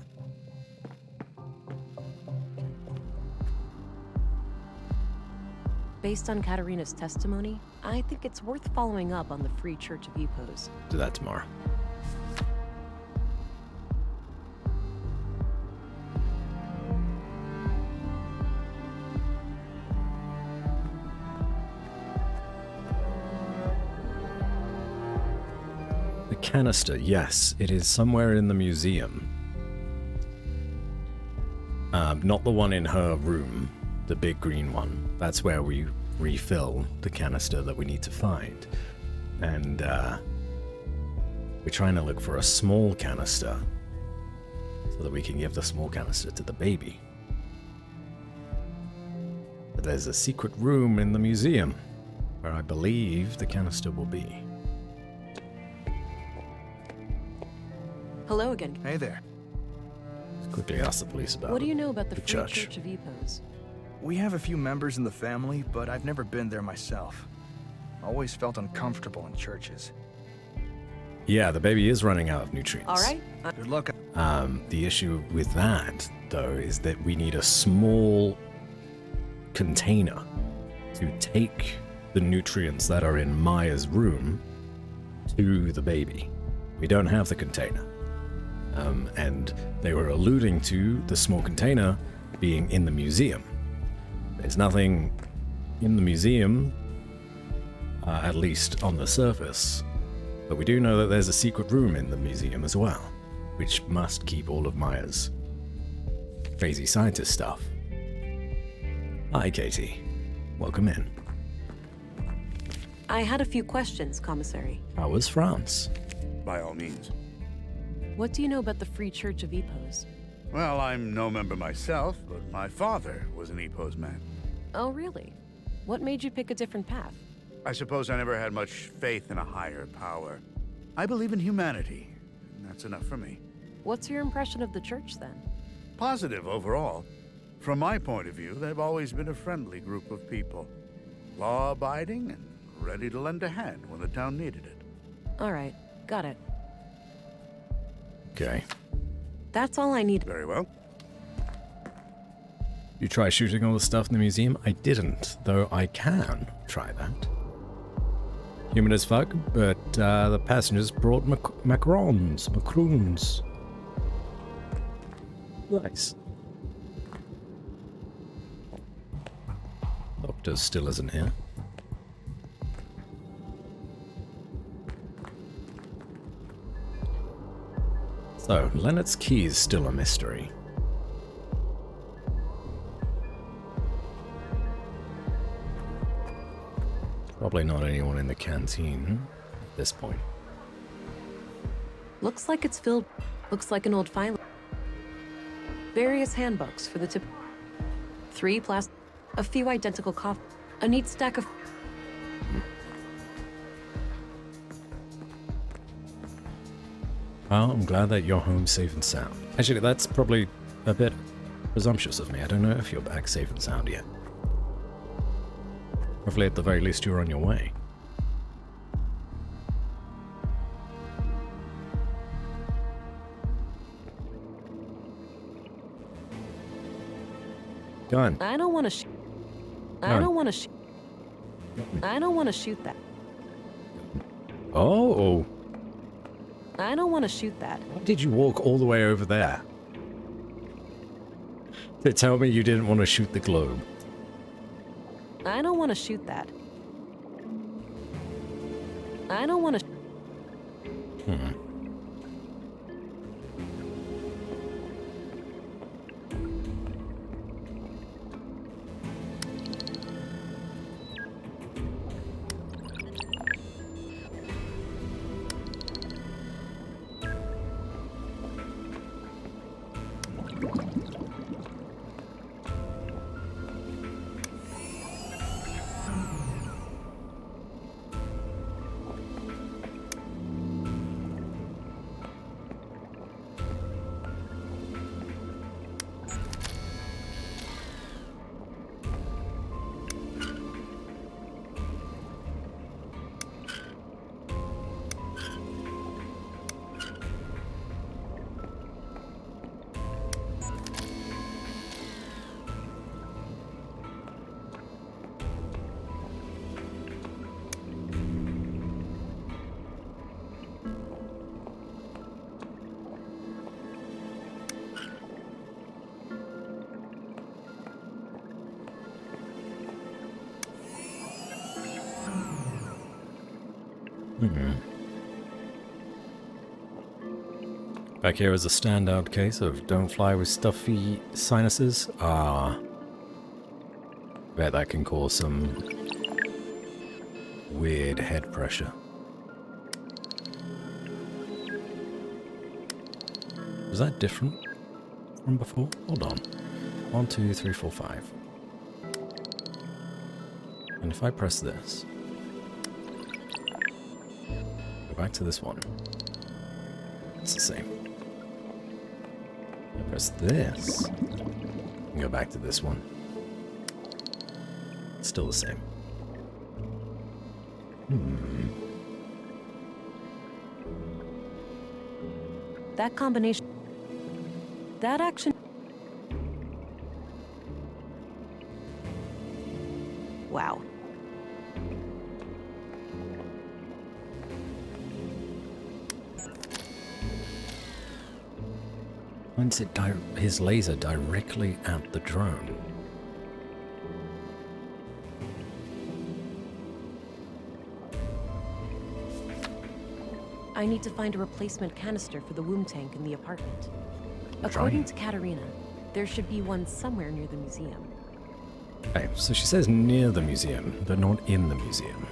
Based on Katarina's testimony, I think it's worth following up on the Free Church of Epos. Do that tomorrow. The canister, yes, it is somewhere in the museum. Not the one in her room, the big green one. That's where we refill the canister that we need to find. And We're trying to look for a small canister so that we can give the small canister to the baby. But there's a secret room in the museum where I believe the canister will be. Hello again. Hey there. Let's quickly ask the police about What do you know about the Free church. Church of Epos? We have a few members in the family, but I've never been there myself. Always felt uncomfortable in churches. Yeah, the baby is running out of nutrients. All right. Good luck. The issue with that, though, is that we need a small container to take the nutrients that are in Maya's room to the baby. We don't have the container. And they were alluding to the small container being in the museum. There's nothing in the museum, at least on the surface, but we do know that there's a secret room in the museum as well, which must keep all of Maya's crazy scientist stuff. Hi, Katie. Welcome in. I had a few questions, Commissary. How was France? By all means. What do you know about the Free Church of Epos? Well, I'm no member myself, but my father was an Epos man. Oh, really? What made you pick a different path? I suppose I never had much faith in a higher power. I believe in humanity, and that's enough for me. What's your impression of the church, then? Positive overall. From my point of view, they've always been a friendly group of people. Law-abiding and ready to lend a hand when the town needed it. All right, got it. Okay. That's all I need. Very well. You try shooting all the stuff in the museum? I didn't, though I can try that. Human as fuck, but the passengers brought macarons. Nice. Doctor still isn't here. So, Leonard's key is still a mystery. Probably not anyone in the canteen at this point. Looks like it's filled. Looks like an old file. Various handbooks for the tip. 3 plastic. A few identical coffee. A neat stack of. Well, I'm glad that you're home safe and sound. Actually, that's probably a bit presumptuous of me. I don't know if you're back safe and sound yet. Hopefully, at the very least, you're on your way. Go on. I don't want to shoot. I don't want to shoot. I don't want to shoot that. Oh. I don't want to shoot that. Why did you walk all the way over there? To tell me you didn't want to shoot the globe. I don't want to shoot that. I don't want to. Back here is a standout case of don't fly with stuffy sinuses. Bet that can cause some weird head pressure. Was that different from before? Hold on. 1, 2, 3, 4, 5. And if I press this, go back to this one. It's the same. I press this, and go back to this one. It's still the same. That combination... That action... Wow. Points it his laser directly at the drone. I need to find a replacement canister for the womb tank in the apartment. According to Katerina, there should be one somewhere near the museum. Okay, so she says near the museum, but not in the museum.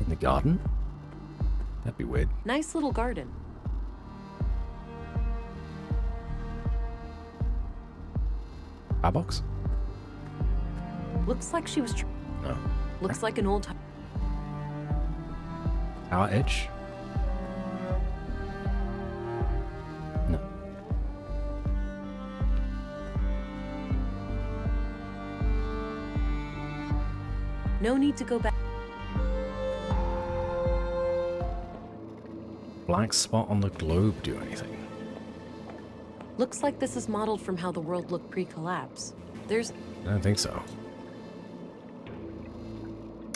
In the garden? That'd be weird. Nice little garden. Our box? Looks like she was... No. Looks like an old... Our edge? No. No need to go back. Black spot on the globe do anything? Looks like this is modeled from how the world looked pre-collapse. There's... I don't think so.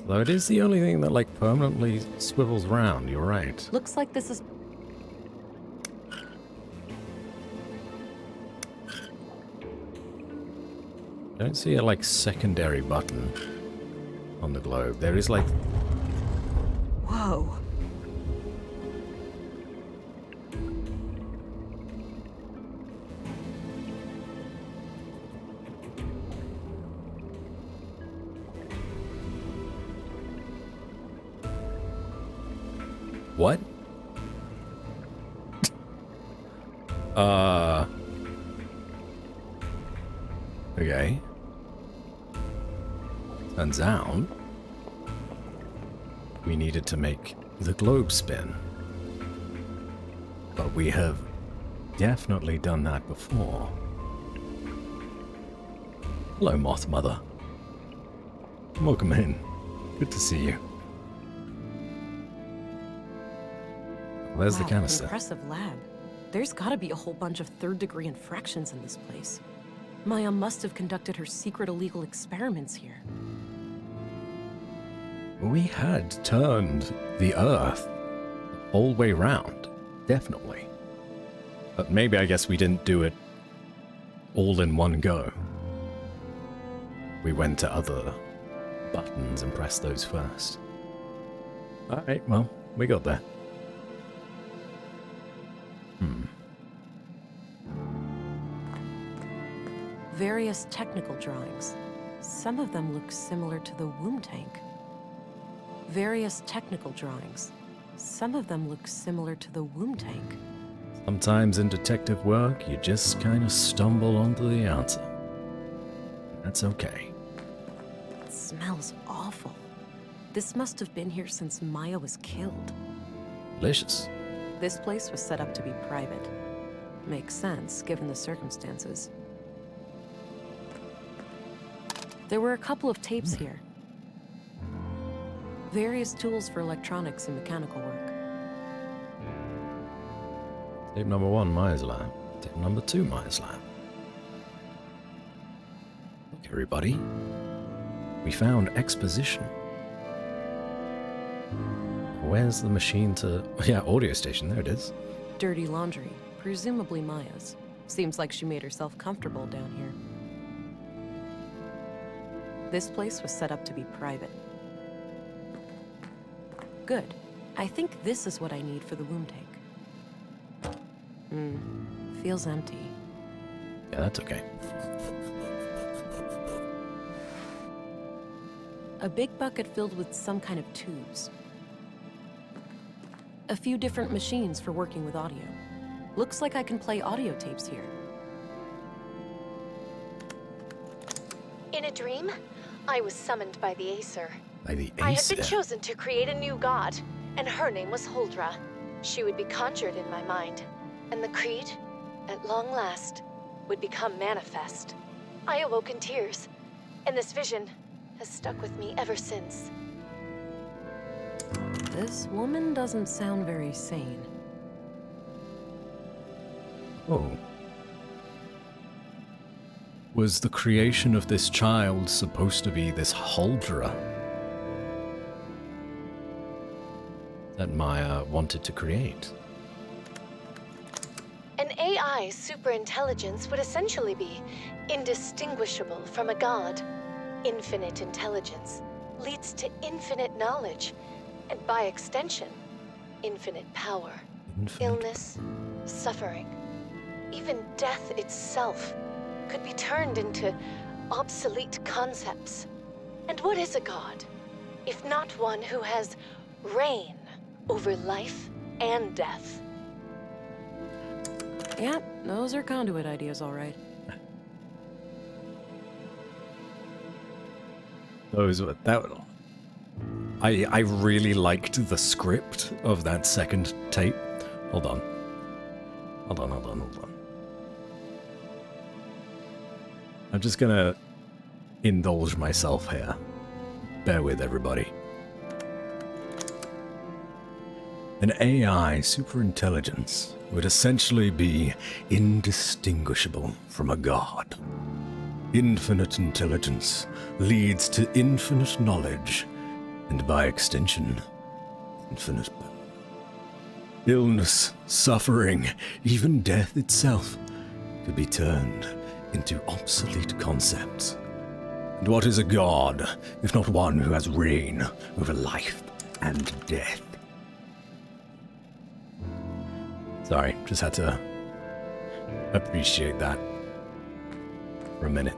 Though it is the only thing that, like, permanently swivels round, you're right. Looks like this is... Don't see a, like, secondary button on the globe. There is, like... Whoa. What? Okay. Turns out we needed to make the globe spin. But we have definitely done that before. Hello, Moth Mother. Welcome in. Good to see you. There's the canister. Impressive lab. There's gotta be a whole bunch of third-degree infractions in this place. Maya must have conducted her secret illegal experiments here. We had turned the Earth all the way round, definitely. But maybe I guess we didn't do it all in one go. We went to other buttons and pressed those first. Alright, well, we got there. Various technical drawings. Some of them look similar to the womb tank. Various technical drawings. Some of them look similar to the womb tank. Sometimes in detective work, you just kind of stumble onto the answer. That's okay. It smells awful. This must have been here since Maya was killed. Delicious. This place was set up to be private. Makes sense, given the circumstances. There were a couple of tapes here. Various tools for electronics and mechanical work. Tape number 1, Maya's lab. Tape number 2, Maya's lab. Look, everybody. We found exposition. Where's the machine to... Yeah, audio station. There it is. Dirty laundry. Presumably Maya's. Seems like she made herself comfortable down here. This place was set up to be private. Good. I think this is what I need for the womb tank. Feels empty. Yeah, that's okay. A big bucket filled with some kind of tubes. A few different machines for working with audio. Looks like I can play audio tapes here. In a dream, I was summoned by the Acer. By the I had Acer? been chosen to create a new god, and her name was Huldra. She would be conjured in my mind, and the creed, at long last, would become manifest. I awoke in tears, and this vision has stuck with me ever since. This woman doesn't sound very sane. Oh. Was the creation of this child supposed to be this Huldra that Maya wanted to create? An AI's superintelligence would essentially be indistinguishable from a god. Infinite intelligence leads to infinite knowledge, and by extension, infinite power. Illness, suffering, even death itself could be turned into obsolete concepts. And what is a god, if not one who has reign over life and death? Yeah, those are conduit ideas, all right. Those were that. I really liked the script of that second tape. Hold on. I'm just gonna indulge myself here. Bear with everybody. An AI superintelligence would essentially be indistinguishable from a god. Infinite intelligence leads to infinite knowledge, and by extension, infinite power. Illness, suffering, even death itself could be turned into obsolete concepts. And what is a god, if not one who has reign over life and death? Sorry, just had to appreciate that for a minute.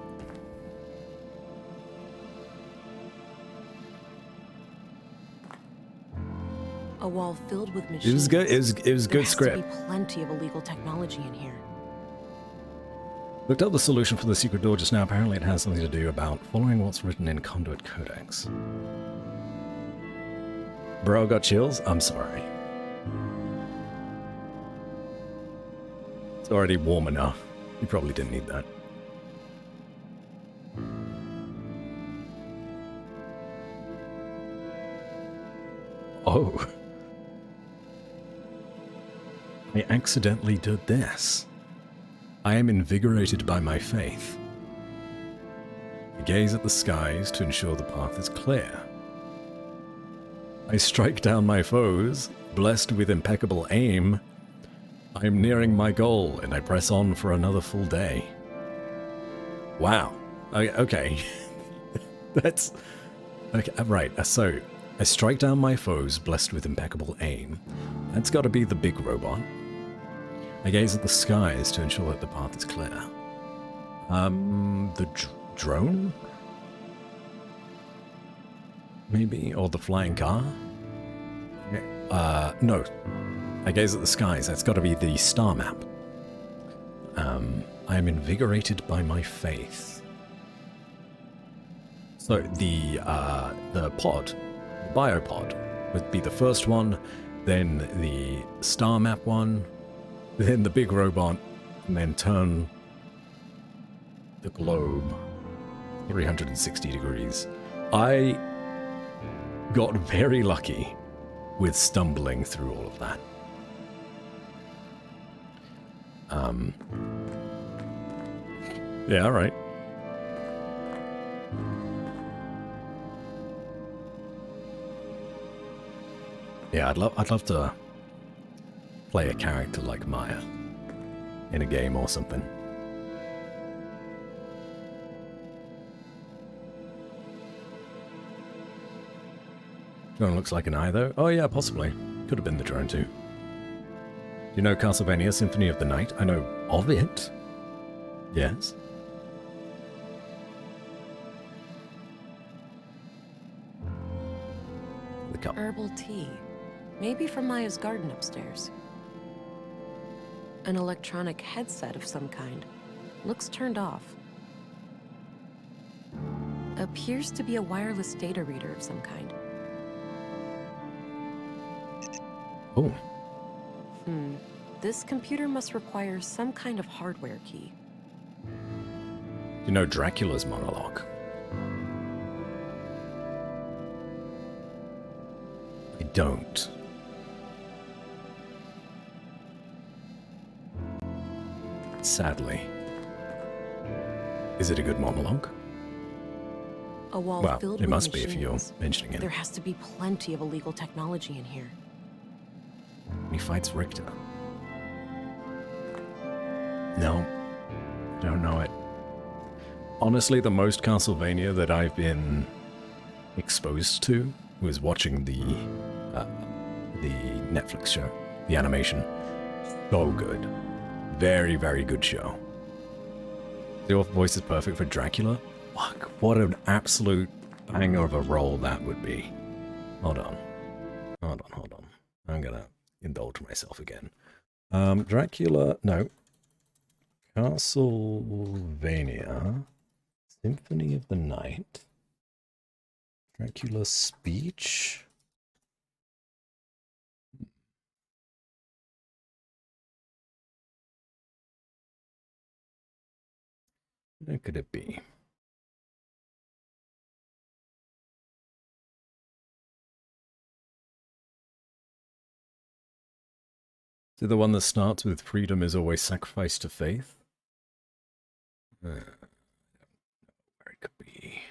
A wall filled with machines. It was good. It was good script. There has to be plenty of illegal technology in here. Looked up the solution for the secret door just now. Apparently it has something to do about following what's written in Conduit Codex. Bro, got chills? I'm sorry. It's already warm enough. You probably didn't need that. Oh. I accidentally did this. I am invigorated by my faith. I gaze at the skies to ensure the path is clear. I strike down my foes, blessed with impeccable aim. I am nearing my goal, and I press on for another full day. Wow. Okay. That's... Okay, right, so... I strike down my foes, blessed with impeccable aim. That's gotta be the big robot. I gaze at the skies to ensure that the path is clear. The drone? Maybe? Or the flying car? No. I gaze at the skies. That's gotta be the star map. I am invigorated by my faith. So, the pod, the biopod, would be the first one, then the star map one, then the big robot, and then turn the globe 360 degrees. I got very lucky with stumbling through all of that. Yeah, all right. Yeah, I'd love to play a character like Maya in a game or something. Drone looks like an eye, though. Oh yeah, possibly. Could have been the drone too. Do you know Castlevania Symphony of the Night? I know of it. Yes. The cup. Herbal tea. Maybe from Maya's garden upstairs. An electronic headset of some kind. Looks turned off. Appears to be a wireless data reader of some kind. Oh. This computer must require some kind of hardware key. You know Dracula's monologue? I don't. Sadly. Is it a good monologue? A wall Well, filled it with must be if you're machines. mentioning it. There has to be plenty of illegal technology in here. He fights Richter. No, don't know it. Honestly, the most Castlevania that I've been exposed to was watching the Netflix show, the animation. So good. Very, very good show. The voice is perfect for Dracula. Fuck, what an absolute banger of a role that would be. Hold on. I'm gonna indulge myself again. Dracula, no. Castlevania, Symphony of the Night, Dracula speech. Where could it be? Is it the one that starts with freedom is always sacrificed to faith? Where it could be.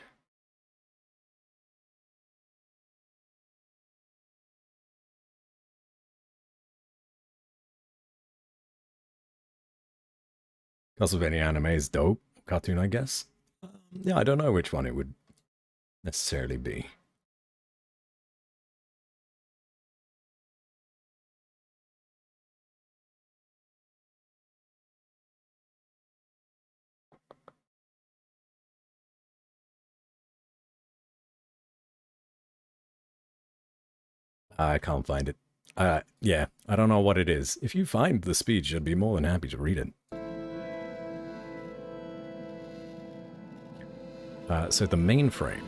Castlevania anime is dope. Cartoon, I guess. Yeah, I don't know which one it would necessarily be. I can't find it. Yeah, I don't know what it is. If you find the speech, I'd be more than happy to read it. So the mainframe.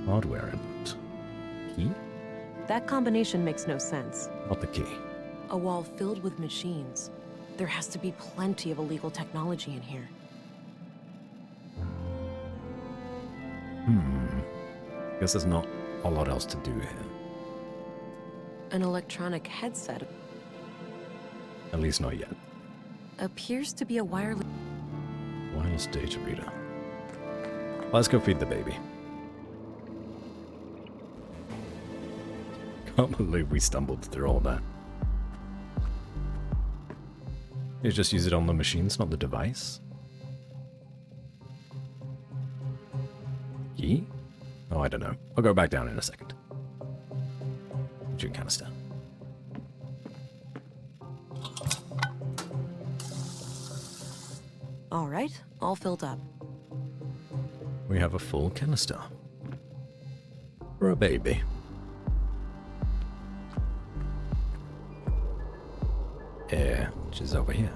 Hardware input. Key? That combination makes no sense. Not the key. A wall filled with machines. There has to be plenty of illegal technology in here. Guess there's not a lot else to do here. An electronic headset. At least not yet. Appears to be a wireless data reader. Let's go feed the baby. Can't believe we stumbled through all that. You just use it on the machines, not the device. Key? Oh, I don't know. I'll go back down in a second. Drink canister. All right, all filled up. We have a full canister. For a baby. Air, which is over here.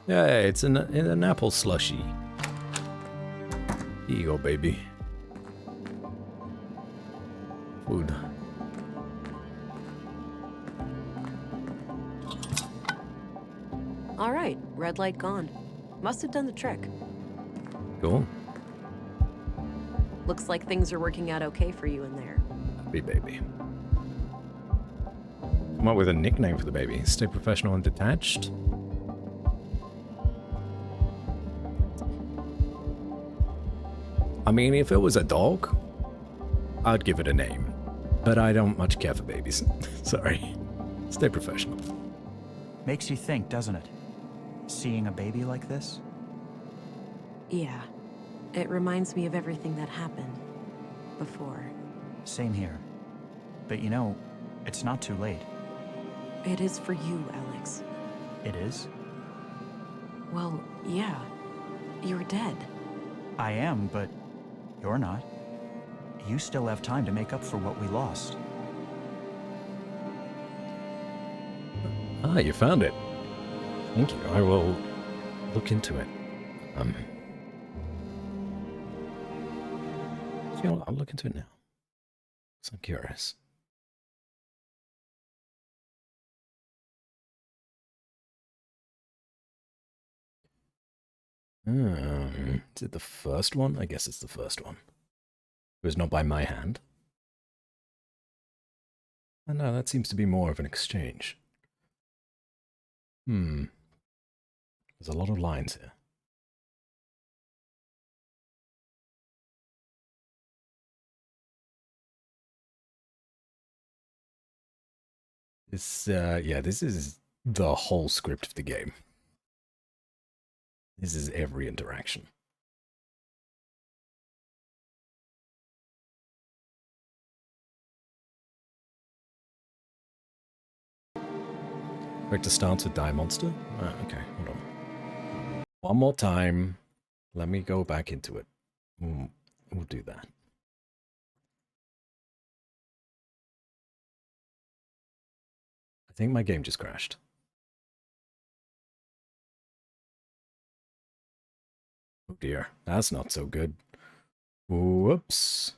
Yeah, it's an apple slushy. Here you go, baby. Food. All right, red light gone. Must have done the trick. Cool. Looks like things are working out okay for you in there. Happy baby. Come up with a nickname for the baby. Stay professional and detached. I mean, if it was a dog, I'd give it a name. But I don't much care for babies. Sorry. Stay professional. Makes you think, doesn't it? Seeing a baby like this? Yeah. It reminds me of everything that happened before. Same here. But you know, it's not too late. It is for you, Alex. It is? Well, yeah. you're dead. I am, but you're not. You still have time to make up for what we lost. Ah, you found it. Thank you. I will look into it. You know what? I'll look into it now. So I'm curious. Is it the first one? I guess it's the first one. It was not by my hand. Oh, no, that seems to be more of an exchange. There's a lot of lines here. This, yeah, this is the whole script of the game. This is every interaction. Richter starts with Die Monster? Okay, hold on. One more time. Let me go back into it. We'll do that. I think my game just crashed. Oh dear, that's not so good. Whoops.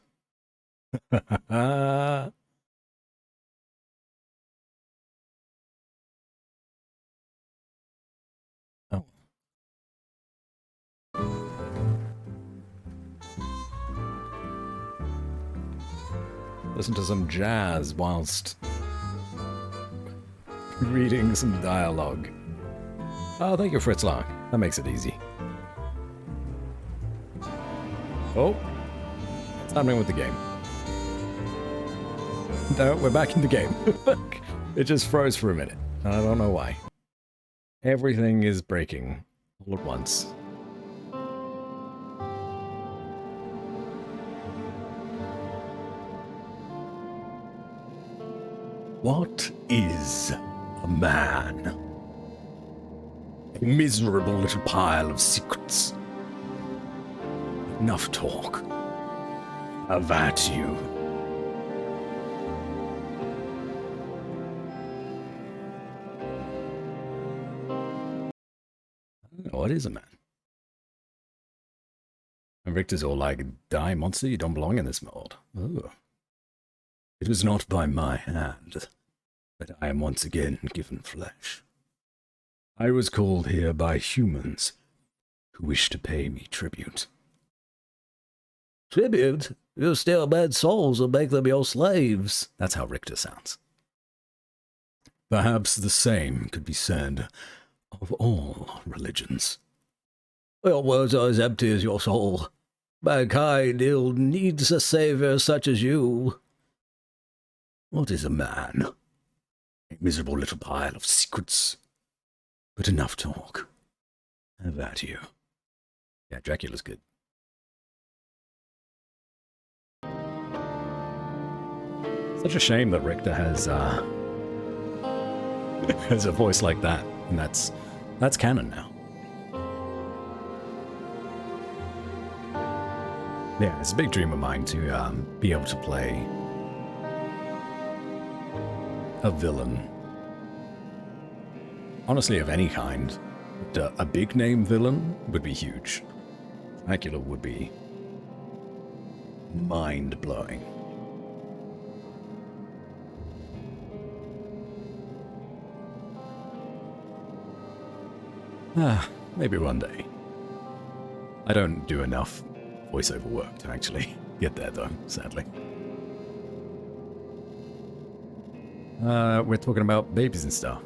Oh. Listen to some jazz whilst reading some dialogue. Oh, thank you, Fritz Lang. That makes it easy. Oh, what's happening with the game? No, we're back in the game. It just froze for a minute. I don't know why. Everything is breaking all at once. What is a man? A miserable little pile of secrets. Enough talk. Have at you. What is a man? And Richter's all like, die, monster, you don't belong in this mold. Oh. It was not by my hand that I am once again given flesh. I was called here by humans who wish to pay me tribute. Tribute? You steal bad souls and make them your slaves. That's how Richter sounds. Perhaps the same could be said of all religions. Your words are as empty as your soul. Mankind ill needs a savior such as you. What is a man? A miserable little pile of secrets. But enough talk. Have at you. Yeah, Dracula's good. Such a shame that Richter has has a voice like that, and that's canon now. Yeah, it's a big dream of mine to be able to play a villain. Honestly, of any kind. A big name villain would be huge. Dracula would be mind-blowing. Maybe one day. I don't do enough voiceover work to actually get there, though, sadly. We're talking about babies and stuff.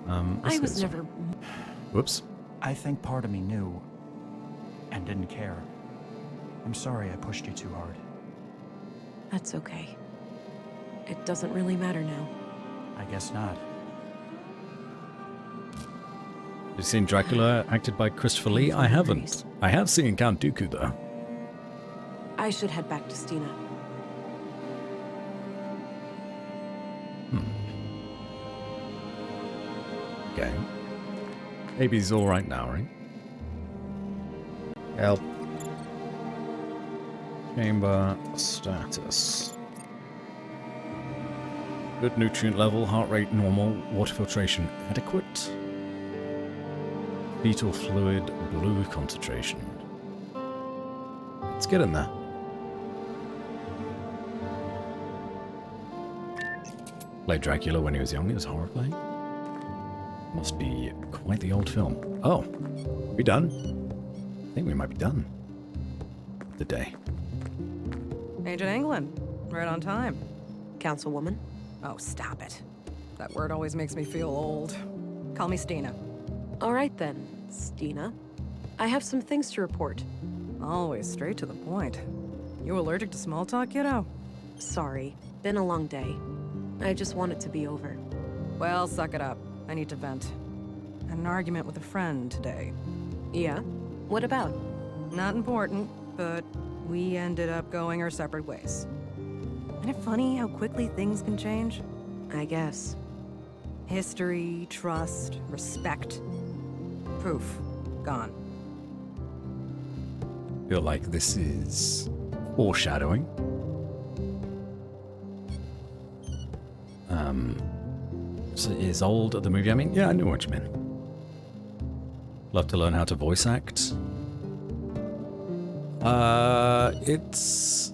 I was never... Whoops. I think part of me knew and didn't care. I'm sorry I pushed you too hard. That's okay. It doesn't really matter now. I guess not. Have you seen Dracula acted by Christopher Lee? I haven't. I have seen Count Dooku, though. I should head back to Stina. Okay. Baby's alright now, right? Help. Chamber status. Good nutrient level, heart rate normal, water filtration adequate. Fetal fluid blue concentration. Let's get in there. Played Dracula when he was young, it was horrifying. Must be quite the old film. Oh, we done? I think we might be done. The day. Agent England, right on time. Councilwoman? Oh, stop it. That word always makes me feel old. Call me Stina. All right then, Stina. I have some things to report. Always straight to the point. You allergic to small talk, kiddo? Sorry, been a long day. I just want it to be over. Well, suck it up. I need to vent. Had an argument with a friend today. Yeah? What about? Not important, but we ended up going our separate ways. Isn't it funny how quickly things can change? I guess. History, trust, respect. Poof. Gone. Feel like this is foreshadowing. So is old the movie? I mean, yeah, I knew what you meant. Love to learn how to voice act. It's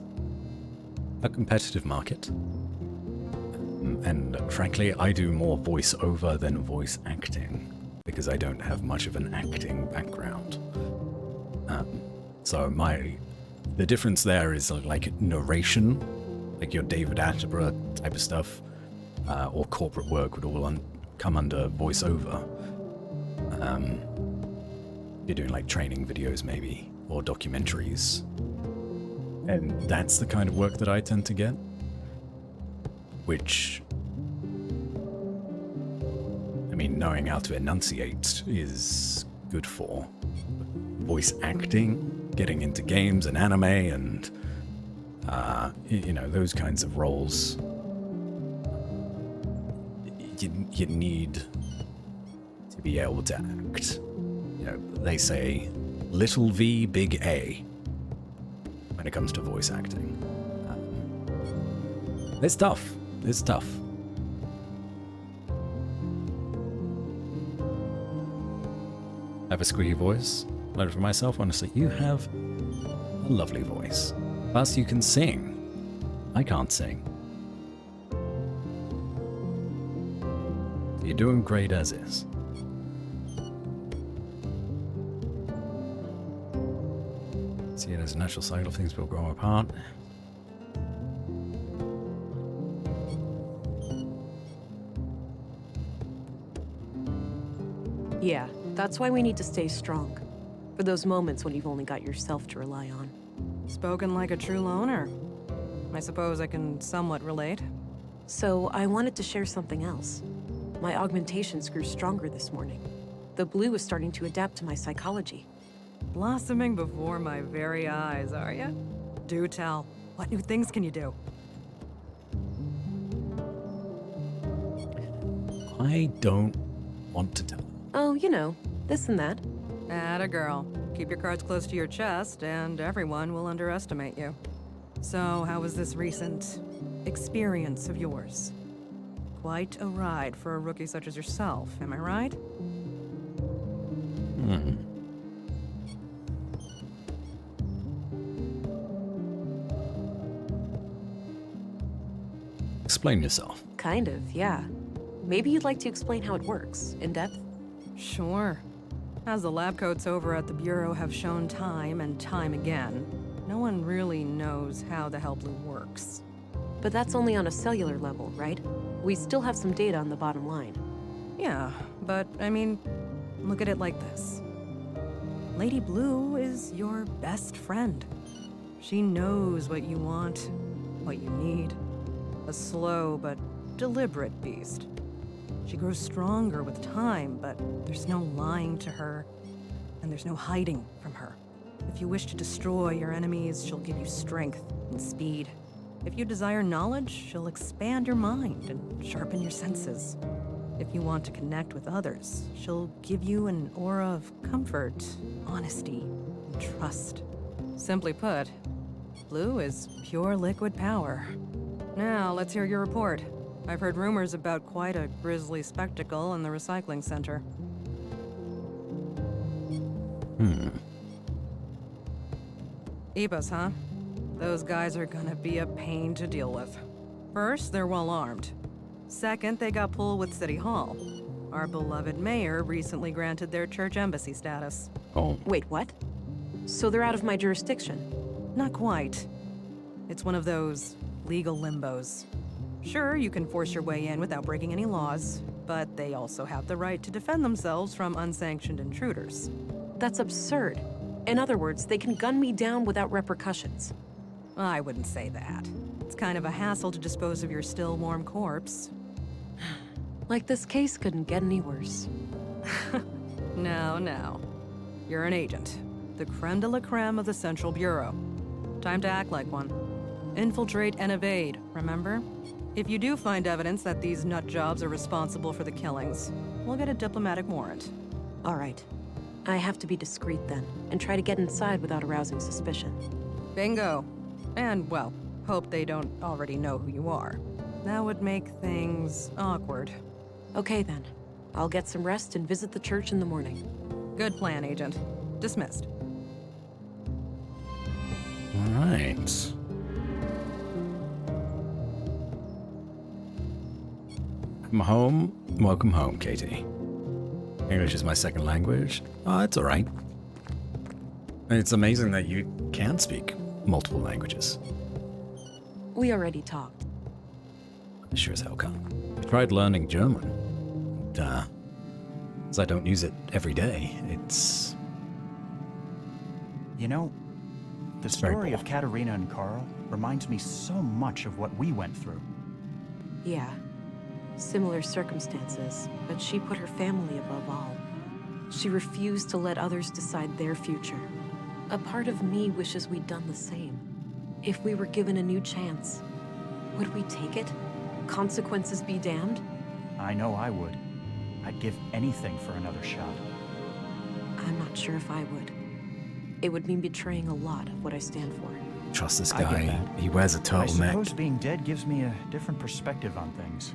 a competitive market. And frankly, I do more voiceover than voice acting because I don't have much of an acting background. So the difference there is like narration, like your David Attenborough type of stuff, or corporate work would all come under voiceover. You're doing like training videos maybe, or documentaries. And that's the kind of work that I tend to get. Which, I mean, knowing how to enunciate is good for. Voice acting, getting into games and anime and, you know, those kinds of roles. You need to be able to act. You know, they say little v, big A when it comes to voice acting. It's tough. It's tough. I have a squeaky voice. Learn it for myself, honestly. You have a lovely voice. Plus, you can sing. I can't sing. You're doing great as is. See it as a natural cycle of things will grow apart. Yeah, that's why we need to stay strong. For those moments when you've only got yourself to rely on. Spoken like a true loner. I suppose I can somewhat relate. So, I wanted to share something else. My augmentations grew stronger this morning. The blue is starting to adapt to my psychology. Blossoming before my very eyes, are ya? Do tell. What new things can you do? I don't want to tell. Oh, you know, this and that. Atta girl. Keep your cards close to your chest, and everyone will underestimate you. So, how was this recent experience of yours? Quite a ride for a rookie such as yourself, am I right? Explain yourself. Kind of, yeah. Maybe you'd like to explain how it works, in depth? Sure. As the lab coats over at the Bureau have shown time and time again, no one really knows how the Hell Blue works. But that's only on a cellular level, right? We still have some data on the bottom line. Yeah, but I mean, look at it like this. Lady Blue is your best friend. She knows what you want, what you need. A slow but deliberate beast. She grows stronger with time, but there's no lying to her, and there's no hiding from her. If you wish to destroy your enemies, she'll give you strength and speed. If you desire knowledge, she'll expand your mind and sharpen your senses. If you want to connect with others, she'll give you an aura of comfort, honesty, and trust. Simply put, Blue is pure liquid power. Now, let's hear your report. I've heard rumors about quite a grisly spectacle in the recycling center. Ebus, huh? Those guys are gonna be a pain to deal with. First, they're well armed. Second, they got pulled with City Hall. Our beloved mayor recently granted their church embassy status. Oh. Wait, what? So they're out of my jurisdiction? Not quite. It's one of those legal limbos. Sure, you can force your way in without breaking any laws, but they also have the right to defend themselves from unsanctioned intruders. That's absurd. In other words, they can gun me down without repercussions. I wouldn't say that. It's kind of a hassle to dispose of your still warm corpse. Like this case couldn't get any worse. No. You're an agent. The creme de la creme of the Central Bureau. Time to act like one. Infiltrate and evade, remember? If you do find evidence that these nut jobs are responsible for the killings, we'll get a diplomatic warrant. All right. I have to be discreet then, and try to get inside without arousing suspicion. Bingo. And, well, hope they don't already know who you are. That would make things awkward. Okay then. I'll get some rest and visit the church in the morning. Good plan, Agent. Dismissed. All right. Welcome home, Katie. English is my second language. Oh, it's all right. It's amazing that you can speak multiple languages. We already talked. I sure as hell can. I tried learning German. As I don't use it every day, it's... You know, the story of Katerina and Carl reminds me so much of what we went through. Yeah. Similar circumstances, but she put her family above all. She refused to let others decide their future. A part of me wishes we'd done the same. If we were given a new chance, would we take it? Consequences be damned? I know I would. I'd give anything for another shot. I'm not sure if I would. It would mean betraying a lot of what I stand for. Trust this I get guy. that. He wears a I turtleneck. suppose being dead gives me a different perspective on things.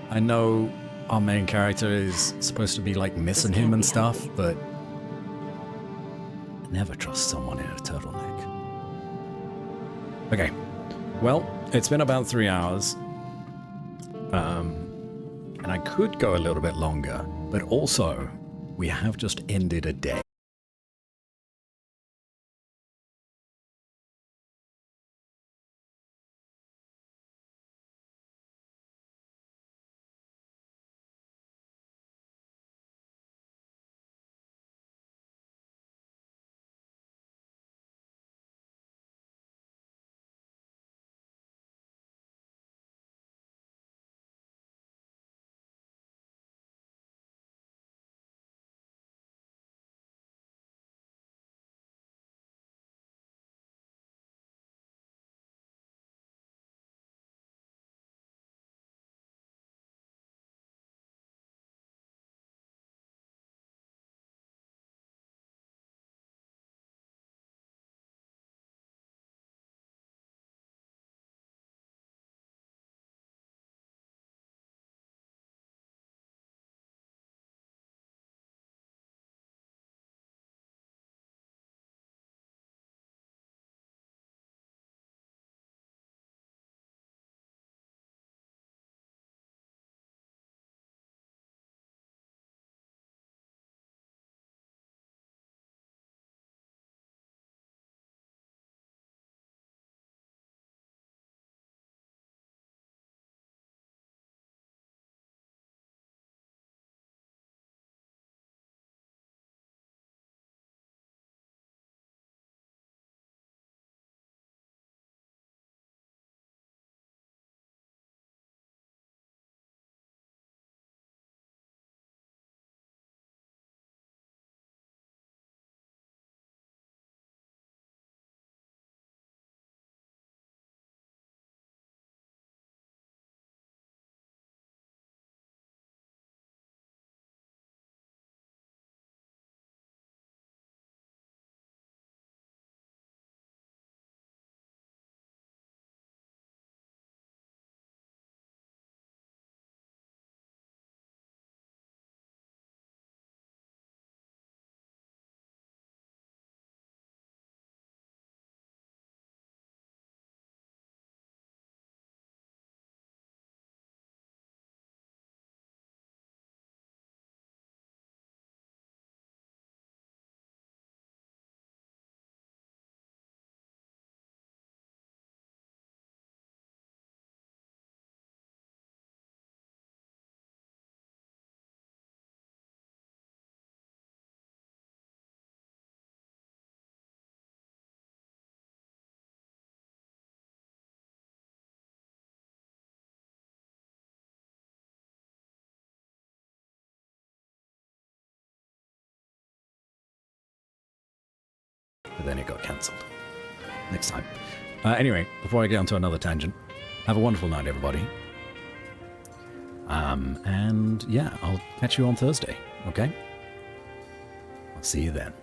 I know our main character is supposed to be like missing him and stuff, but never trust someone in a turtleneck. Okay, well, it's been about 3 hours. And I could go a little bit longer, but also we have just ended a day. but then it got cancelled. Next time. Anyway, before I get onto another tangent, have a wonderful night, everybody. And yeah, I'll catch you on Thursday, okay? I'll see you then.